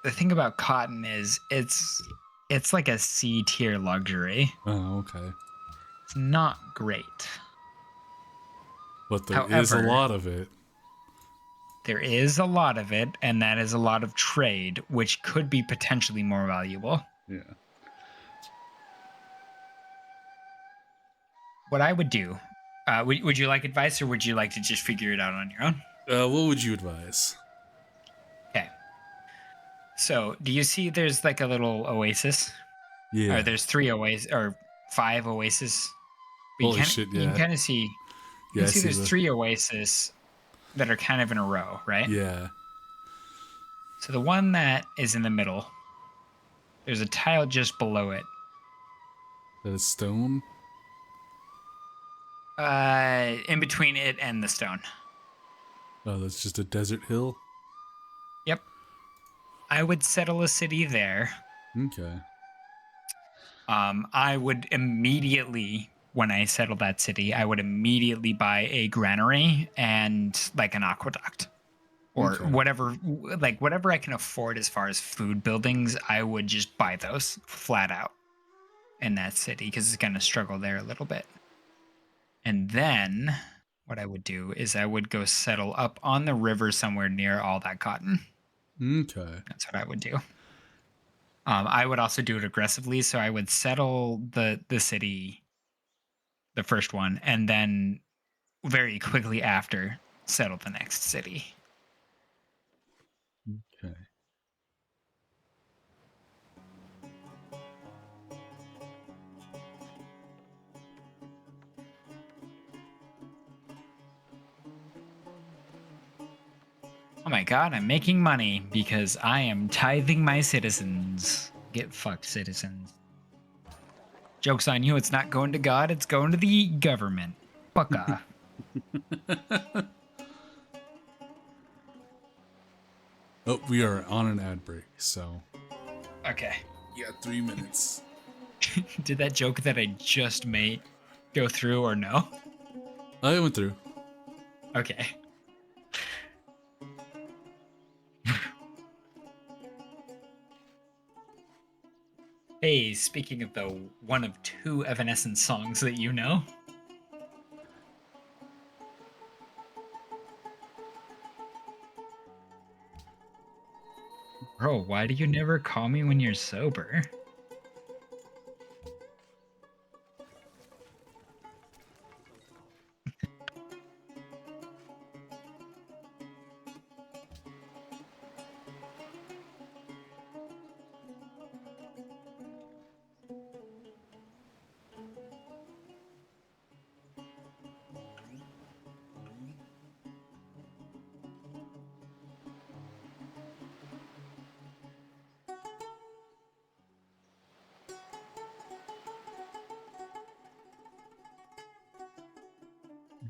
the thing about cotton is it's like a C tier luxury. Oh, okay. It's not great. But there is a However, lot of it. There is a lot of it, and that is a lot of trade, which could be potentially more valuable. Yeah. What I would do, would you like advice, or would you like to just figure it out on your own? What would you advise? Okay. So, do you see there's like a little oasis? Yeah. Or there's 3 oasis, or 5 oasis? But Holy shit, You yeah. can kind of see, Yeah, I see see there's 3 oasis that are kind of in a row, right? Yeah. So the one that is in the middle, there's a tile just below it. That is stone? In between it and the stone. Oh, that's just a desert hill? Yep. I would settle a city there. Okay. I would immediately, when I settle that city, I would immediately buy a granary and like an aqueduct. Or Okay. whatever I can afford as far as food buildings, I would just buy those flat out in that city because it's going to struggle there a little bit. And then what I would do is I would go settle up on the river somewhere near all that cotton. Okay. That's what I would do. I would also do it aggressively, so I would settle the city, the first one, and then very quickly after settle the next city. Okay. Oh my god, I'm making money because I am tithing my citizens. Get fucked, citizens. Joke's on you, it's not going to God, it's going to the government. Fuck off. Oh, we are on an ad break, so. Okay. Yeah, 3 minutes. Did that joke that I just made go through or no? I went through. Okay. Hey, speaking of the one of 2 Evanescence songs that you know. Bro, why do you never call me when you're sober?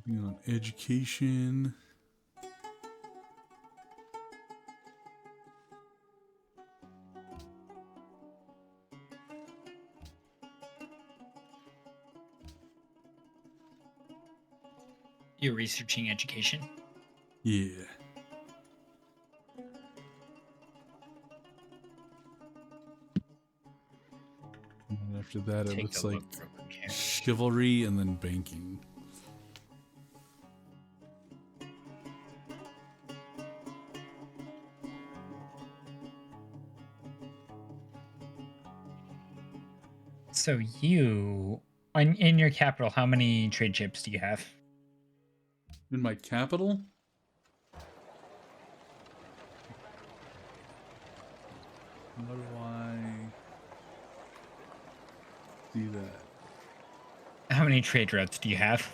Being on education. You're researching education? Yeah. And then after that, it Take looks a like look real quick here. chivalry and then banking. So you, in your capital, how many trade ships do you have? In my capital? How do I do that? How many trade routes do you have?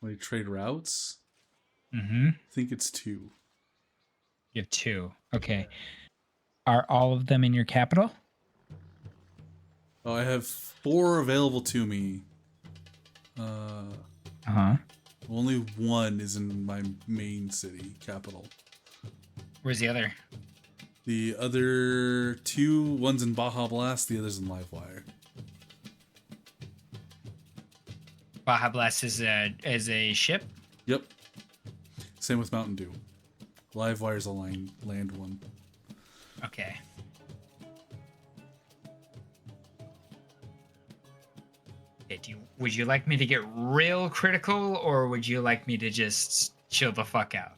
My trade routes? Mm-hmm. I think it's 2. You have 2. Okay. Are all of them in your capital? Oh, I have 4 available to me. Uh, Uh-huh. only 1 is in my main city, capital. Where's the other? The other 2, one's in Baja Blast, the other's in Livewire. Baja Blast is a ship? Yep. Same with Mountain Dew. Livewire's a land one. Okay. Okay, would you like me to get real critical, or would you like me to just chill the fuck out?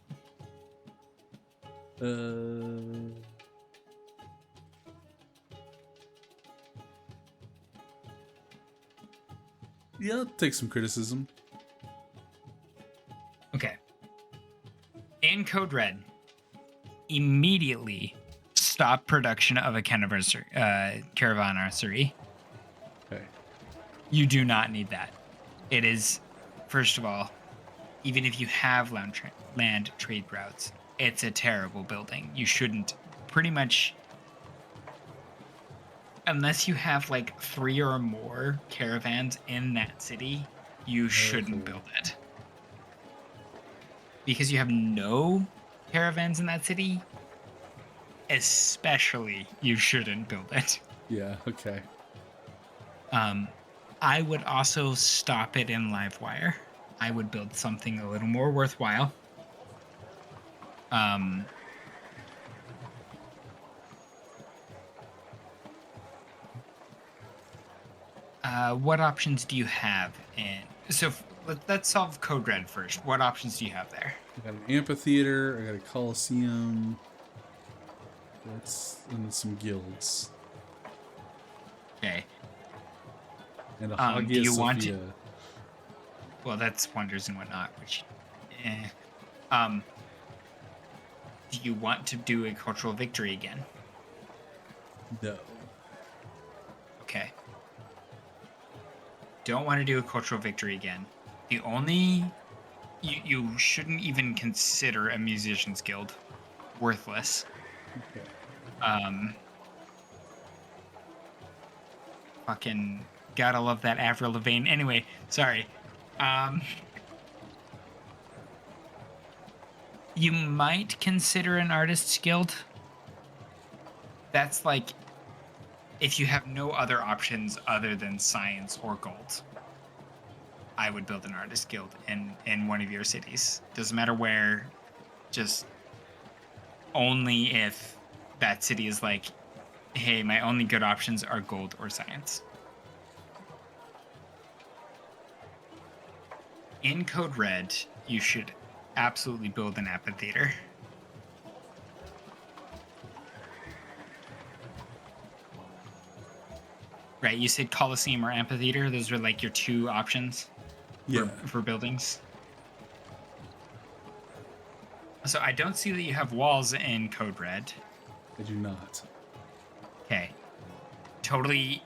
Yeah, take some criticism. Okay. In Code Red, immediately stop production of a caravansary. Okay. You do not need that. It is, first of all, even if you have land trade routes, it's a terrible building. You shouldn't, pretty much, unless you have like 3 or more caravans in that city, you shouldn't build it. Because you have no caravans in that city, especially you shouldn't build it. Yeah, okay. I would also stop it in Livewire. I would build something a little more worthwhile. What options do you have in? So let's solve Code Red first. What options do you have there? I got an amphitheater. I got a coliseum. And some guilds. Okay. And a Do Hagia you Sophia. want to? Well, that's wonders and whatnot. Which, do you want to do a cultural victory again? No. Okay. Don't want to do a cultural victory again. The only you shouldn't even consider a musician's guild. Worthless. Okay. Fucking gotta love that Avril Lavigne. Anyway, sorry. You might consider an artist's guild. That's like if you have no other options other than science or gold. I would build an artist guild in one of your cities. Doesn't matter where, just only if that city is like, hey, my only good options are gold or science. In Code Red, you should absolutely build an amphitheater. Right, you said Coliseum or amphitheater. Those were like your 2 options for buildings. So I don't see that you have walls in Code Red. I do not. Okay. Totally,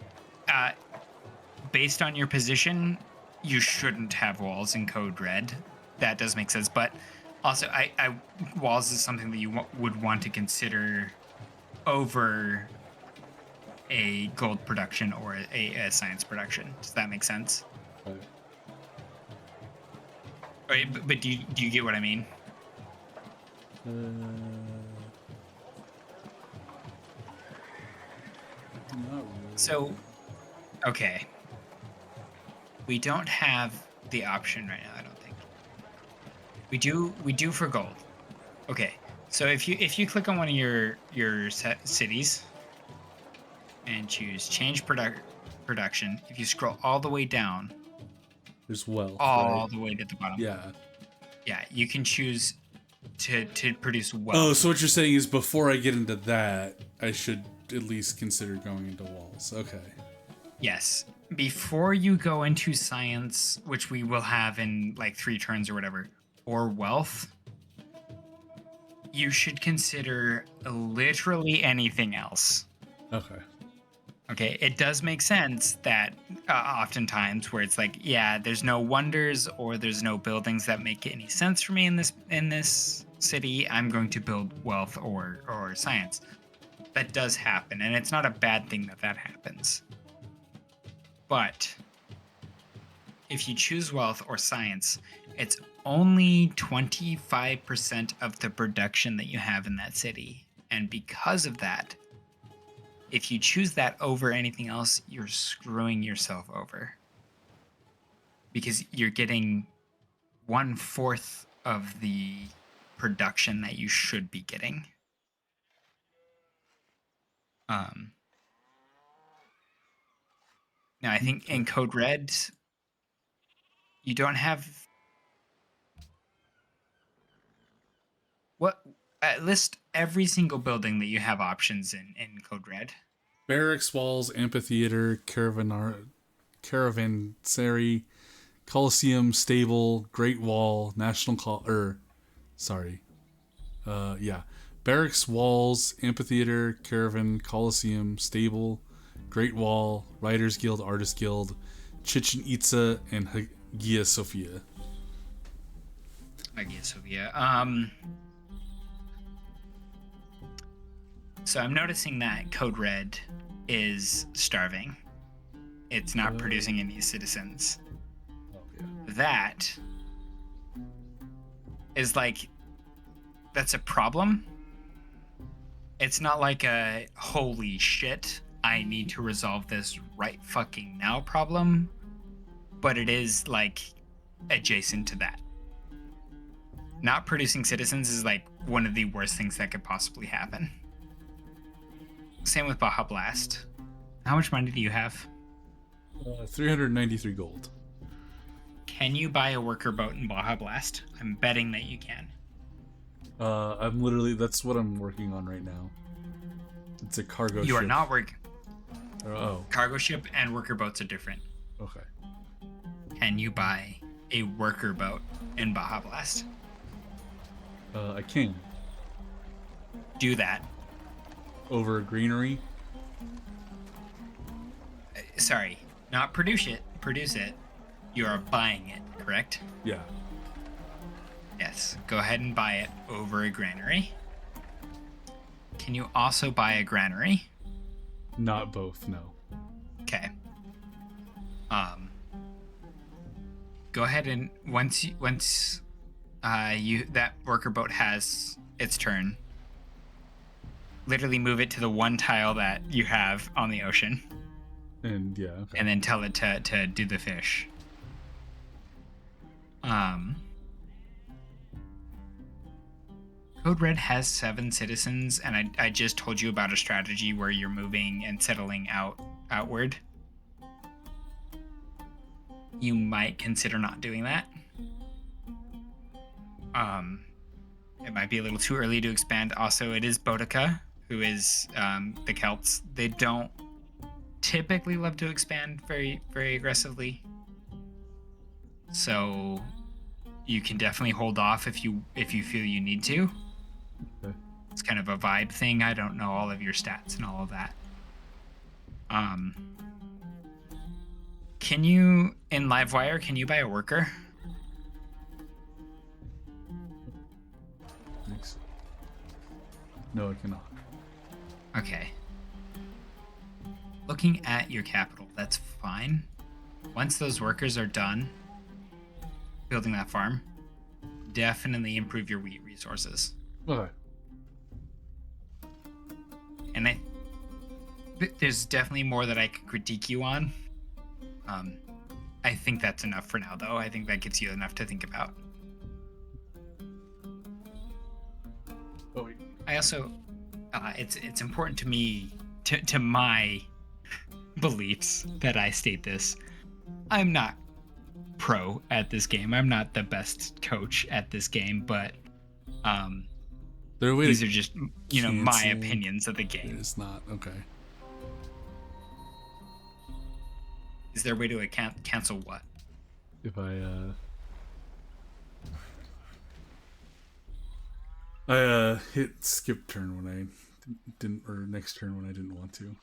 based on your position, you shouldn't have walls in Code Red. That does make sense, but also, walls is something that you would want to consider over a gold production or a science production. Does that make sense? Right. But do you get what I mean? Not really. So, okay. We don't have the option right now, I don't think. We do for gold. Okay. So if you click on one of your cities and choose change production, if you scroll all the way down, There's wealth. all right? the way to the bottom. Yeah. Yeah, you can choose to produce wealth. Oh, so what you're saying is before I get into that, I should at least consider going into walls. Okay. Yes. Before you go into science, which we will have in like 3 turns or whatever, or wealth, you should consider literally anything else. Okay. Okay, it does make sense that oftentimes where it's like, yeah, there's no wonders or there's no buildings that make any sense for me in this city. I'm going to build wealth or science. That does happen, and it's not a bad thing that happens. But if you choose wealth or science, it's only 25% of the production that you have in that city. And because of that, if you choose that over anything else, you're screwing yourself over. Because you're getting 1/4 of the production that you should be getting. Now, I think in Code Red, you don't have... list every single building that you have options in Code Red. Barracks, walls, amphitheater, caravansary, Coliseum, stable, Great Wall, Barracks, walls, amphitheater, caravan, Coliseum, stable, Great Wall, Writers Guild, Artist Guild, Chichen Itza, and Hagia Sophia. Hagia Sophia. So I'm noticing that Code Red is starving. It's not producing any citizens. Oh, yeah. That is like, that's a problem. It's not like a holy shit, I need to resolve this right fucking now problem, but it is like adjacent to that. Not producing citizens is like one of the worst things that could possibly happen. Same with Baja Blast. How much money do you have? 393 gold. Can you buy a worker boat in Baja Blast? I'm betting that you can. That's what I'm working on right now. It's a cargo ship. You are not working. Oh. Cargo ship and worker boats are different. Okay. Can you buy a worker boat in Baja Blast? I can. Do that. Over greenery? Sorry, not produce it. Produce it. You are buying it, correct? Yeah. Yes. Go ahead and buy it over a granary. Can you also buy a granary? Not both, no. Okay. Go ahead and once that worker boat has its turn, literally move it to the one tile that you have on the ocean. And yeah, okay. And then tell it to do the fish. Code Red has 7 citizens, and I just told you about a strategy where you're moving and settling outward. You might consider not doing that. It might be a little too early to expand. Also, it is Boudica, who is the Celts. They don't typically love to expand very, very aggressively. So you can definitely hold off if you feel you need to. Okay. It's kind of a vibe thing. I don't know all of your stats and all of that. Can you, in Livewire, can you buy a worker? Thanks. No, I cannot. Okay. Looking at your capital, that's fine. Once those workers are done building that farm, definitely improve your wheat resources. Okay. And there's definitely more that I could critique you on. I think that's enough for now, though. I think that gives you enough to think about. Oh, wait. I also, it's important to me, to my beliefs that I state this. I'm not pro at this game. I'm not the best coach at this game, but these are just, my opinions of the game. It's not okay. Is there a way to cancel what? If I hit skip turn when I didn't, or next turn when I didn't want to.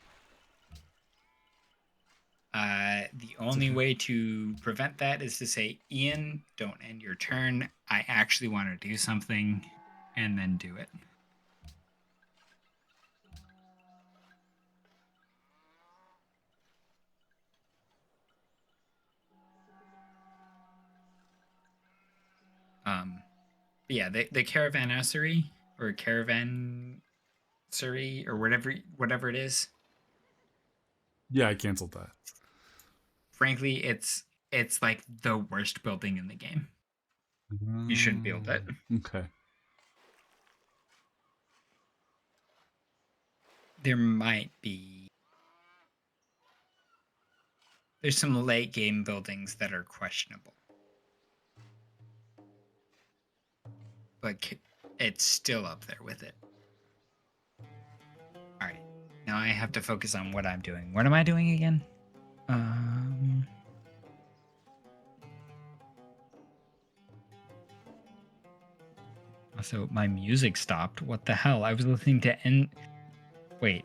The only way to prevent that is to say, Ian, don't end your turn. I actually want to do something, and then do it. But yeah, the caravanserai or caravanserai or whatever it is. Yeah, I canceled that. Frankly, it's like the worst building in the game. You shouldn't build it. Okay. There might be. There's some late game buildings that are questionable. But it's still up there with it. All right. Now I have to focus on what I'm doing. What am I doing again? Also, my music stopped. What the hell? I was listening to Wait.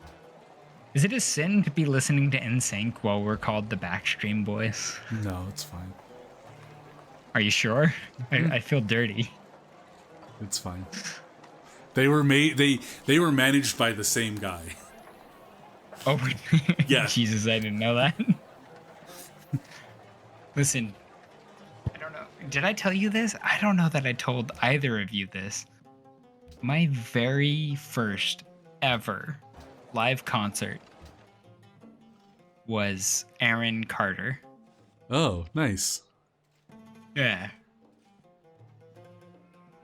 Is it a sin to be listening to NSYNC while we're called the Backstream Boys? No, it's fine. Are you sure? I feel dirty. It's fine. They were managed by the same guy. Oh, yeah. Jesus, I didn't know that. Listen, I don't know. Did I tell you this? I don't know that I told either of you this. My very first ever live concert was Aaron Carter. Oh, nice. Yeah.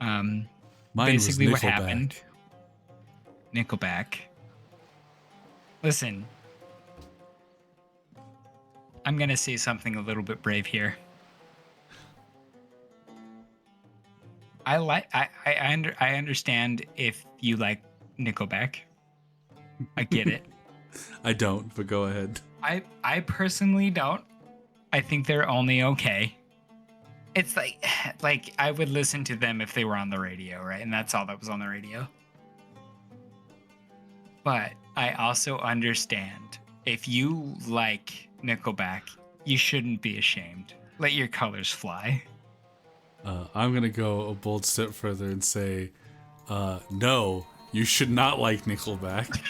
Mine basically was what happened. Nickelback. Listen, I'm gonna say something a little bit brave here. I understand if you like Nickelback. I get it. I don't, but go ahead. I personally don't. I think they're only okay. It's like I would listen to them if they were on the radio, right? And that's all that was on the radio. But I also understand if you like Nickelback, you shouldn't be ashamed. Let your colors fly. I'm going to go a bold step further and say, no, you should not like Nickelback.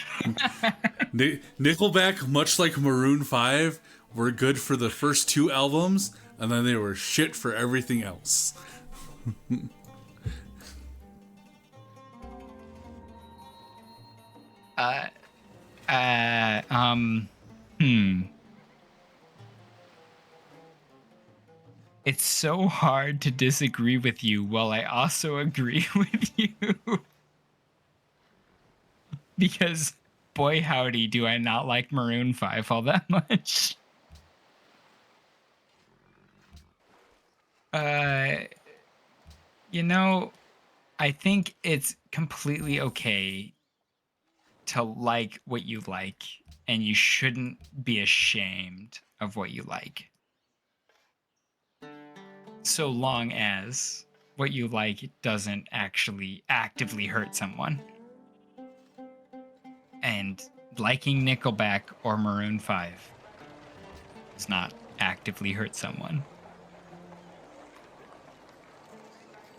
Nickelback, much like Maroon 5, were good for the first 2 albums, and then they were shit for everything else. It's so hard to disagree with you while I also agree with you. Because, boy howdy, do I not like Maroon 5 all that much. You know, I think it's completely okay to like what you like, and you shouldn't be ashamed of what you like. So long as what you like doesn't actually actively hurt someone. And liking Nickelback or Maroon 5 does not actively hurt someone.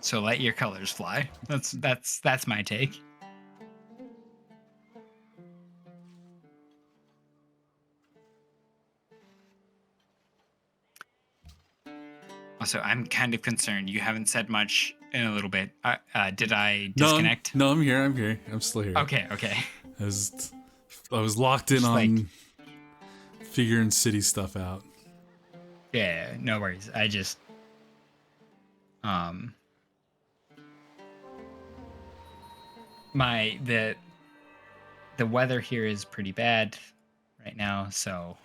So let your colors fly. That's my take. Also, I'm kind of concerned. You haven't said much in a little bit. Did I disconnect? No, I'm here. I'm still here. Okay. I was locked in Just on figuring city stuff out. Yeah, no worries. I just the weather here is pretty bad right now, so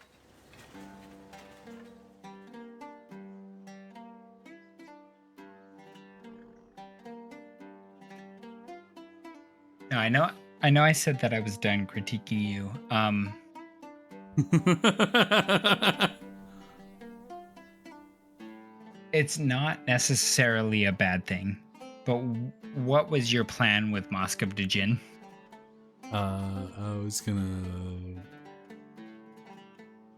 no, I know I said that I was done critiquing you. It's not necessarily a bad thing, but what was your plan with Mosque of Djinn? I was gonna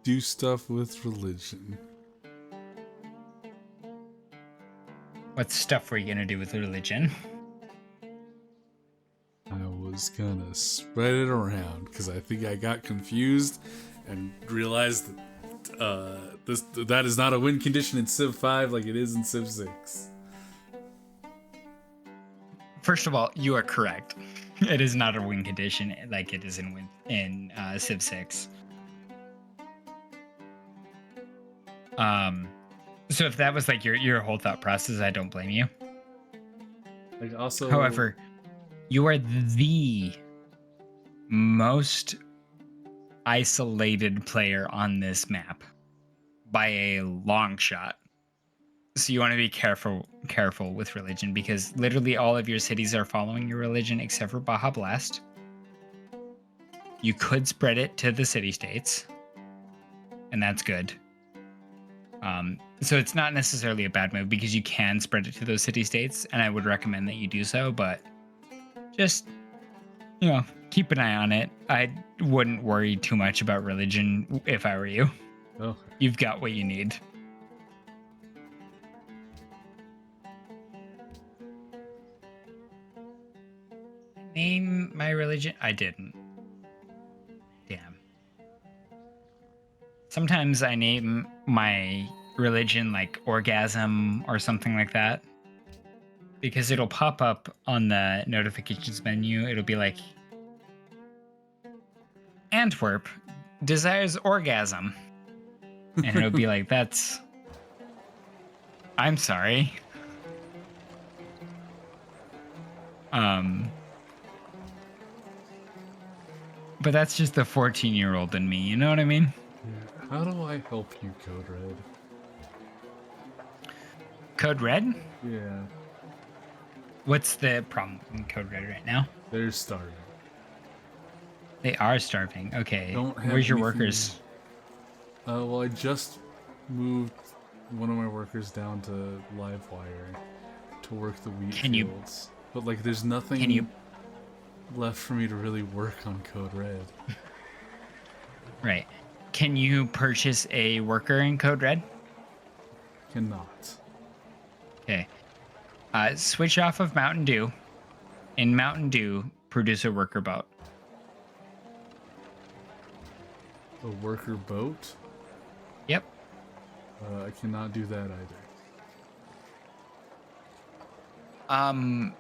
do stuff with religion. What stuff were you gonna do with religion? I was gonna spread it around because I think I got confused and realized that that is not a win condition in Civ 5 like it is in Civ 6. First of all, you are correct. It is not a win condition like it is in Civ 6. So if that was like your whole thought process, I don't blame you. Like also, However, you are the most isolated player on this map by a long shot. So you want to be careful with religion, because literally all of your cities are following your religion except for Baja Blast. You could spread it to the city-states, and that's good. So it's not necessarily a bad move because you can spread it to those city-states, and I would recommend that you do so, but just, keep an eye on it. I wouldn't worry too much about religion if I were you. oh, You've got what you need. Name my religion? I didn't. Damn. Sometimes I name my religion like orgasm or something like that, because it'll pop up on the notifications menu. It'll be like, Antwerp desires orgasm. And it'll be like, I'm sorry. But that's just the 14-year-old in me, you know what I mean? yeah. How do I help you, Code Red? Code Red? Yeah, What's the problem in Code Red right now? they're starving. They are starving. Okay. Don't have Where's your anything- workers? Well, I just moved one of my workers down to Livewire to work the wheat Can you- fields. But like, there's nothing Can you... left for me to really work on Code Red. Right. Can you purchase a worker in Code Red? Cannot. Okay. Switch off of Mountain Dew. In Mountain Dew, produce a worker boat. A worker boat? Yep. I cannot do that either.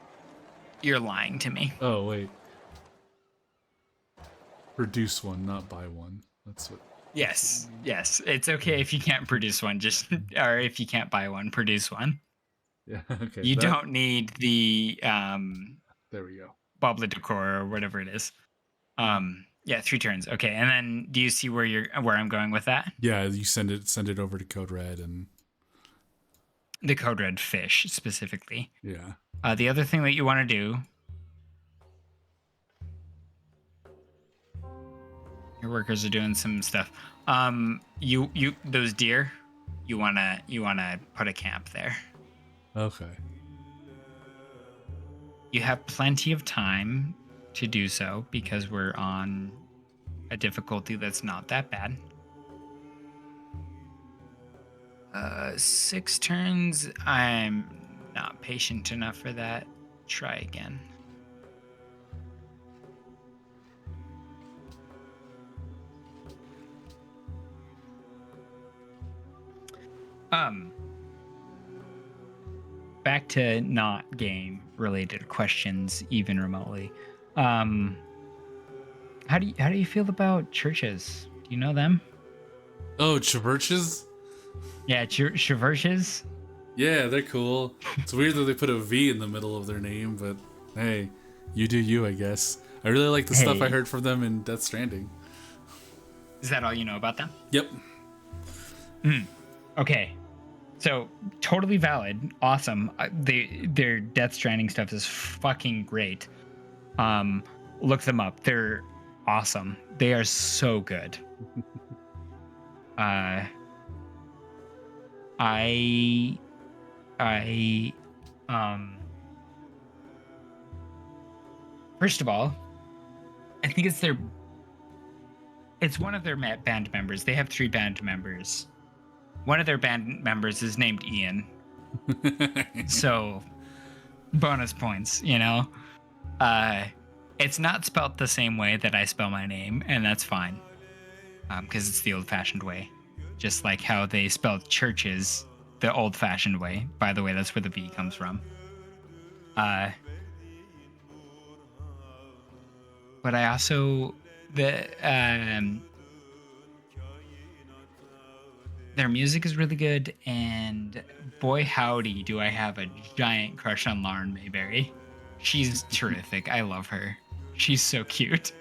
You're lying to me. Oh, wait. Produce one, not buy one. That's what. Yes. It's okay if you can't produce one, or if you can't buy one, produce one. Yeah, okay. You don't need the There we go. Bobble Decor or whatever it is. Yeah, 3 turns. Okay, and then do you see where I'm going with that? Yeah, you send it over to Code Red and The Code Red fish specifically. yeah. The other thing that you want to do. Your workers are doing some stuff. You those deer, you wanna put a camp there. Okay. You have plenty of time to do so because we're on a difficulty that's not that bad. 6 turns. I'm not patient enough for that. Try again. Back to not game related questions, even remotely. How do you feel about churches? Do you know them? Oh, Churches? Yeah, churches. Yeah, they're cool. It's weird that they put a V in the middle of their name, but hey, you do you, I guess. I really like the stuff I heard from them in Death Stranding. Is that all you know about them? Yep. Okay. So totally valid, awesome. Their Death Stranding stuff is fucking great. Look them up. They're awesome. They are so good. I I, first of all, I think it's one of their band members. They have 3 band members. One of their band members is named Ian. So bonus points, you know? It's not spelt the same way that I spell my name, and that's fine. Because it's the old-fashioned way. Just like how they spell churches the old-fashioned way. By the way, that's where the V comes from. But I also... their music is really good, and boy howdy do I have a giant crush on Lauren Mayberry. She's terrific. I love her. She's so cute.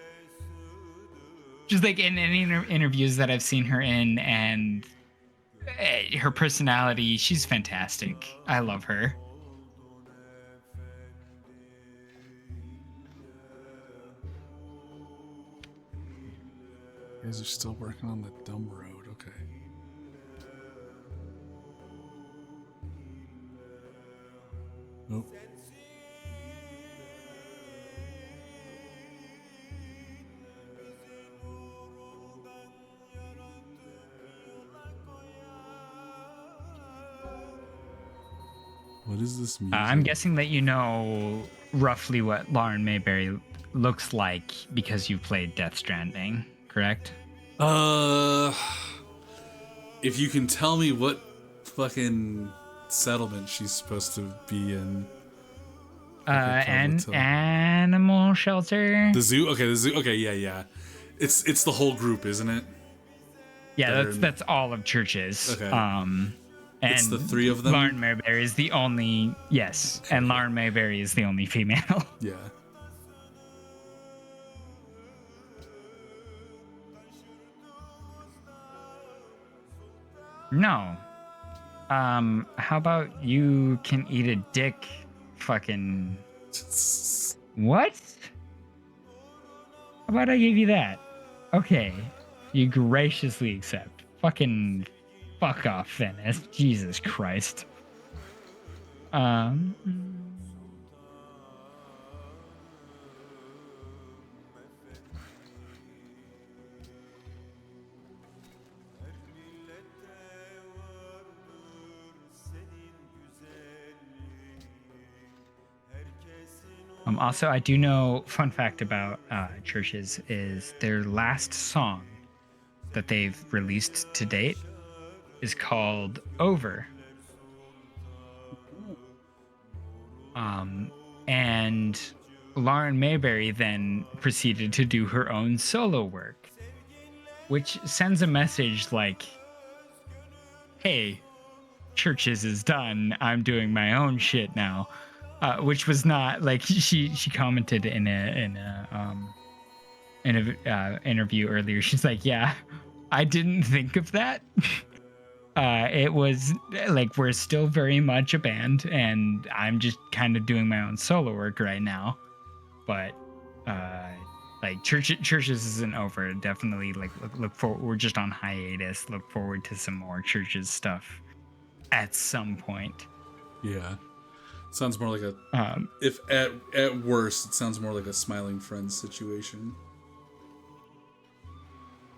Just like in any interviews that I've seen her in, and her personality, she's fantastic. I love her. You guys are still working on the dumb road, okay. Nope. What is this music? I'm guessing that you know roughly what Lauren Mayberry looks like because you played Death Stranding, correct? If you can tell me what fucking settlement she's supposed to be in. Animal shelter. The zoo? Okay, the zoo. Okay, yeah. It's the whole group, isn't it? Yeah, that's all of churches. Okay. And it's the 3 of them? Lauren Mayberry is the only... Yes, okay. And Lauren Mayberry is the only female. Yeah. No. How about you can eat a dick fucking... What? How about I give you that? Okay. You graciously accept. Fucking... Fuck off, Venice. Jesus Christ. Also, I do know, fun fact about churches is their last song that they've released to date is called Over. And Lauren Mayberry then proceeded to do her own solo work, which sends a message like, hey, churches is done. I'm doing my own shit now. Which was not like she commented in a interview earlier. She's like, yeah, I didn't think of that. It was like, we're still very much a band, and I'm just kind of doing my own solo work right now. But like churches isn't over. Definitely like look forward. We're just on hiatus. Look forward to some more churches stuff at some point. Yeah. Sounds more like a if at worst it sounds more like a Smiling Friends situation.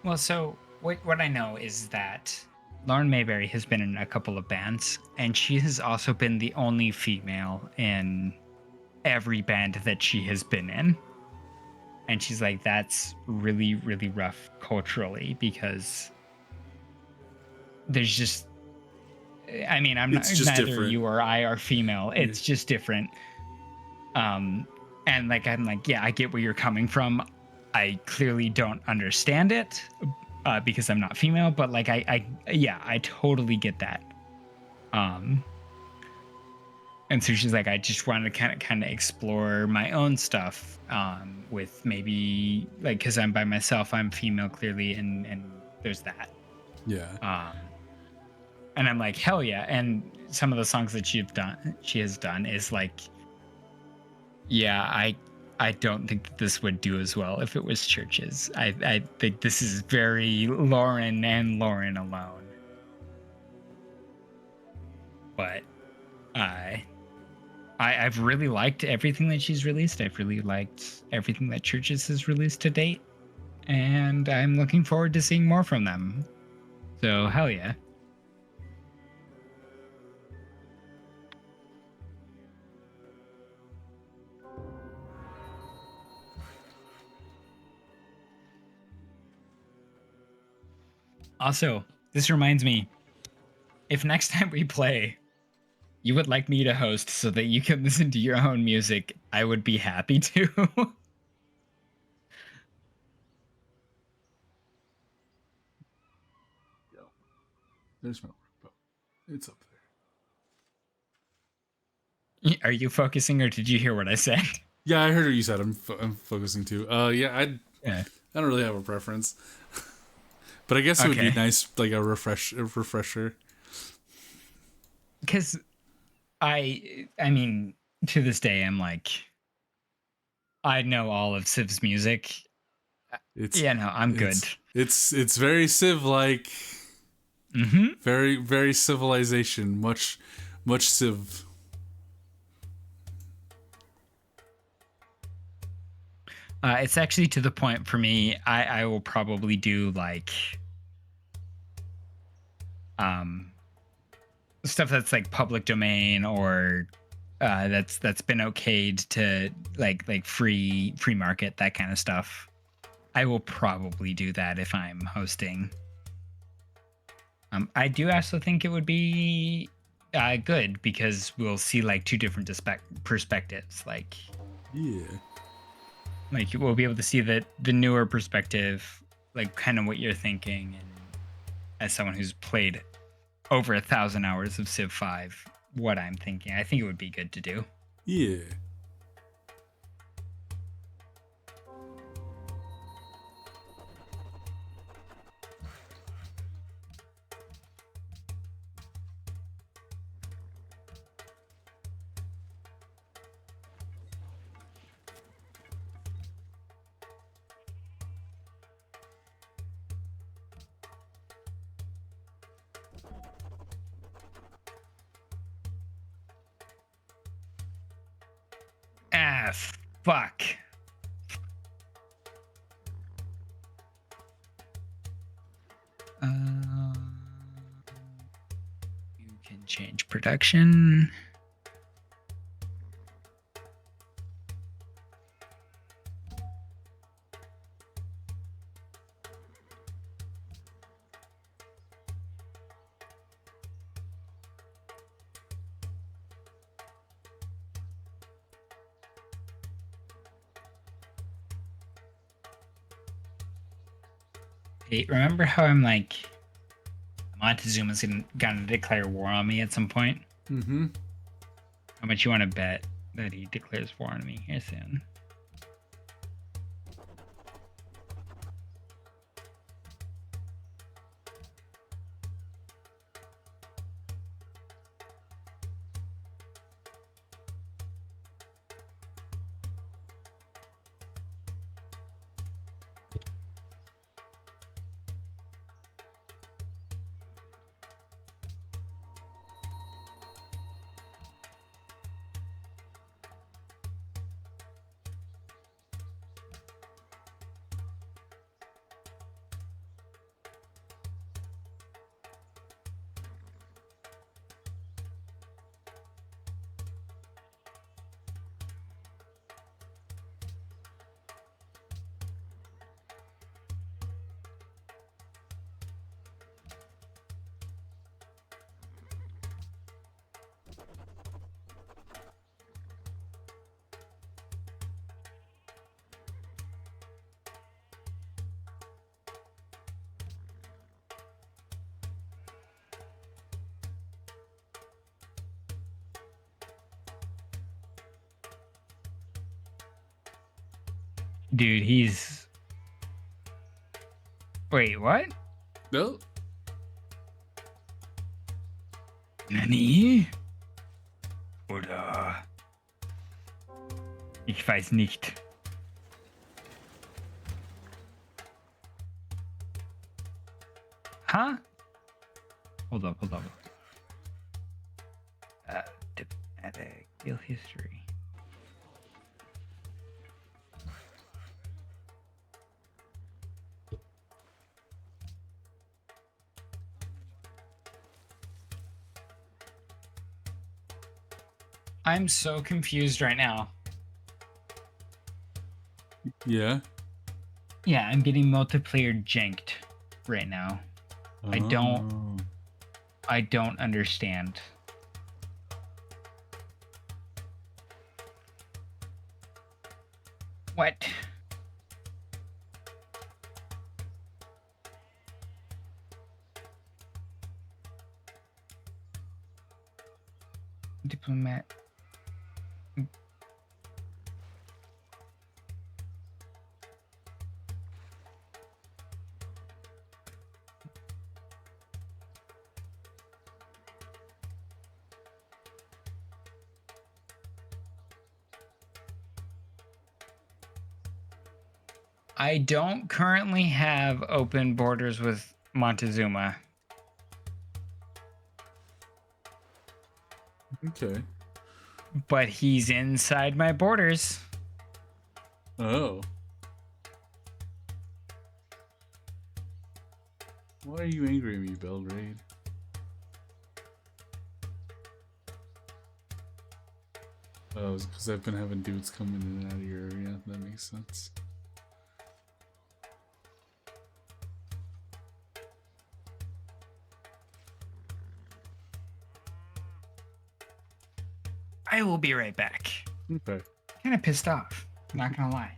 Well, so what I know is that Lauren Mayberry has been in a couple of bands, and she has also been the only female in every band that she has been in. And she's like, that's really, really rough culturally, because there's just, I mean, neither different. You or I are female. It's just different. And like, I'm like, yeah, I get where you're coming from. I clearly don't understand it because I'm not female, but like, I totally get that. And so she's like, I just wanted to kind of explore my own stuff with maybe like, because I'm by myself, I'm female clearly, and there's that. Yeah. And I'm like, hell yeah. And some of the songs that she has done is like, yeah, I don't think that this would do as well if it was churches. I think this is very Lauren and Lauren alone. But I I've really liked everything that she's released. I've really liked everything that Churches has released to date, and I'm looking forward to seeing more from them. So hell yeah. Also, this reminds me, if next time we play, you would like me to host so that you can listen to your own music, I would be happy to. Yo, there's my workbook. It's up there. Are you focusing, or did you hear what I said? Yeah, I heard what you said. I'm focusing too. Yeah, Yeah. I don't really have a preference, but I guess it would be Okay. nice, like a refresher. Because I mean, to this day, I'm like, I know all of Civ's music. It's Yeah, no, I'm good. It's very Civ like, Mm-hmm. very civilization, much Civ. It's actually to the point for me. I will probably do like stuff that's like public domain, or that's been okayed to like free market, that kind of stuff. I will probably do that if I'm hosting. I do also think it would be good, because we'll see like two different perspectives. Like Yeah. we'll be able to see the newer perspective, like kind of what you're thinking, and as someone who's played over 1,000 hours of Civ 5, what I'm thinking. I think it would be good to do. Yeah. Ah, fuck. You can change production. Hey, remember how I'm like, Montezuma's gonna declare war on me at some point? Mm-hmm. How much you want to bet that he declares war on me here soon? Dude, he's... Wait, what? No. Nani? Oder... Ich weiß nicht. Huh? Hold up. Tip Static. Deal history. I'm so confused right now. Yeah. Yeah, I'm getting multiplayer janked right now. I Oh. don't understand. What? Diplomat. I don't currently have open borders with Montezuma. Okay. But he's inside my borders. Oh. Why are you angry at me, Belgrade? Oh, it's because I've been having dudes coming in and out of your area. That makes sense. I will be right back. Okay. Kind of pissed off. Not gonna lie.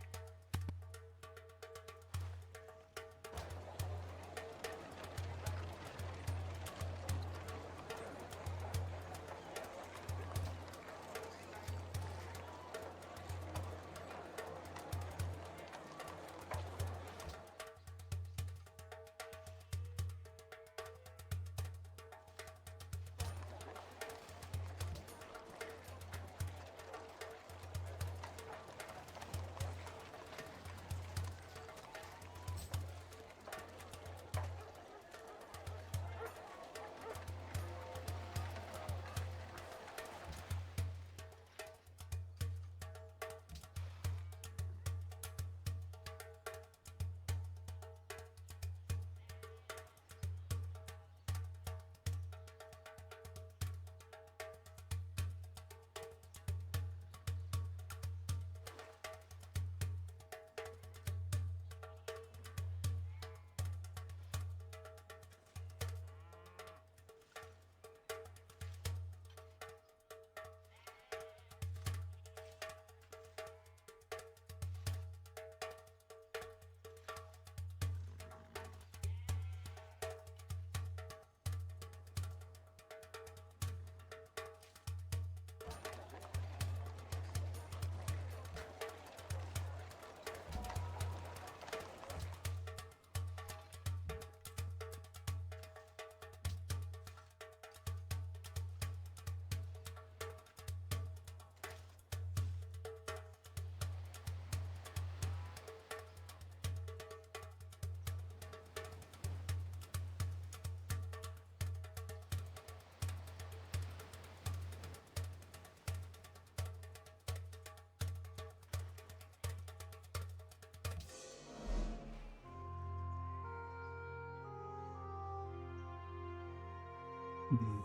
Hmm.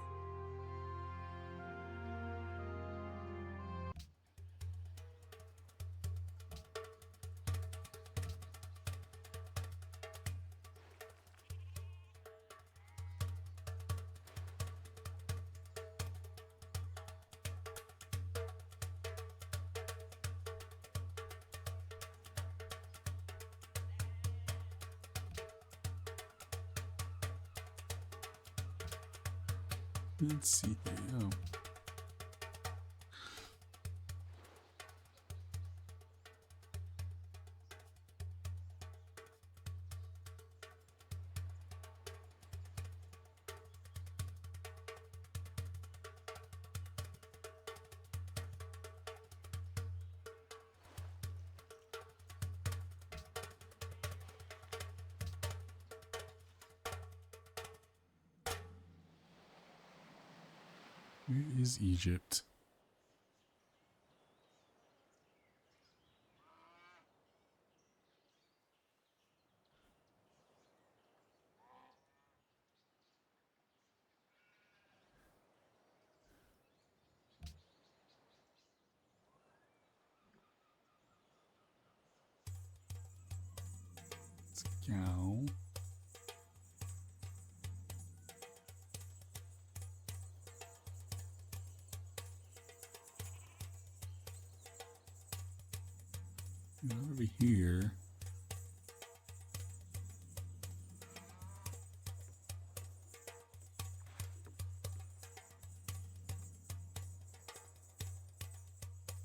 Let's see here. Oh. Where is Egypt? Ow. Over here.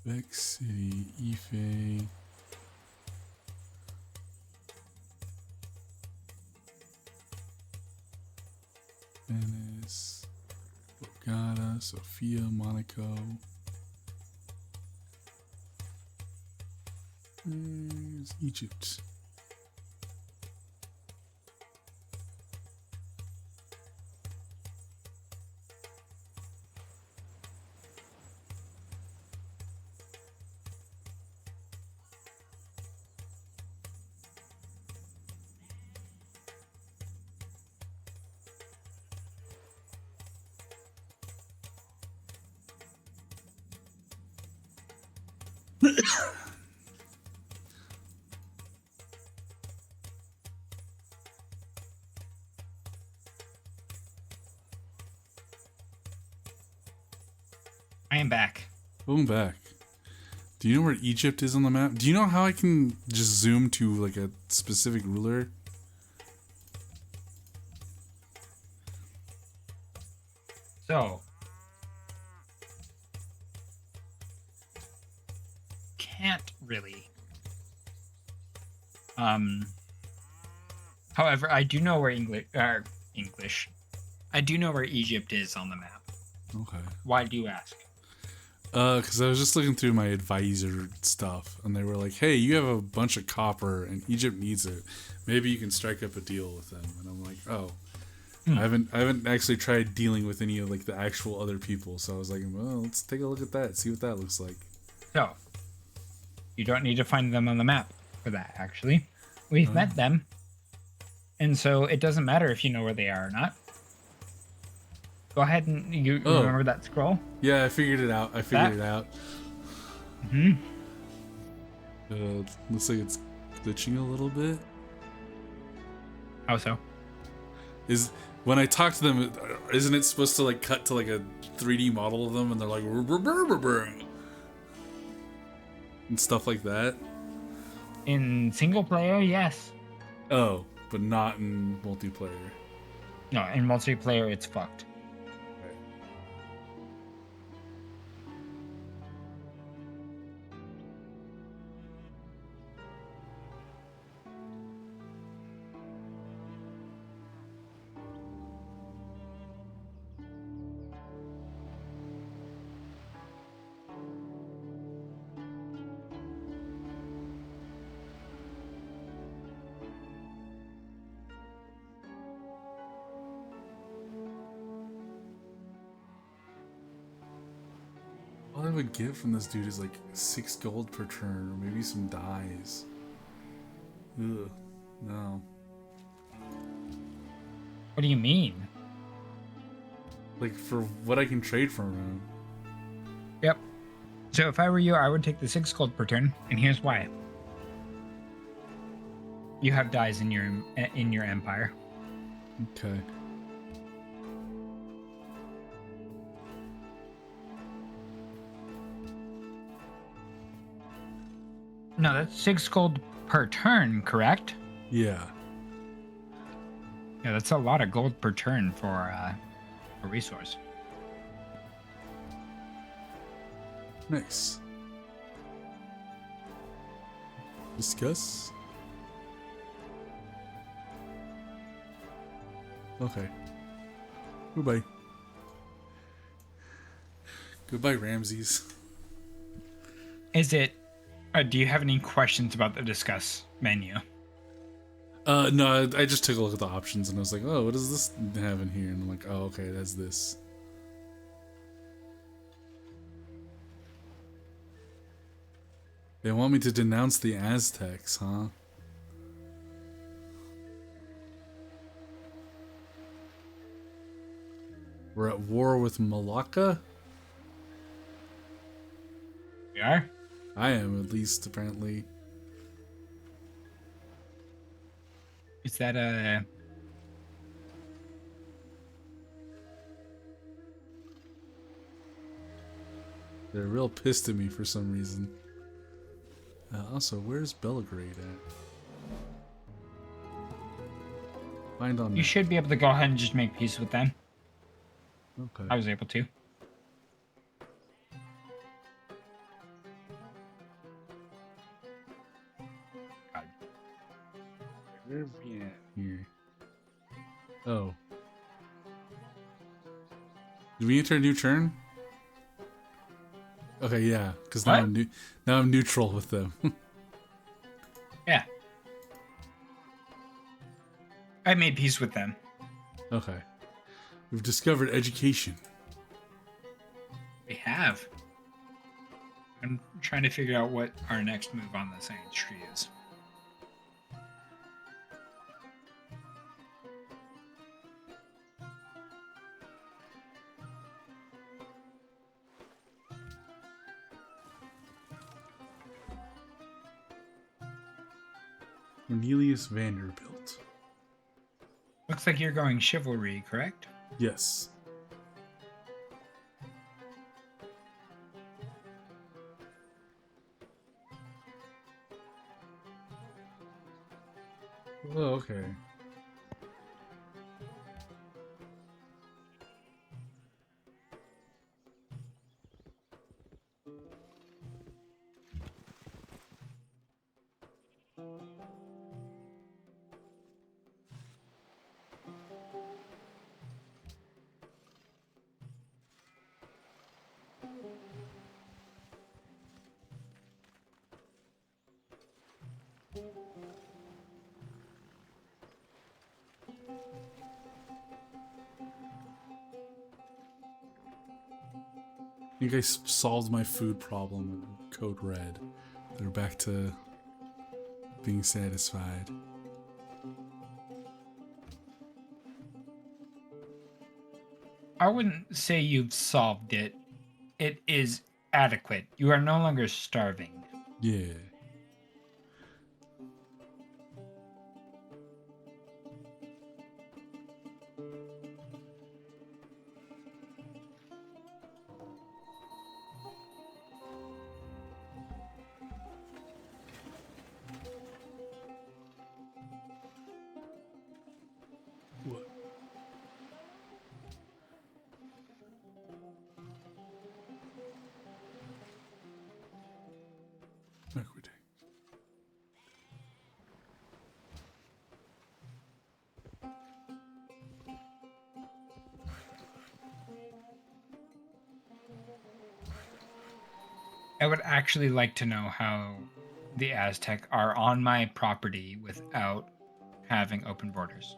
Vex City, Ife. Venice, Bogota, Sofia, Monaco. There's Egypt. I am back. Boom back. Do you know where Egypt is on the map? Do you know how I can just zoom to like a specific ruler? So, can't really. However, I do know where English. I do know where Egypt is on the map. Okay. Why do you ask? Because I was just looking through my advisor stuff, and they were like, "Hey, you have a bunch of copper, and Egypt needs it. Maybe you can strike up a deal with them." And I'm like, "Oh, I haven't actually tried dealing with any of like the actual other people." So I was like, "Well, let's take a look at that, see what that looks like." So, you don't need to find them on the map for that, actually. We've met them. And so it doesn't matter if you know where they are or not. Go ahead and you remember that scroll? Yeah, I figured it out. Mm-hmm. Looks like it's glitching a little bit. How so? Is when I talk to them, isn't it supposed to like cut to like a 3D model of them, and they're like and stuff like that? In single player, yes. Oh, but not in multiplayer. No, in multiplayer, it's fucked. All I would get from this dude is like 6 gold per turn, or maybe some dies. Ugh, no. What do you mean? Like for what I can trade from him. Yep. So if I were you, I would take the 6 gold per turn, and here's why. You have dies in your empire. Okay. No, that's 6 gold per turn, correct? Yeah. Yeah, that's a lot of gold per turn for a resource. Nice. Discuss. Okay. Goodbye. Goodbye, Ramses. Is it... do you have any questions about the discuss menu? No, I just took a look at the options and I was like, oh, what does this have in here? And I'm like, oh, okay, that's this. They want me to denounce the Aztecs, huh? We're at war with Malacca? We are? I am, at least, apparently. Is that a... They're real pissed at me for some reason. Also, where's Belgrade at? Find on You map. should be able to go ahead and just make peace with them. Okay. I was able to. God. Where are we at here? Oh. Did we enter a new turn? Okay, yeah, because now What? now I'm neutral with them. Yeah. I made peace with them. Okay. We've discovered education. We have. I'm trying to figure out what our next move on the science tree is. Cornelius Vanderbilt. Looks like you're going chivalry, correct? Yes. Oh, okay. I think I solved my food problem in Code Red. They're back to being satisfied. I wouldn't say you've solved it. It is adequate. You are no longer starving. Yeah. What? Equity. I would actually like to know how the Aztec are on my property without having open borders.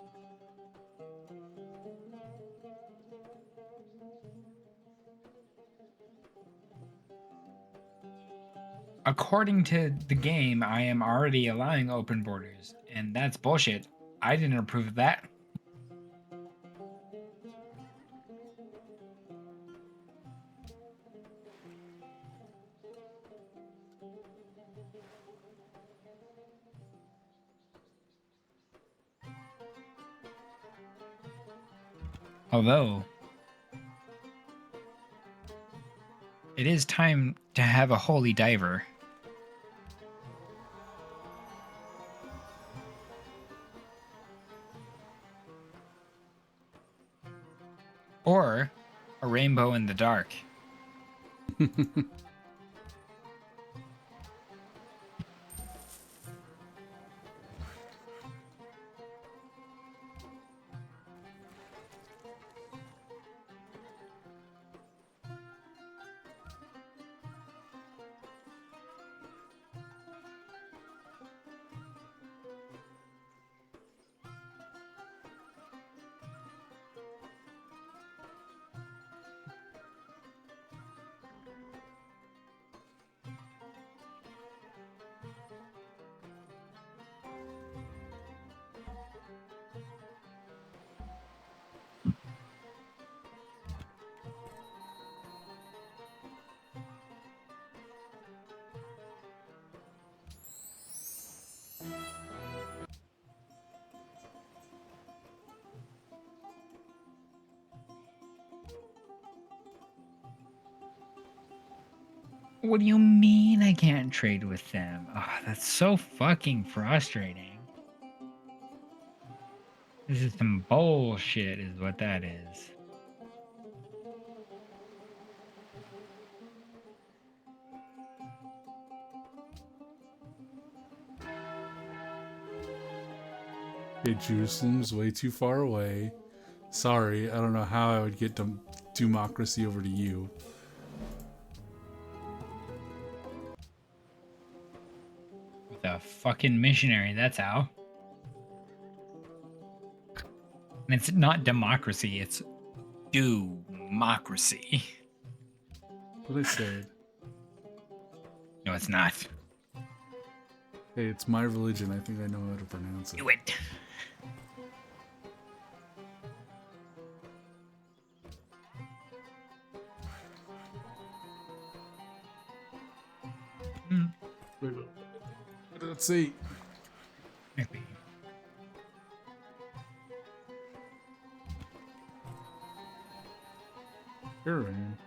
According to the game, I am already allowing open borders, and that's bullshit. I didn't approve of that. Although, it is time to have a holy diver. Or a rainbow in the dark. What do you mean I can't trade with them? Oh, that's so fucking frustrating. This is some bullshit, is what that is. Okay, Jerusalem's way too far away. Sorry, I don't know how I would get democracy over to you. With a fucking missionary, that's how. And it's not democracy, it's democracy. What I said. No, it's not. Hey, it's my religion. I think I know how to pronounce it. Do it. Wait, let's see. Maybe. Here I am.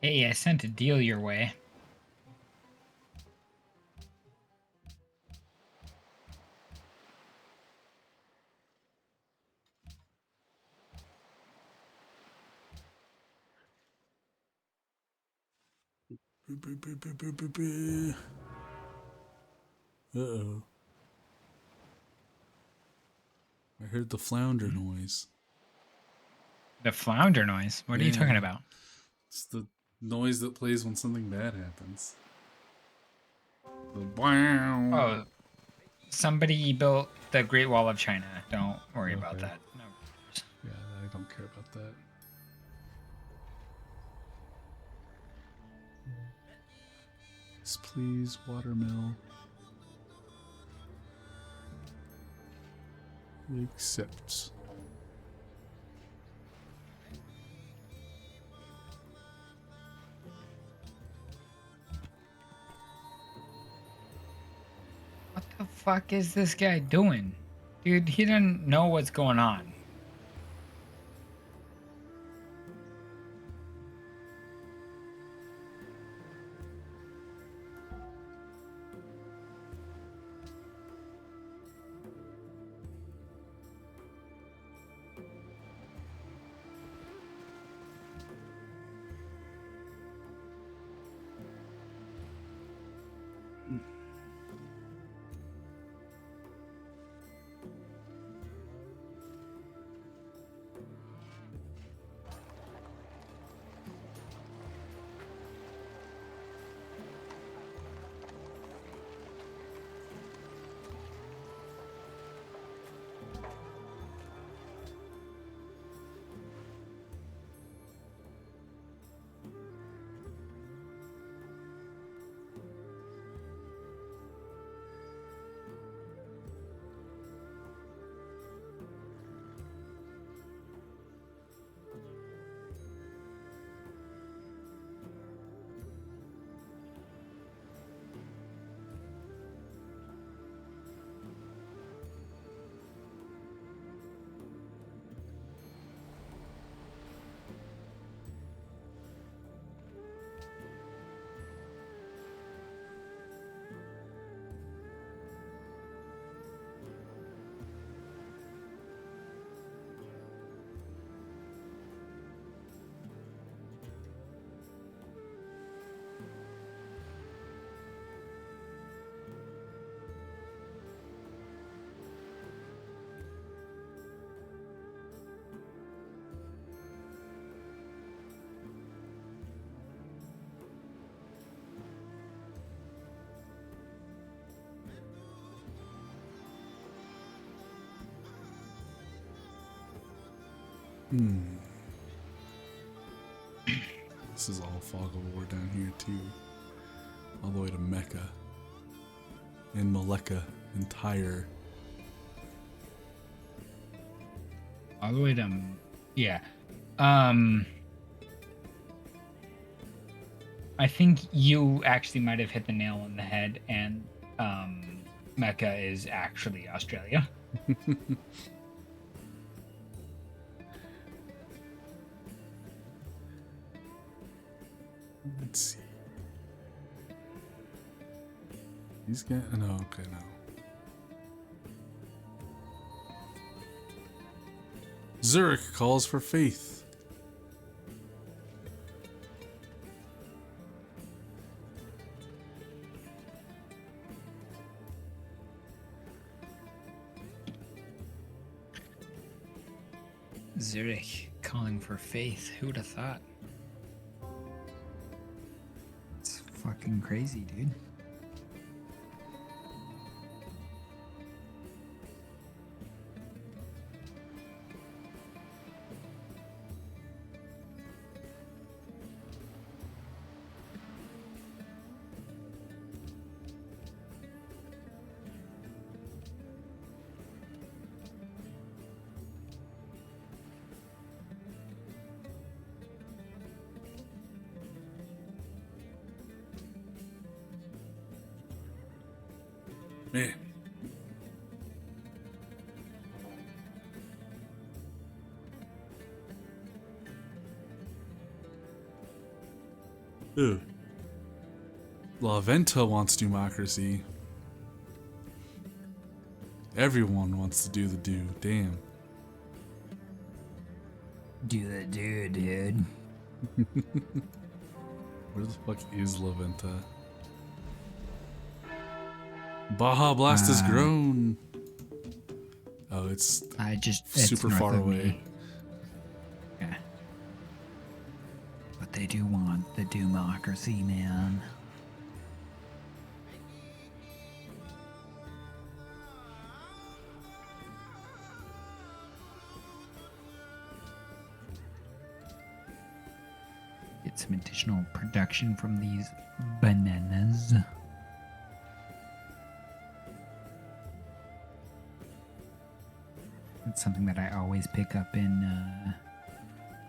Hey, I sent a deal your way. Uh-oh. I heard the flounder noise. The flounder noise? What are you talking about? It's the noise that plays when something bad happens. The wow. Oh, somebody built the Great Wall of China. Don't worry about Okay. that. No. Yeah, I don't care about that. Yes, please, watermill. Accept. What the fuck is this guy doing? Dude, he doesn't know what's going on. This is all fog of war down here too. All the way to Mecca. And Malekka and Tyre. All the way to, yeah. I think you actually might have hit the nail on the head, and Mecca is actually Australia. Let's see. He's getting. No, okay, no. Zurich calls for faith. Zurich calling for faith. Who would have thought? It's fucking crazy, dude. Man. Ugh. La Venta wants democracy. Everyone wants to do the do. Damn. Do the dude. Where the fuck is La Venta? Baja Blast has grown. Oh, it's it's super north far of away. me. Yeah. But they do want the democracy, man. Get some additional production from these bananas. It's something that I always pick up in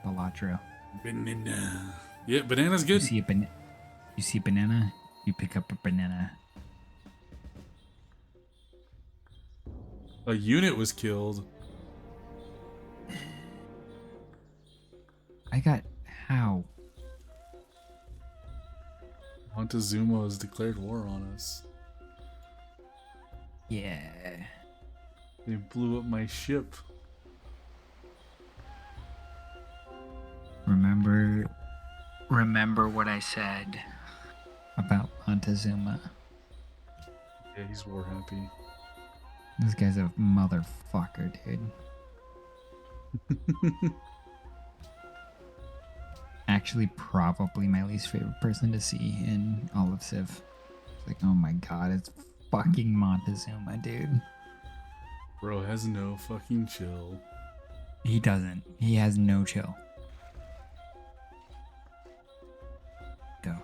Balatro. Banana. Yeah, banana's You good. see a banana, you pick up a banana. A unit was killed. I got how? Montezuma has declared war on us. Yeah. They blew up my ship. Remember what I said about Montezuma. Yeah, he's war happy. This guy's a motherfucker, dude. Actually, probably my least favorite person to see in all of Civ. It's like, oh my god, it's fucking Montezuma, dude. Bro has no fucking chill. He doesn't. He has no chill. Go.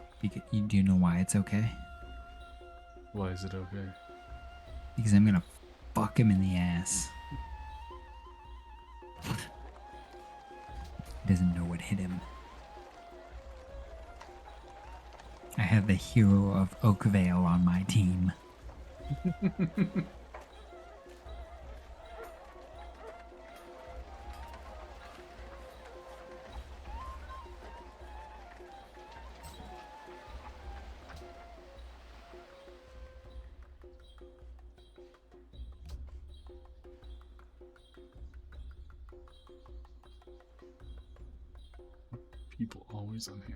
Do you know why it's okay? Why is it okay? Because I'm gonna fuck him in the ass. He doesn't know what hit him. I have the hero of Oakvale on my team. People always unhappy.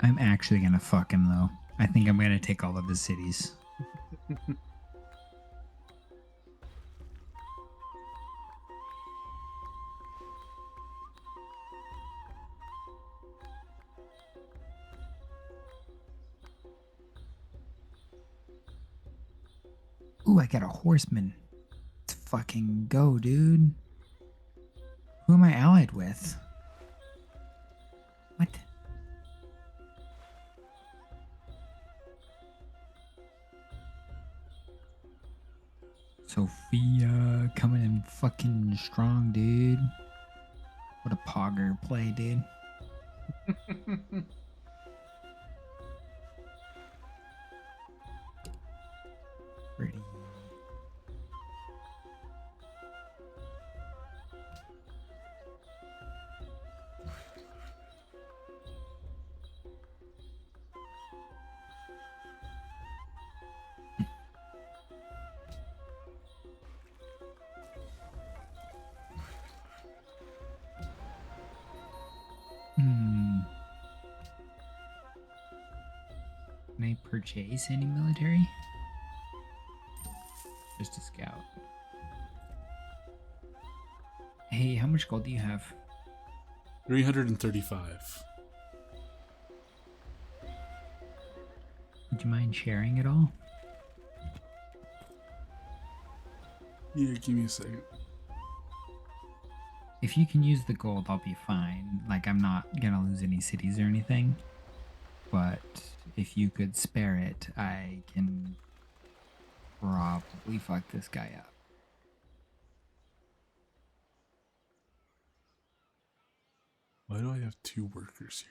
I'm actually gonna fuck him though. I think I'm gonna take all of his cities. Ooh, I got a horseman. Let's fucking go, dude. Who am I allied with? What? Sophia coming in fucking strong, dude. What a pogger play, dude. Pretty. Can I purchase any military? Just a scout. Hey, how much gold do you have? 335. Would you mind sharing it all? Yeah, give me a second. If you can use the gold, I'll be fine. Like, I'm not gonna lose any cities or anything. But if you could spare it, I can probably fuck this guy up. Why do I have 2 workers here?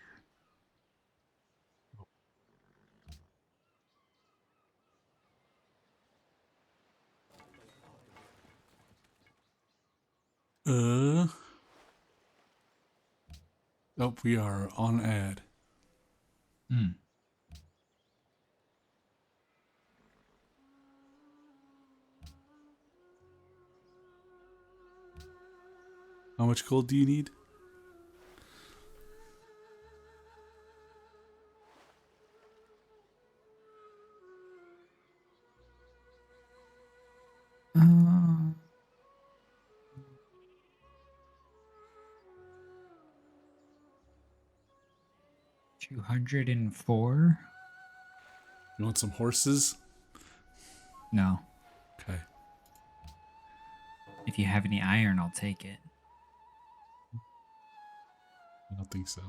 Oh, we are on ad. How much gold do you need? Uh, 204? You want some horses? No. Okay. If you have any iron, I'll take it. I don't think so.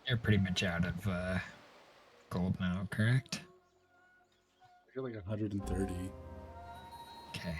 You're pretty much out of gold now, correct? I got like 130. Okay.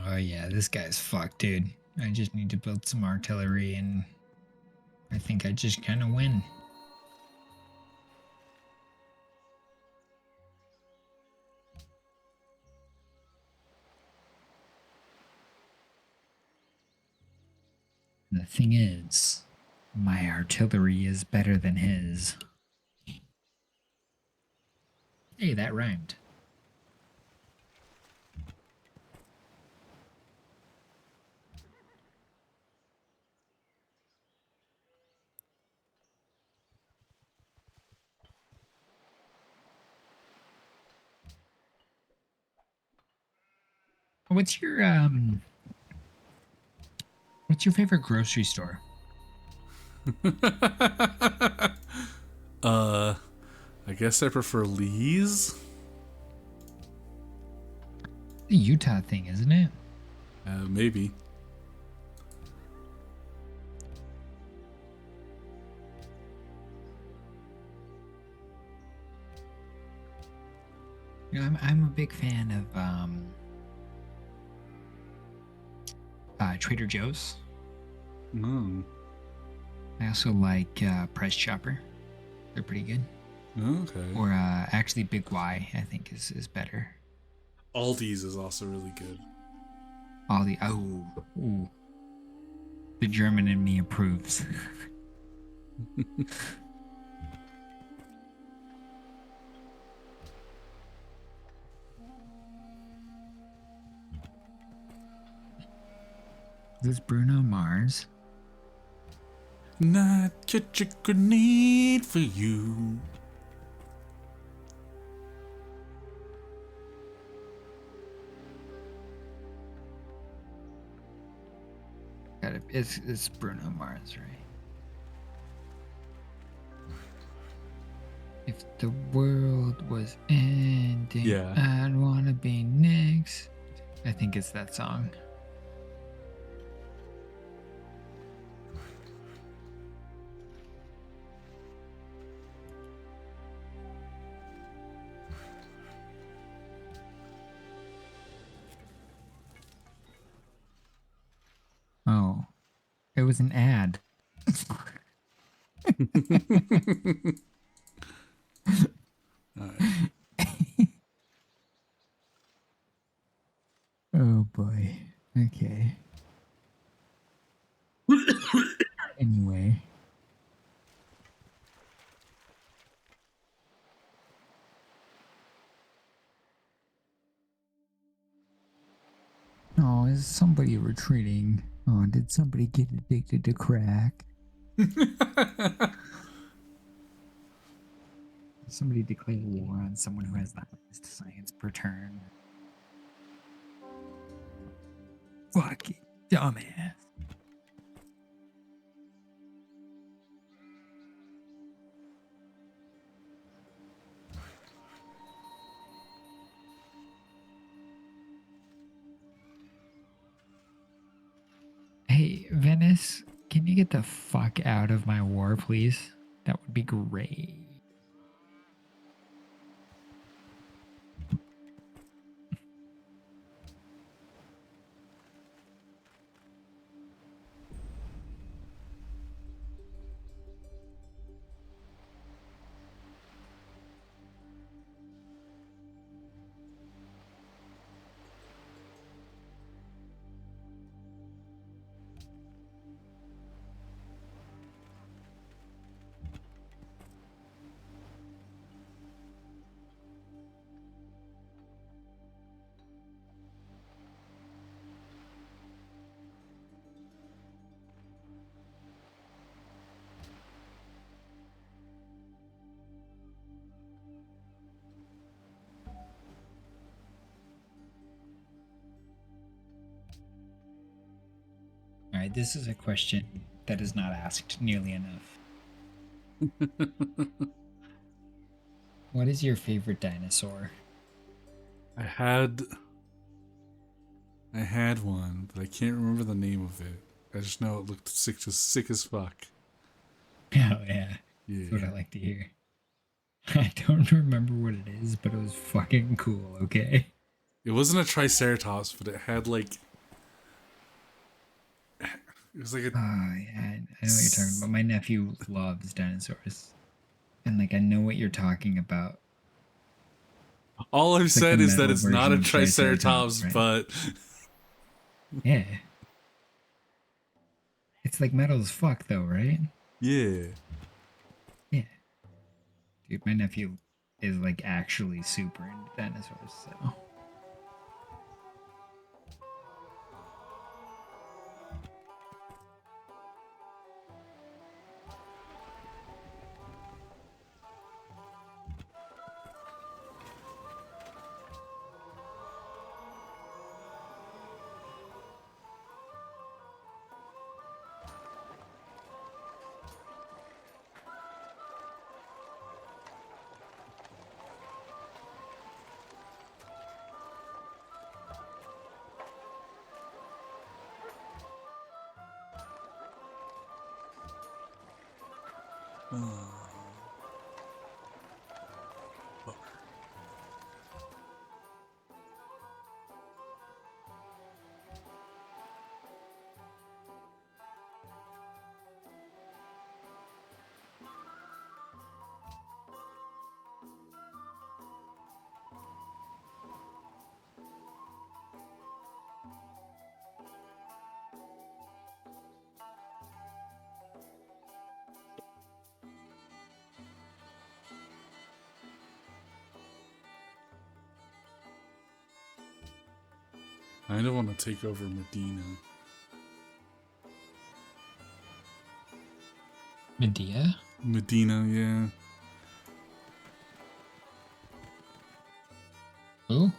Oh yeah, this guy's fucked, dude. I just need to build some artillery and I think I just kind of win. The thing is, my artillery is better than his. Hey, that rhymed. What's your favorite grocery store? I guess I prefer Lee's. The Utah thing, isn't it? Maybe. You know, I'm a big fan of Trader Joe's. Oh. I also like Price Chopper. They're pretty good. Okay. Or actually Big Y, I think is better. Aldi's is also really good. Ooh. The German in me approves. Is this Bruno Mars? Not such a good need for you. It's Bruno Mars, right? If the world was ending, Yeah. I'd wanna be next. I think it's that song. Oh, it was an ad. Alright. Oh boy. Okay. Anyway. Oh, is somebody retreating? Oh, did somebody get addicted to crack? Somebody declared war on someone who has the highest science per turn. Fucking dumbass. Hey, Venice, can you get the fuck out of my war, please? That would be great. All right, this is a question that is not asked nearly enough. What is your favorite dinosaur? I had one, but I can't remember the name of it. I just know it looked sick as fuck. Oh, yeah. That's what I like to hear. I don't remember what it is, but it was fucking cool, okay? It wasn't a Triceratops, but it had like... It was like a... Oh, yeah, I know what you're talking about. My nephew loves dinosaurs. And, like, I know what you're talking about. All I've said is that it's not a version of Triceratops, Triceratops, right? but... Yeah. It's like metal as fuck, though, right? Yeah. Yeah. Dude, my nephew is like actually super into dinosaurs, so. Fuck. I don't want to take over Medina. Medea? Medina, yeah. Who?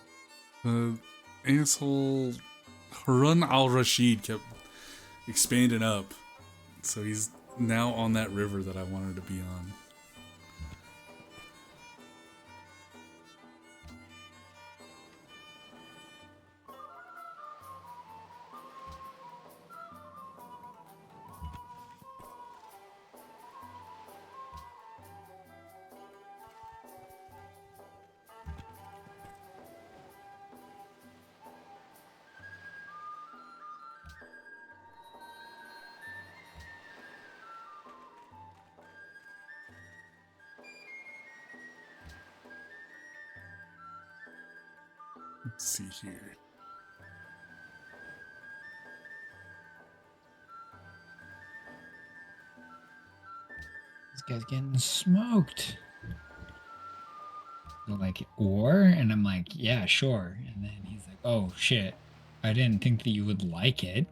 The asshole Harun al Rashid kept expanding up. So he's now on that river that I wanted to be on. Let's see here. This guy's getting smoked. They're like, or? And I'm like, yeah, sure. And then he's like, oh, shit. I didn't think that you would like it.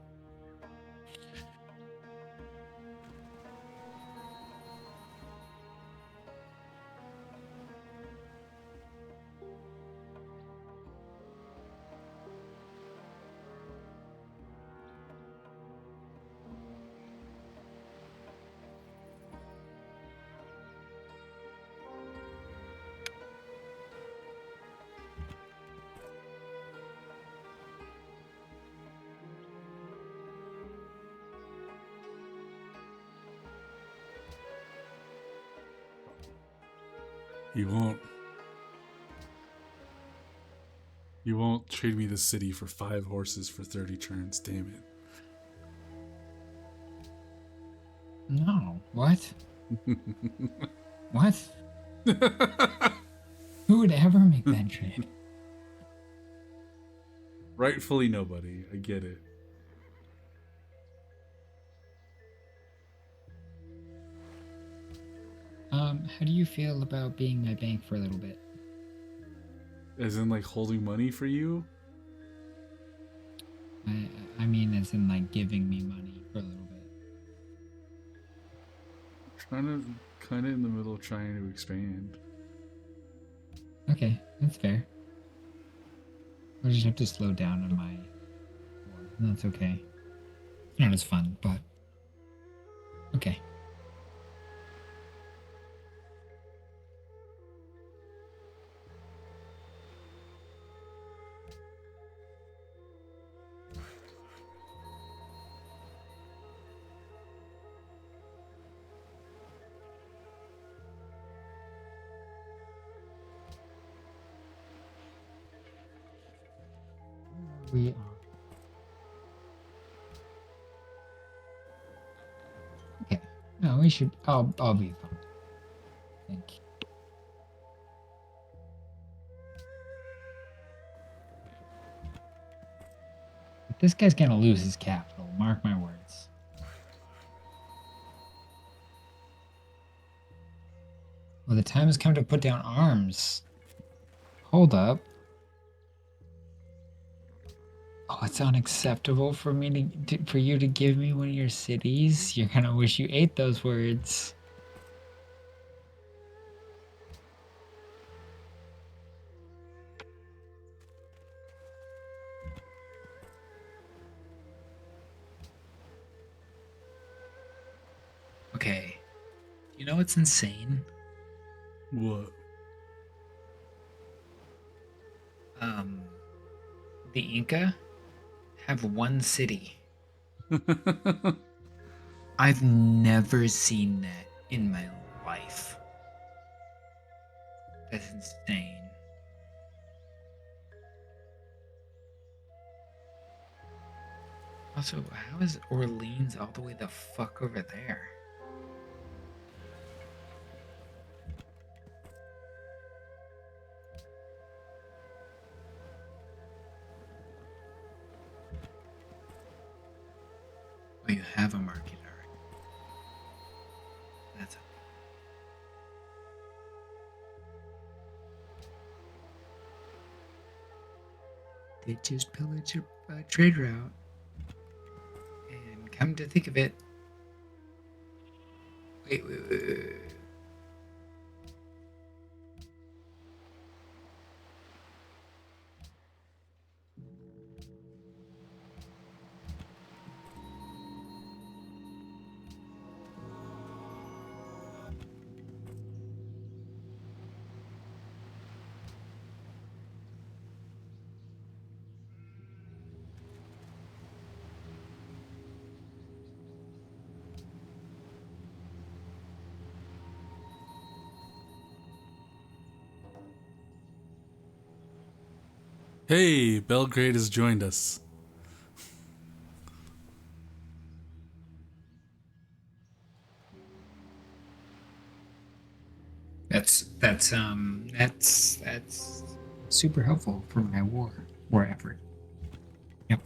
You won't. You won't trade me the city for 5 horses for 30 turns, damn No. What? What? it. Who would ever make that trade? Rightfully nobody. I get it. How do you feel about being my bank for a little bit? As in, like, holding money for you? I mean, as in, like, giving me money for a little bit. Kind of in the middle of trying to expand. Okay, that's fair. I'll just have to slow down on my war. That's okay. It's not as fun, but okay. We are. Okay. No, we should. I'll be fine. Thank you. But this guy's gonna lose his capital. Mark my words. the time has come to put down arms. Hold up. Oh, it's unacceptable for me for you to give me one of your cities. You're gonna wish you ate those words. Okay. You know what's insane? What? The Inca have one city. I've never seen that in my life. That's insane. Also, how is Orleans all the way the fuck over there? Oh, you have a market, alright. That's They just pillaged your trade route. And come to think of it, wait. Hey, Belgrade has joined us. That's super helpful for my war effort. Yep.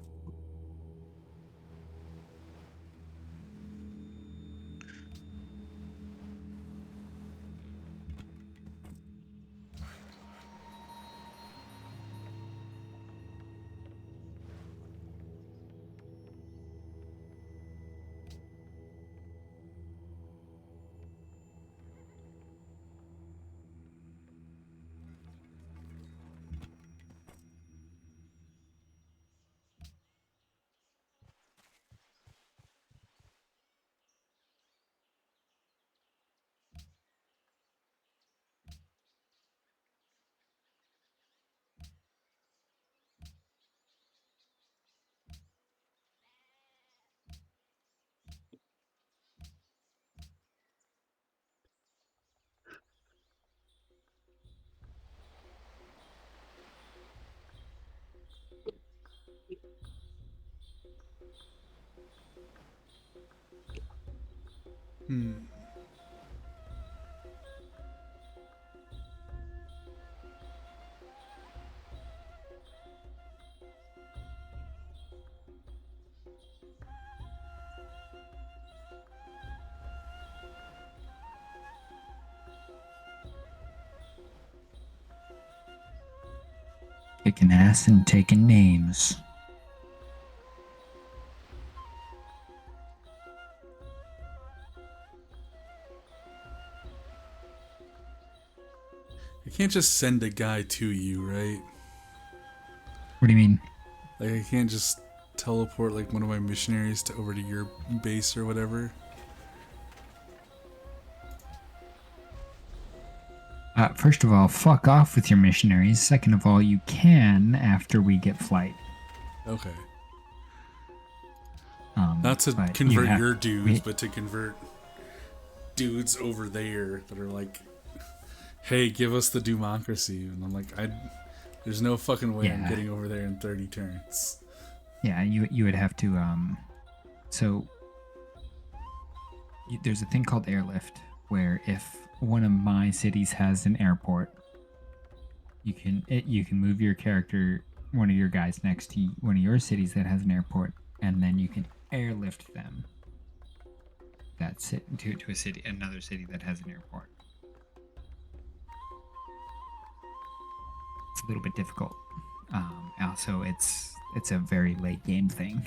Kicking ass and taking names. I can't just send a guy to you, right? What do you mean? Like, I can't just teleport like one of my missionaries over to your base or whatever. First of all, fuck off with your missionaries. Second of all, you can after we get flight. Okay. Not to convert your dudes, but to convert dudes over there that are like, hey, give us the democracy. And I'm like, there's no fucking way I'm getting over there in 30 turns. Yeah, you would have to, there's a thing called airlift, where if one of my cities has an airport, you can move your character, one of your guys, next to one of your cities that has an airport, and then you can airlift them to a city, another city that has an airport. little bit difficult. Also, it's a very late game thing.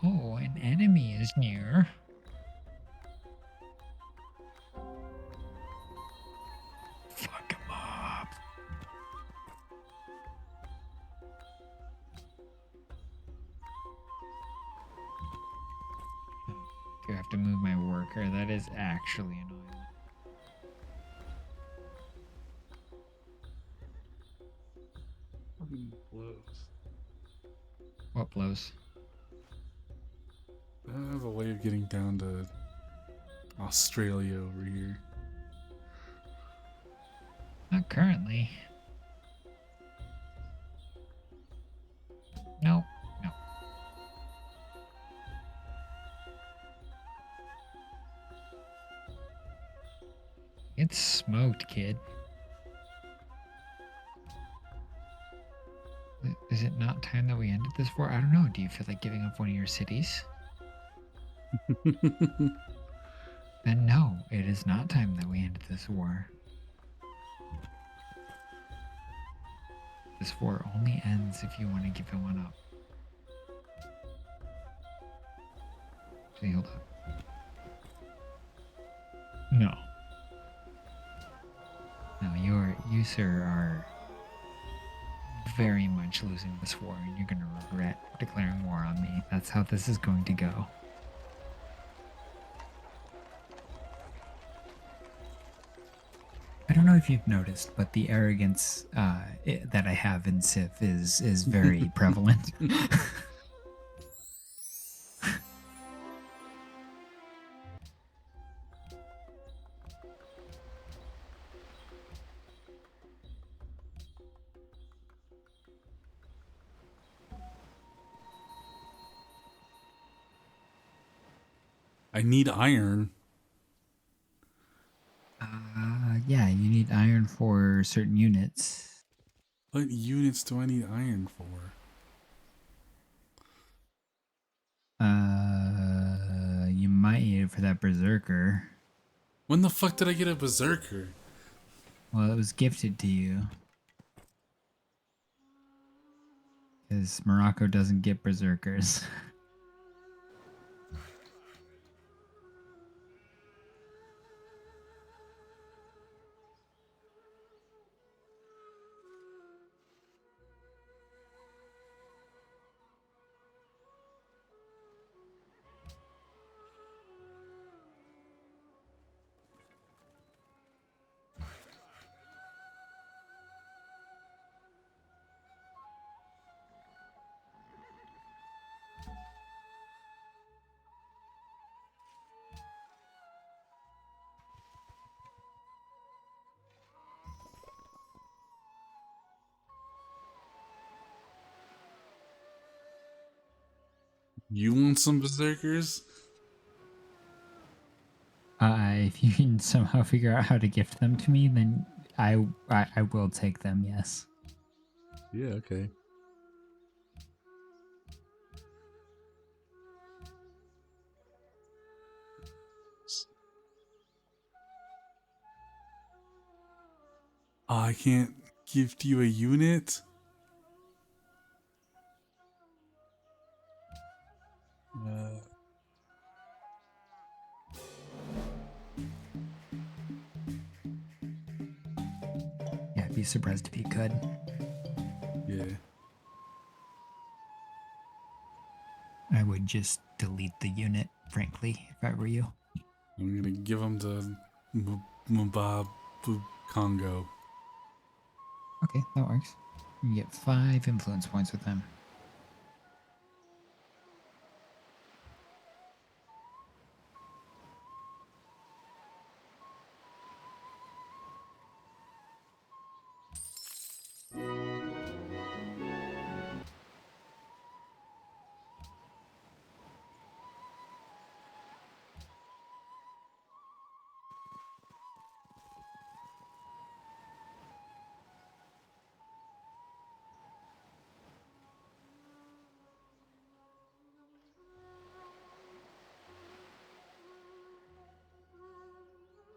Oh, an enemy is near. Fuck him up. Do I have to move my worker? That is actually annoying. What blows? I have a way of getting down to Australia over here. Not currently. No, no. It's smoked, kid. Is it not time that we ended this war? I don't know. Do you feel like giving up one of your cities? Then no, it is not time that we ended this war. This war only ends if you want to give it one up. See, hold up. No. No, you sir are very much losing this war, and you're gonna regret declaring war on me. That's how this is going to go. I don't know if you've noticed, but the arrogance that I have in Civ is very prevalent. I need iron. Yeah, you need iron for certain units. What units do I need iron for? You might need it for that berserker. When the fuck did I get a berserker? Well, it was gifted to you. Because Morocco doesn't get berserkers. You want some berserkers? If you can somehow figure out how to gift them to me, then I will take them, yes. Yeah, okay. I can't gift you a unit? Yeah, I'd be surprised if you could. Yeah. I would just delete the unit, frankly, if I were you. I'm gonna give them to Mbabu Congo. Okay, that works. You get 5 influence points with them.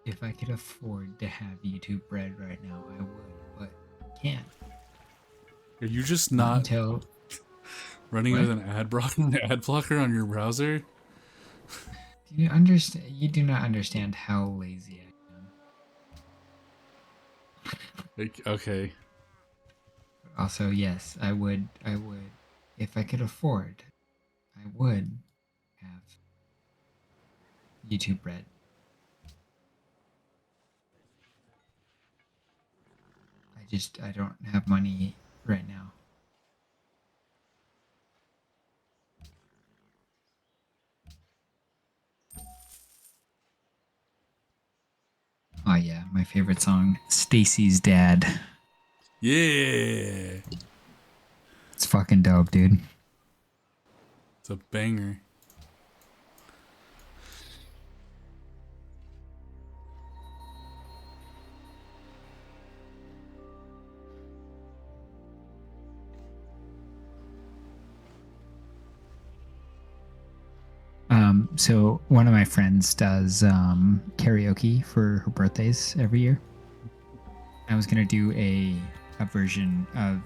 if I could afford to have YouTube Red right now, I would, but I can't. Are you just Not not until running What? with an ad blocker on your browser? do you understand. You do not understand how lazy I am. Like, okay. But also, yes, I would. If I could afford, I would have YouTube Red. I don't have money right now. Oh yeah, my favorite song, Stacy's Dad. Yeah. It's fucking dope, dude. It's a banger. So one of my friends does karaoke for her birthdays every year. I was gonna do a version of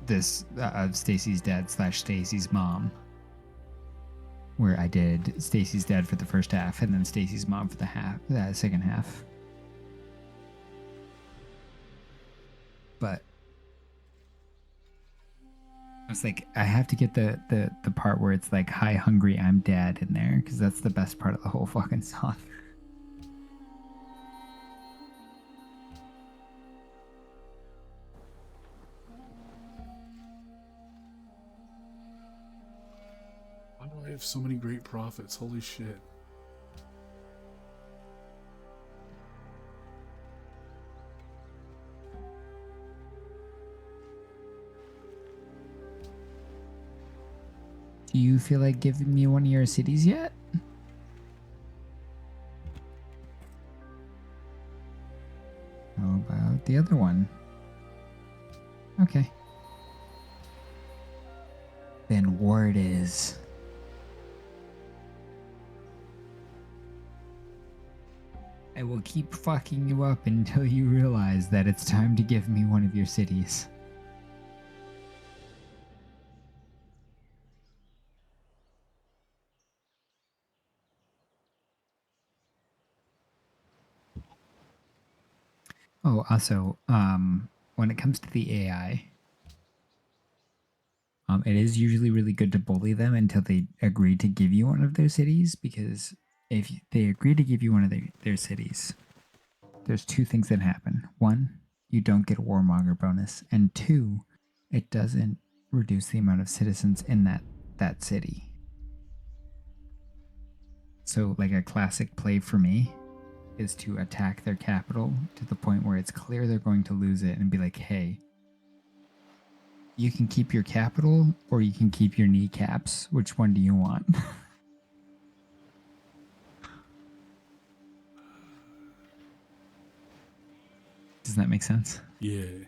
this of Stacy's dad / Stacy's mom, where I did Stacy's dad for the first half and then Stacy's mom for the second half. But I was like, I have to get the part where it's like, "Hi, hungry, I'm dad" in there because that's the best part of the whole fucking song. Why do I have so many great prophets? Holy shit. Do you feel like giving me one of your cities yet? How about the other one? Okay. Then war it is. I will keep fucking you up until you realize that it's time to give me one of your cities. Oh, also, when it comes to the AI, it is usually really good to bully them until they agree to give you one of their cities, because if they agree to give you one of their cities, there's two things that happen. One, you don't get a warmonger bonus, and two, it doesn't reduce the amount of citizens in that city. So, like, a classic play for me is to attack their capital to the point where it's clear they're going to lose it and be like, "Hey, you can keep your capital or you can keep your kneecaps. Which one do you want?" Does that make sense? Yeah.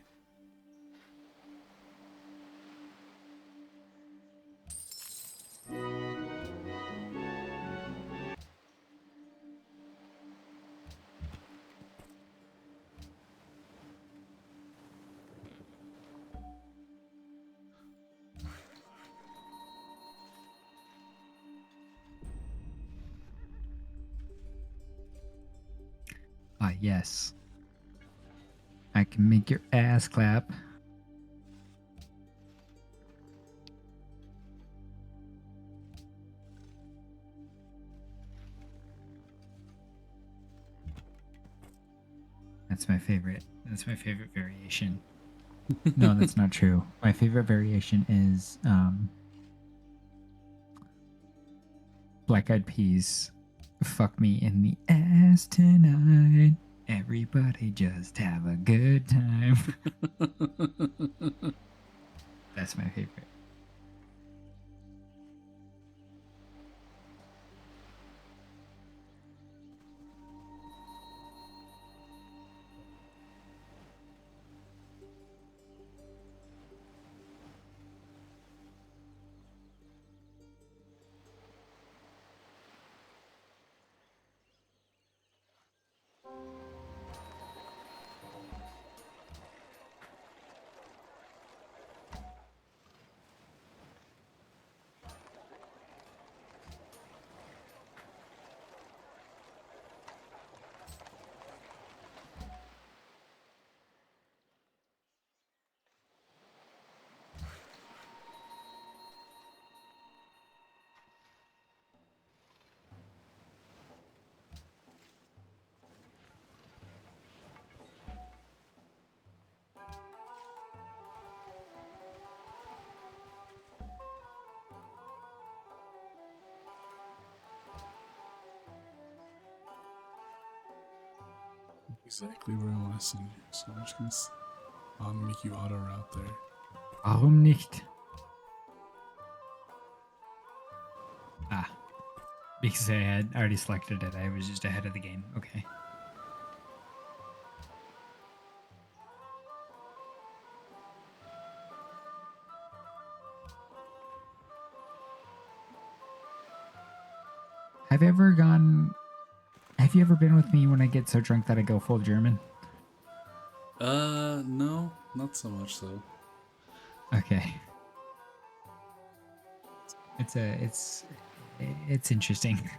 Ah, yes. I can make your ass clap. That's my favorite. That's my favorite variation. No, that's not true. My favorite variation is Black Eyed Peas. Fuck me in the ass tonight. Everybody just have a good time. That's my favorite. Exactly where I want to send you. So I'm just gonna make you auto route there. Warum nicht? Ah, because I had already selected it. I was just ahead of the game. Okay. Have you ever been with me when I get so drunk that I go full German? No, not so much so. Okay. It's interesting.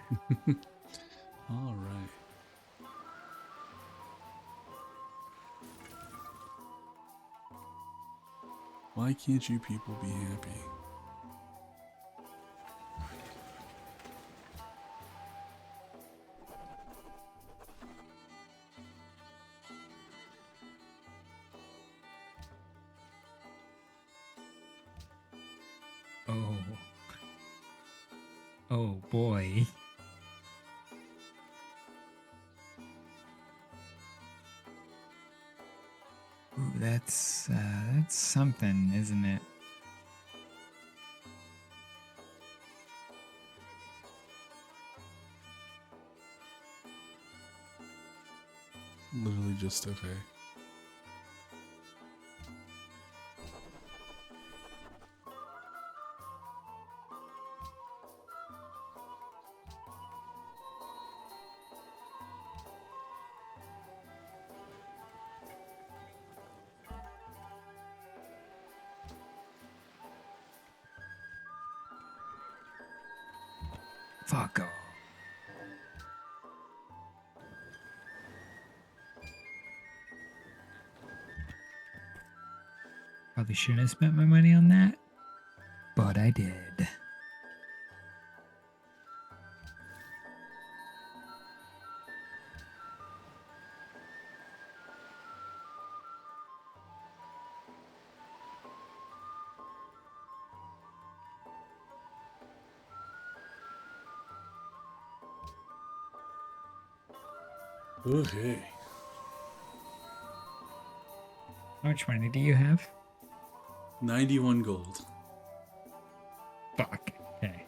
All right. Why can't you people be happy? Oh. Oh boy. Ooh, that's something, isn't it? Literally just okay. Fuck off. Probably shouldn't have spent my money on that, but I did. Okay. How much money do you have? 91 gold. Fuck. Okay.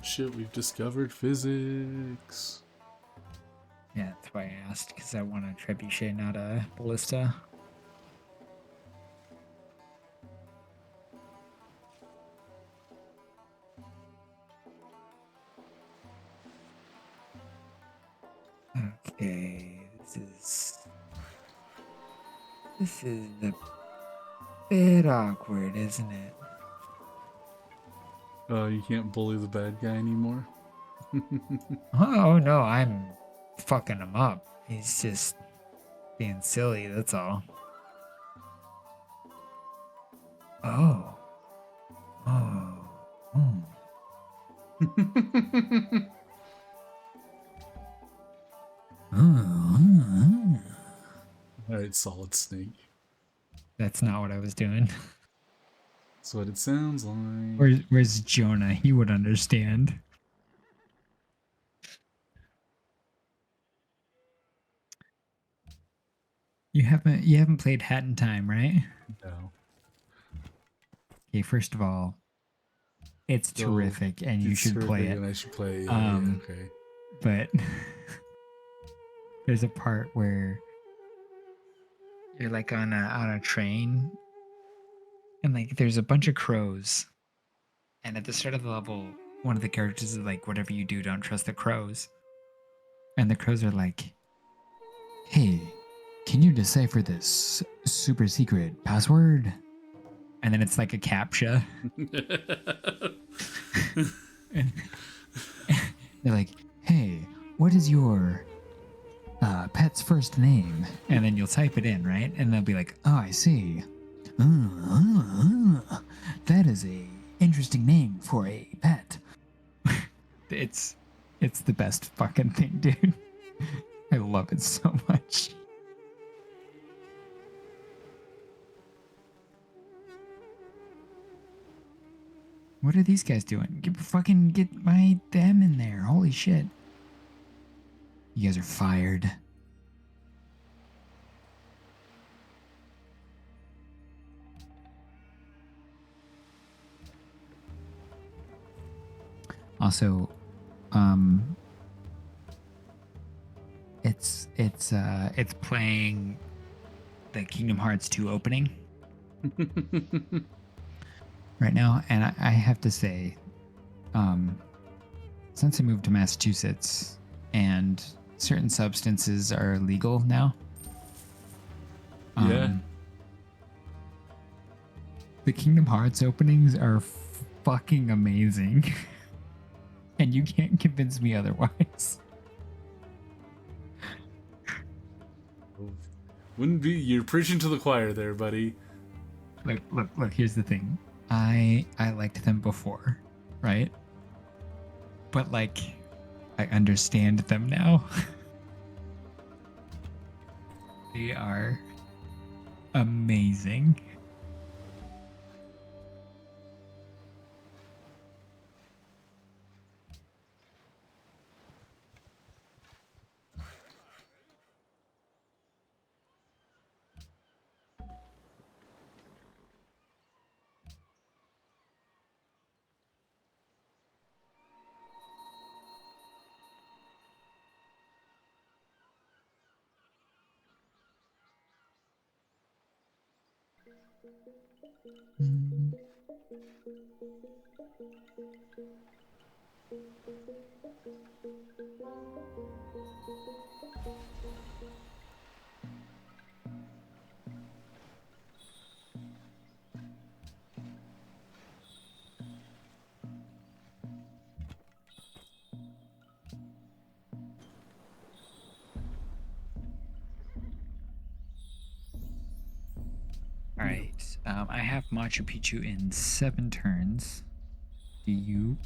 Shit, we've discovered physics. Yeah, that's why I asked, because I want a trebuchet, not a ballista. Okay, this is a bit awkward, isn't it? You can't bully the bad guy anymore? Oh no, I'm fucking him up. He's just being silly, that's all. Oh. Oh. Hmm. Alright, Solid Snake. That's not what I was doing. That's what it sounds like. Where's Jonah? He would understand. You haven't played Hat in Time, right? No. Okay, first of all, it's So, terrific and you it's should play terrific it. And I should play it. Yeah, Um, okay. But There's a part where you're like on a train, and like there's a bunch of crows, and at the start of the level, one of the characters is like, "Whatever you do, don't trust the crows." And the crows are like, "Hey, can you decipher this super secret password?" And then it's like a captcha. And they're like, "Hey, what is your pet's first name?" And then you'll type it in, right? And they'll be like, "Oh, I see. That is a interesting name for a pet." It's the best fucking thing, dude. I love it so much. What are these guys doing? Get them in there. Holy shit. You guys are fired. Also, it's playing the Kingdom Hearts 2 opening right now, and I have to say, since I moved to Massachusetts and certain substances are legal now, Yeah. the Kingdom Hearts openings are fucking amazing. And you can't convince me otherwise. Wouldn't be, you're preaching to the choir there, buddy. Look, here's the thing. I liked them before, right? But like I understand them now. They are amazing. All right. I have Machu Picchu in 7 turns. Do you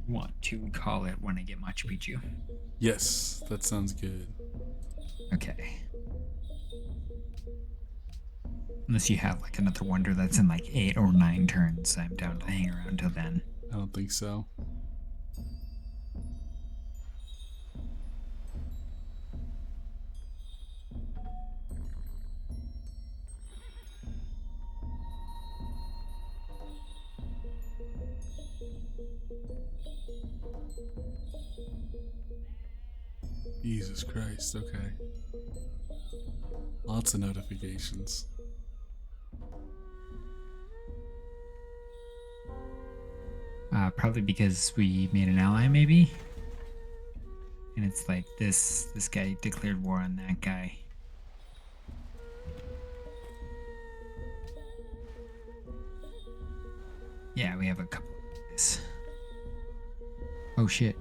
want to call it when I get Machu Picchu? Yes, that sounds good. Okay. Unless you have like another wonder that's in like 8 or 9 turns, I'm down to hang around till then. I don't think so. Jesus Christ, okay. Lots of notifications. Probably because we made an ally, maybe. And it's like this guy declared war on that guy. Yeah, we have a couple of guys. Oh shit.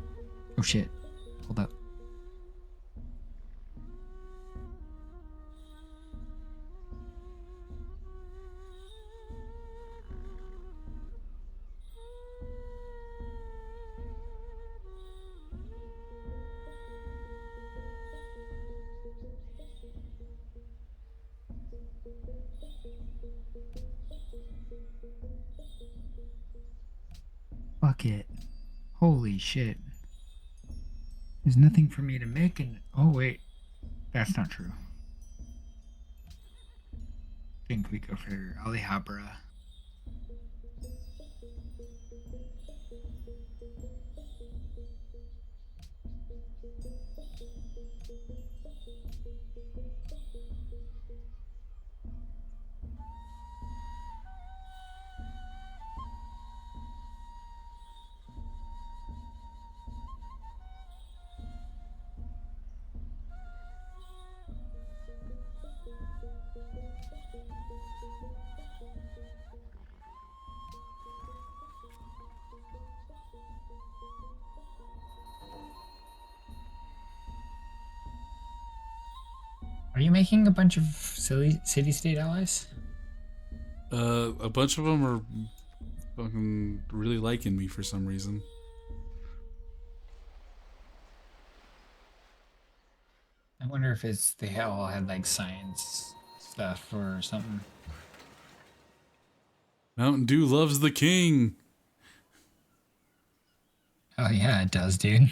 Oh shit. Hold up. Fuck it. Holy shit. There's nothing for me to make and oh wait. That's not true. I think we go for Alhambra. Are you making a bunch of silly city-state allies? A bunch of them are fucking really liking me for some reason. I wonder if it's they all had like science stuff or something. Mountain Dew loves the king. Oh yeah, it does, dude.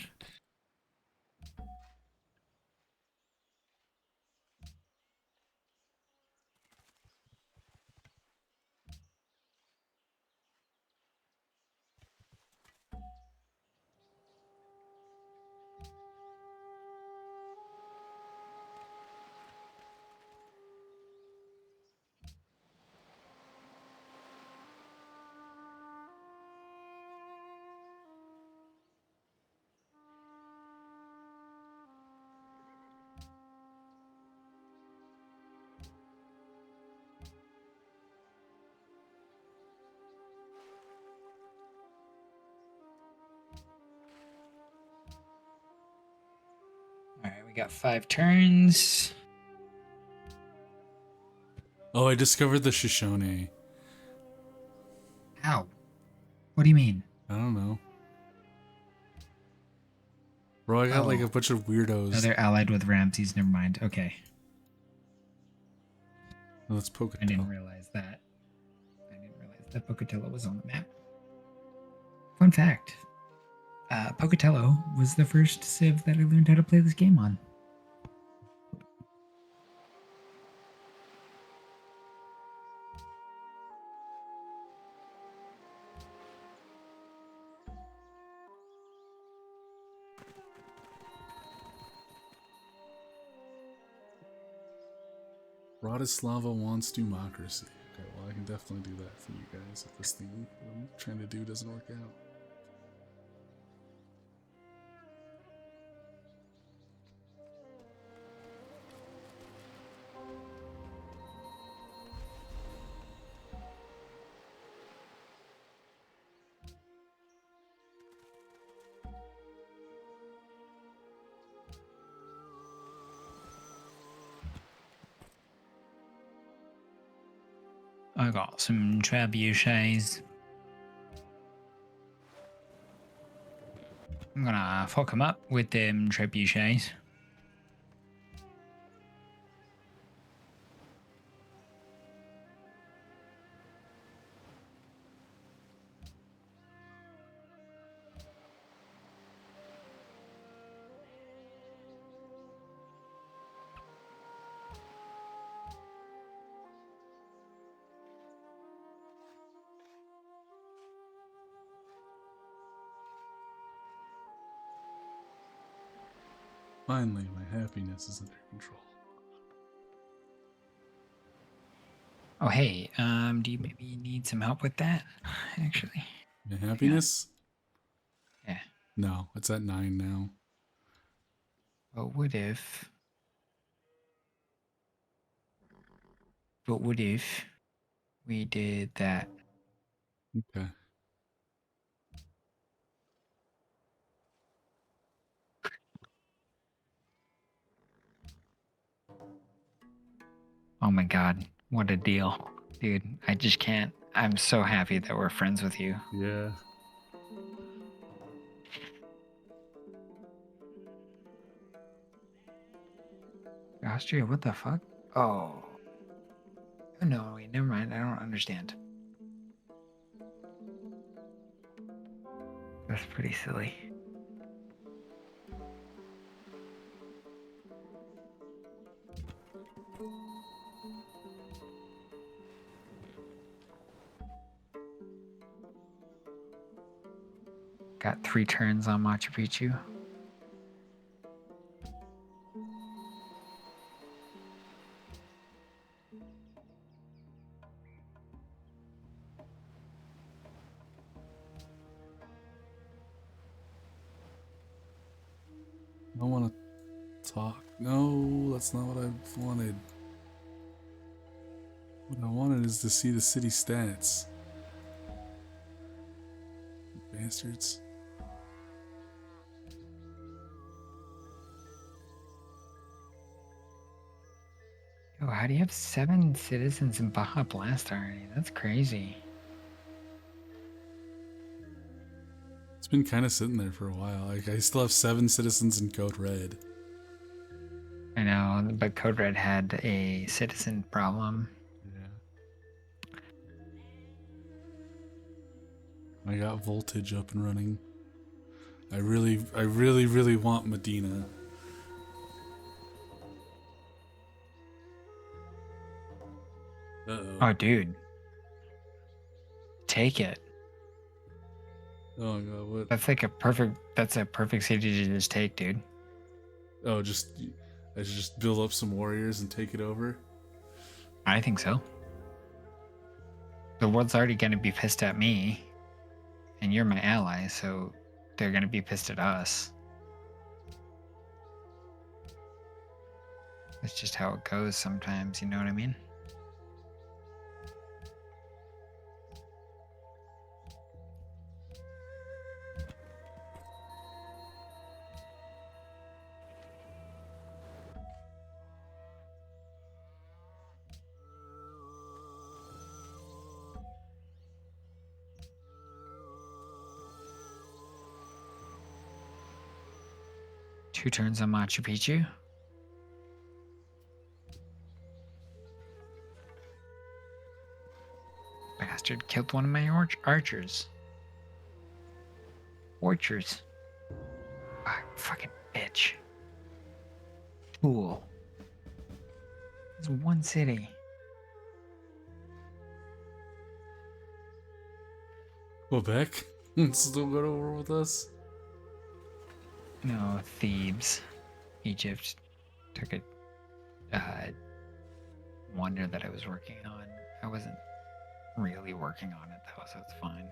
All right, we got 5 turns. Oh, I discovered the Shoshone. Ow. What do you mean? I don't know. Bro, I got like Oh. a bunch of weirdos. No, they're allied with Ramses. Never mind. Okay. Oh, that's Pocatello. I didn't realize that. I didn't realize that Pocatello was on the map. Fun fact. Pocatello was the first Civ that I learned how to play this game on. Bratislava wants democracy. Okay, well, I can definitely do that for you guys if this thing that I'm trying to do doesn't work out. I got some trebuchets. I'm gonna fuck him up with them trebuchets. Finally, my happiness is under control. Oh, hey, do you maybe need some help with that? Actually, My happiness? yeah. No, it's at 9 now. But what if? But what if we did that? Okay. Oh my god, what a deal. Dude, I just can't. I'm so happy that we're friends with you. Yeah. Austria, what the fuck? Oh. No, wait, never mind. I don't understand. That's pretty silly. Got 3 turns on Machu Picchu. I want to talk. No, that's not what I wanted. What I wanted is to see the city stats. Bastards. Oh, how do you have 7 citizens in Baja Blast already? That's crazy. It's been kind of sitting there for a while. Like I still have 7 citizens in Code Red. I know, but Code Red had a citizen problem. Yeah. I got Voltage up and running. I really want Medina. Uh-oh. Oh, dude. Take it. Oh my god, what? That's a perfect city to just take, dude. Oh, I should just build up some warriors and take it over? I think so. The world's already going to be pissed at me, and you're my ally, so they're going to be pissed at us. That's just how it goes sometimes, you know what I mean? Two turns on Machu Picchu. Bastard killed one of my archers. Orchards. Ah, fucking bitch. Fool. It's one city. Quebec? Still got over with us? No, Thebes. Egypt took a wonder that I was working on. I wasn't really working on it though, so it's fine.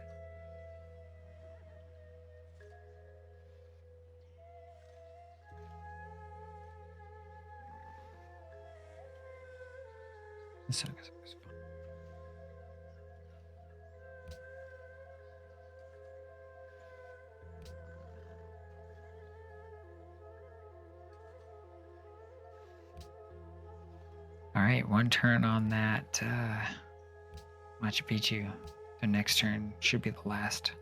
This was fun. All right, one turn on that Machu Picchu. The next turn should be the last.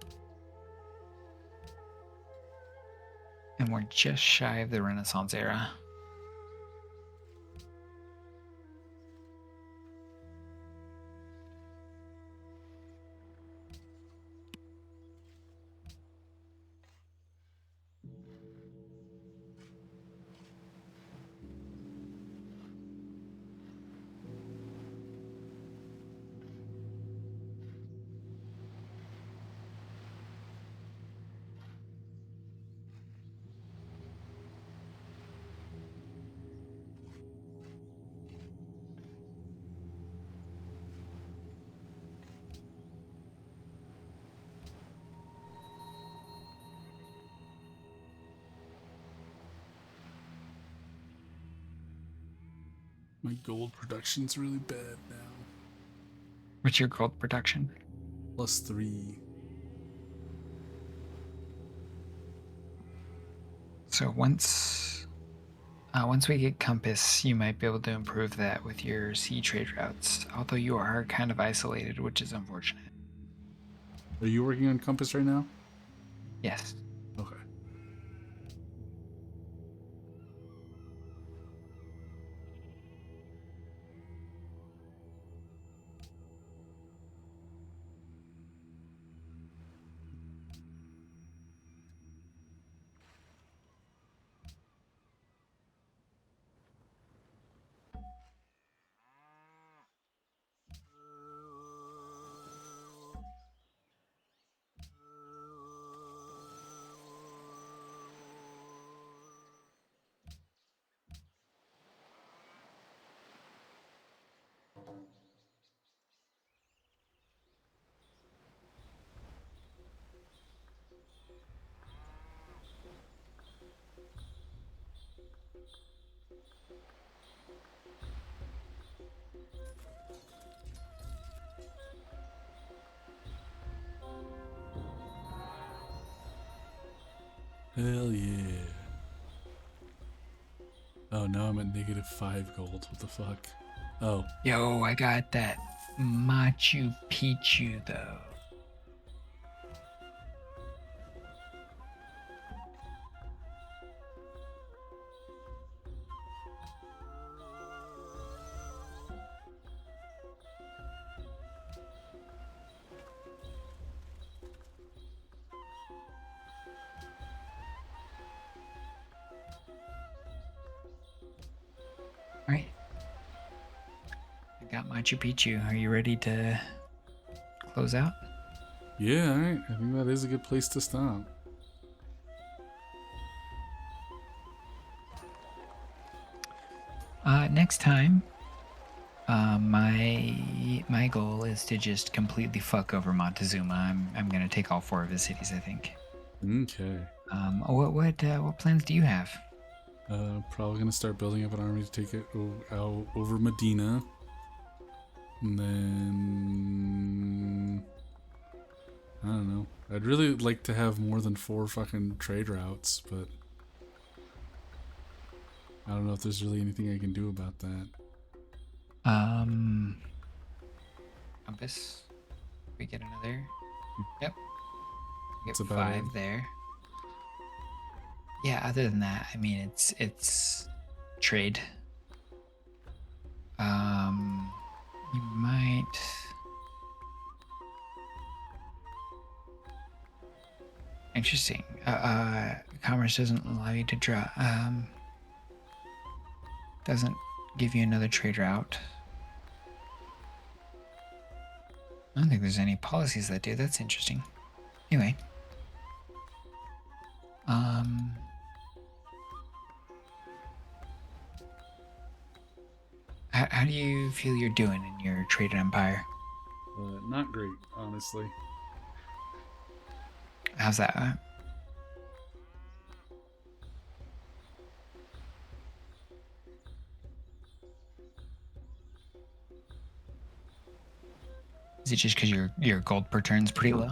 And we're just shy of the Renaissance era. My gold production's really bad now. What's your gold production? +3. So once we get Compass, you might be able to improve that with your sea trade routes. Although you are kind of isolated, which is unfortunate. Are you working on Compass right now? Yes. Okay. Hell yeah. Oh, now I'm at -5 gold. What the fuck? Oh, Yo, I got that Machu Picchu though. All right. I got Machu Picchu. Are you ready to close out? yeah, all right. I think that is a good place to stop. Next time, my goal is to just completely fuck over Montezuma. I'm gonna take all 4 of his cities, I think. Okay. What plans do you have? Probably gonna start building up an army to take it out over Medina, and then I don't know. I'd really like to have more than 4 fucking trade routes, but I don't know if there's really anything I can do about that. Compass. We get another. Yep. We That's get about 5 it. there. Yeah. Other than that, I mean, it's trade. You might. Interesting. Commerce doesn't allow you to draw. Doesn't give you another trade route. I don't think there's any policies that do. That's interesting. Anyway. How do you feel you're doing in your trade empire? Not great, honestly. How's that? Is it just because your gold per turn's pretty low?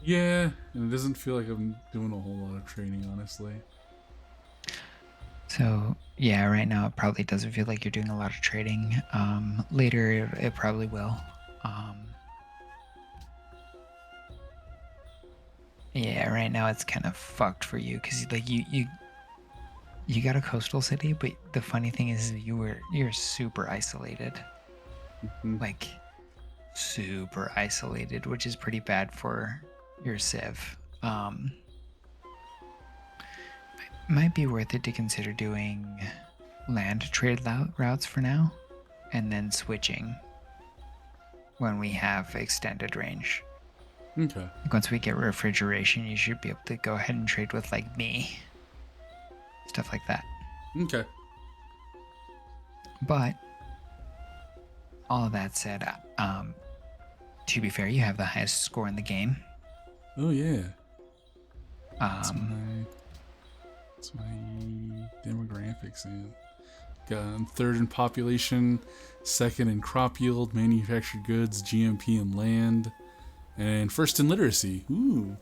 Yeah, and it doesn't feel like I'm doing a whole lot of trading, honestly. So yeah, right now it probably doesn't feel like you're doing a lot of trading. Later it probably will. Yeah, right now it's kind of fucked for you because like you got a coastal city, but the funny thing is you're super isolated. Mhm. Like super isolated, which is pretty bad for your civ. Might be worth it to consider doing land trade routes for now, and then switching when we have extended range. Okay. Like once we get refrigeration, you should be able to go ahead and trade with like me, stuff like that. Okay. But all of that said, to be fair, you have the highest score in the game. Oh yeah. That's Um, my demographics in. Got 3rd in population, 2nd in crop yield, manufactured goods, GMP and land, and 1st in literacy. Ooh.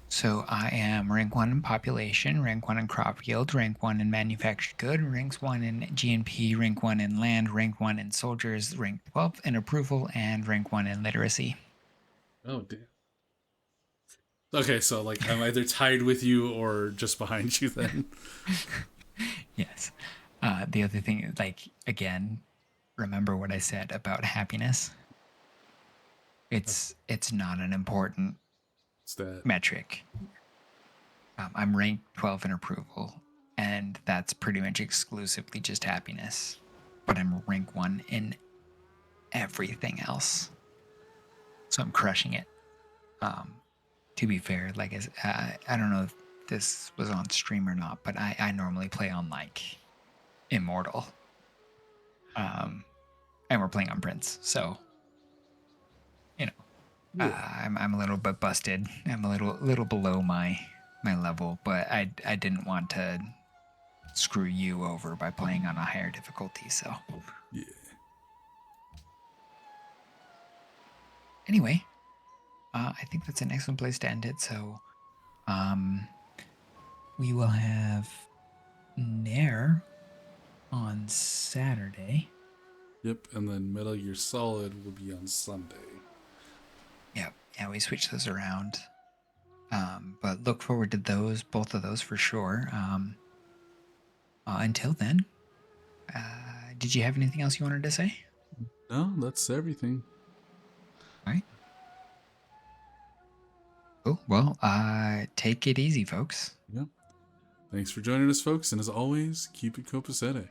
So I am rank 1 in population, rank 1 in crop yield, rank 1 in manufactured good, rank 1 in GNP, rank 1 in land, rank 1 in soldiers, rank 12 in approval, and rank 1 in literacy. Oh damn. Okay, so like I'm either tied with you or just behind you then. Yes. The other thing is, like, again, remember what I said about happiness? It's not an important What's that? metric. I'm ranked 12 in approval, and that's pretty much exclusively just happiness. But I'm rank 1 in everything else. So I'm crushing it. To be fair, like I don't know if this was on stream or not, but I normally play on like Immortal. And we're playing on Prince, so you know, Yeah. I'm a little bit busted. I'm a little below my level, but I didn't want to screw you over by playing on a higher difficulty. So Yeah. anyway, I think that's an excellent place to end it. So we will have Nair on Saturday. Yep, and then Metal Gear Solid will be on Sunday. Yep. Yeah, we switch those around. But look forward to both of those for sure. Until then, did you have anything else you wanted to say? No, that's everything. All right. Cool. Well, take it easy, folks. Yep. Thanks for joining us, folks, and as always, keep it copacetic.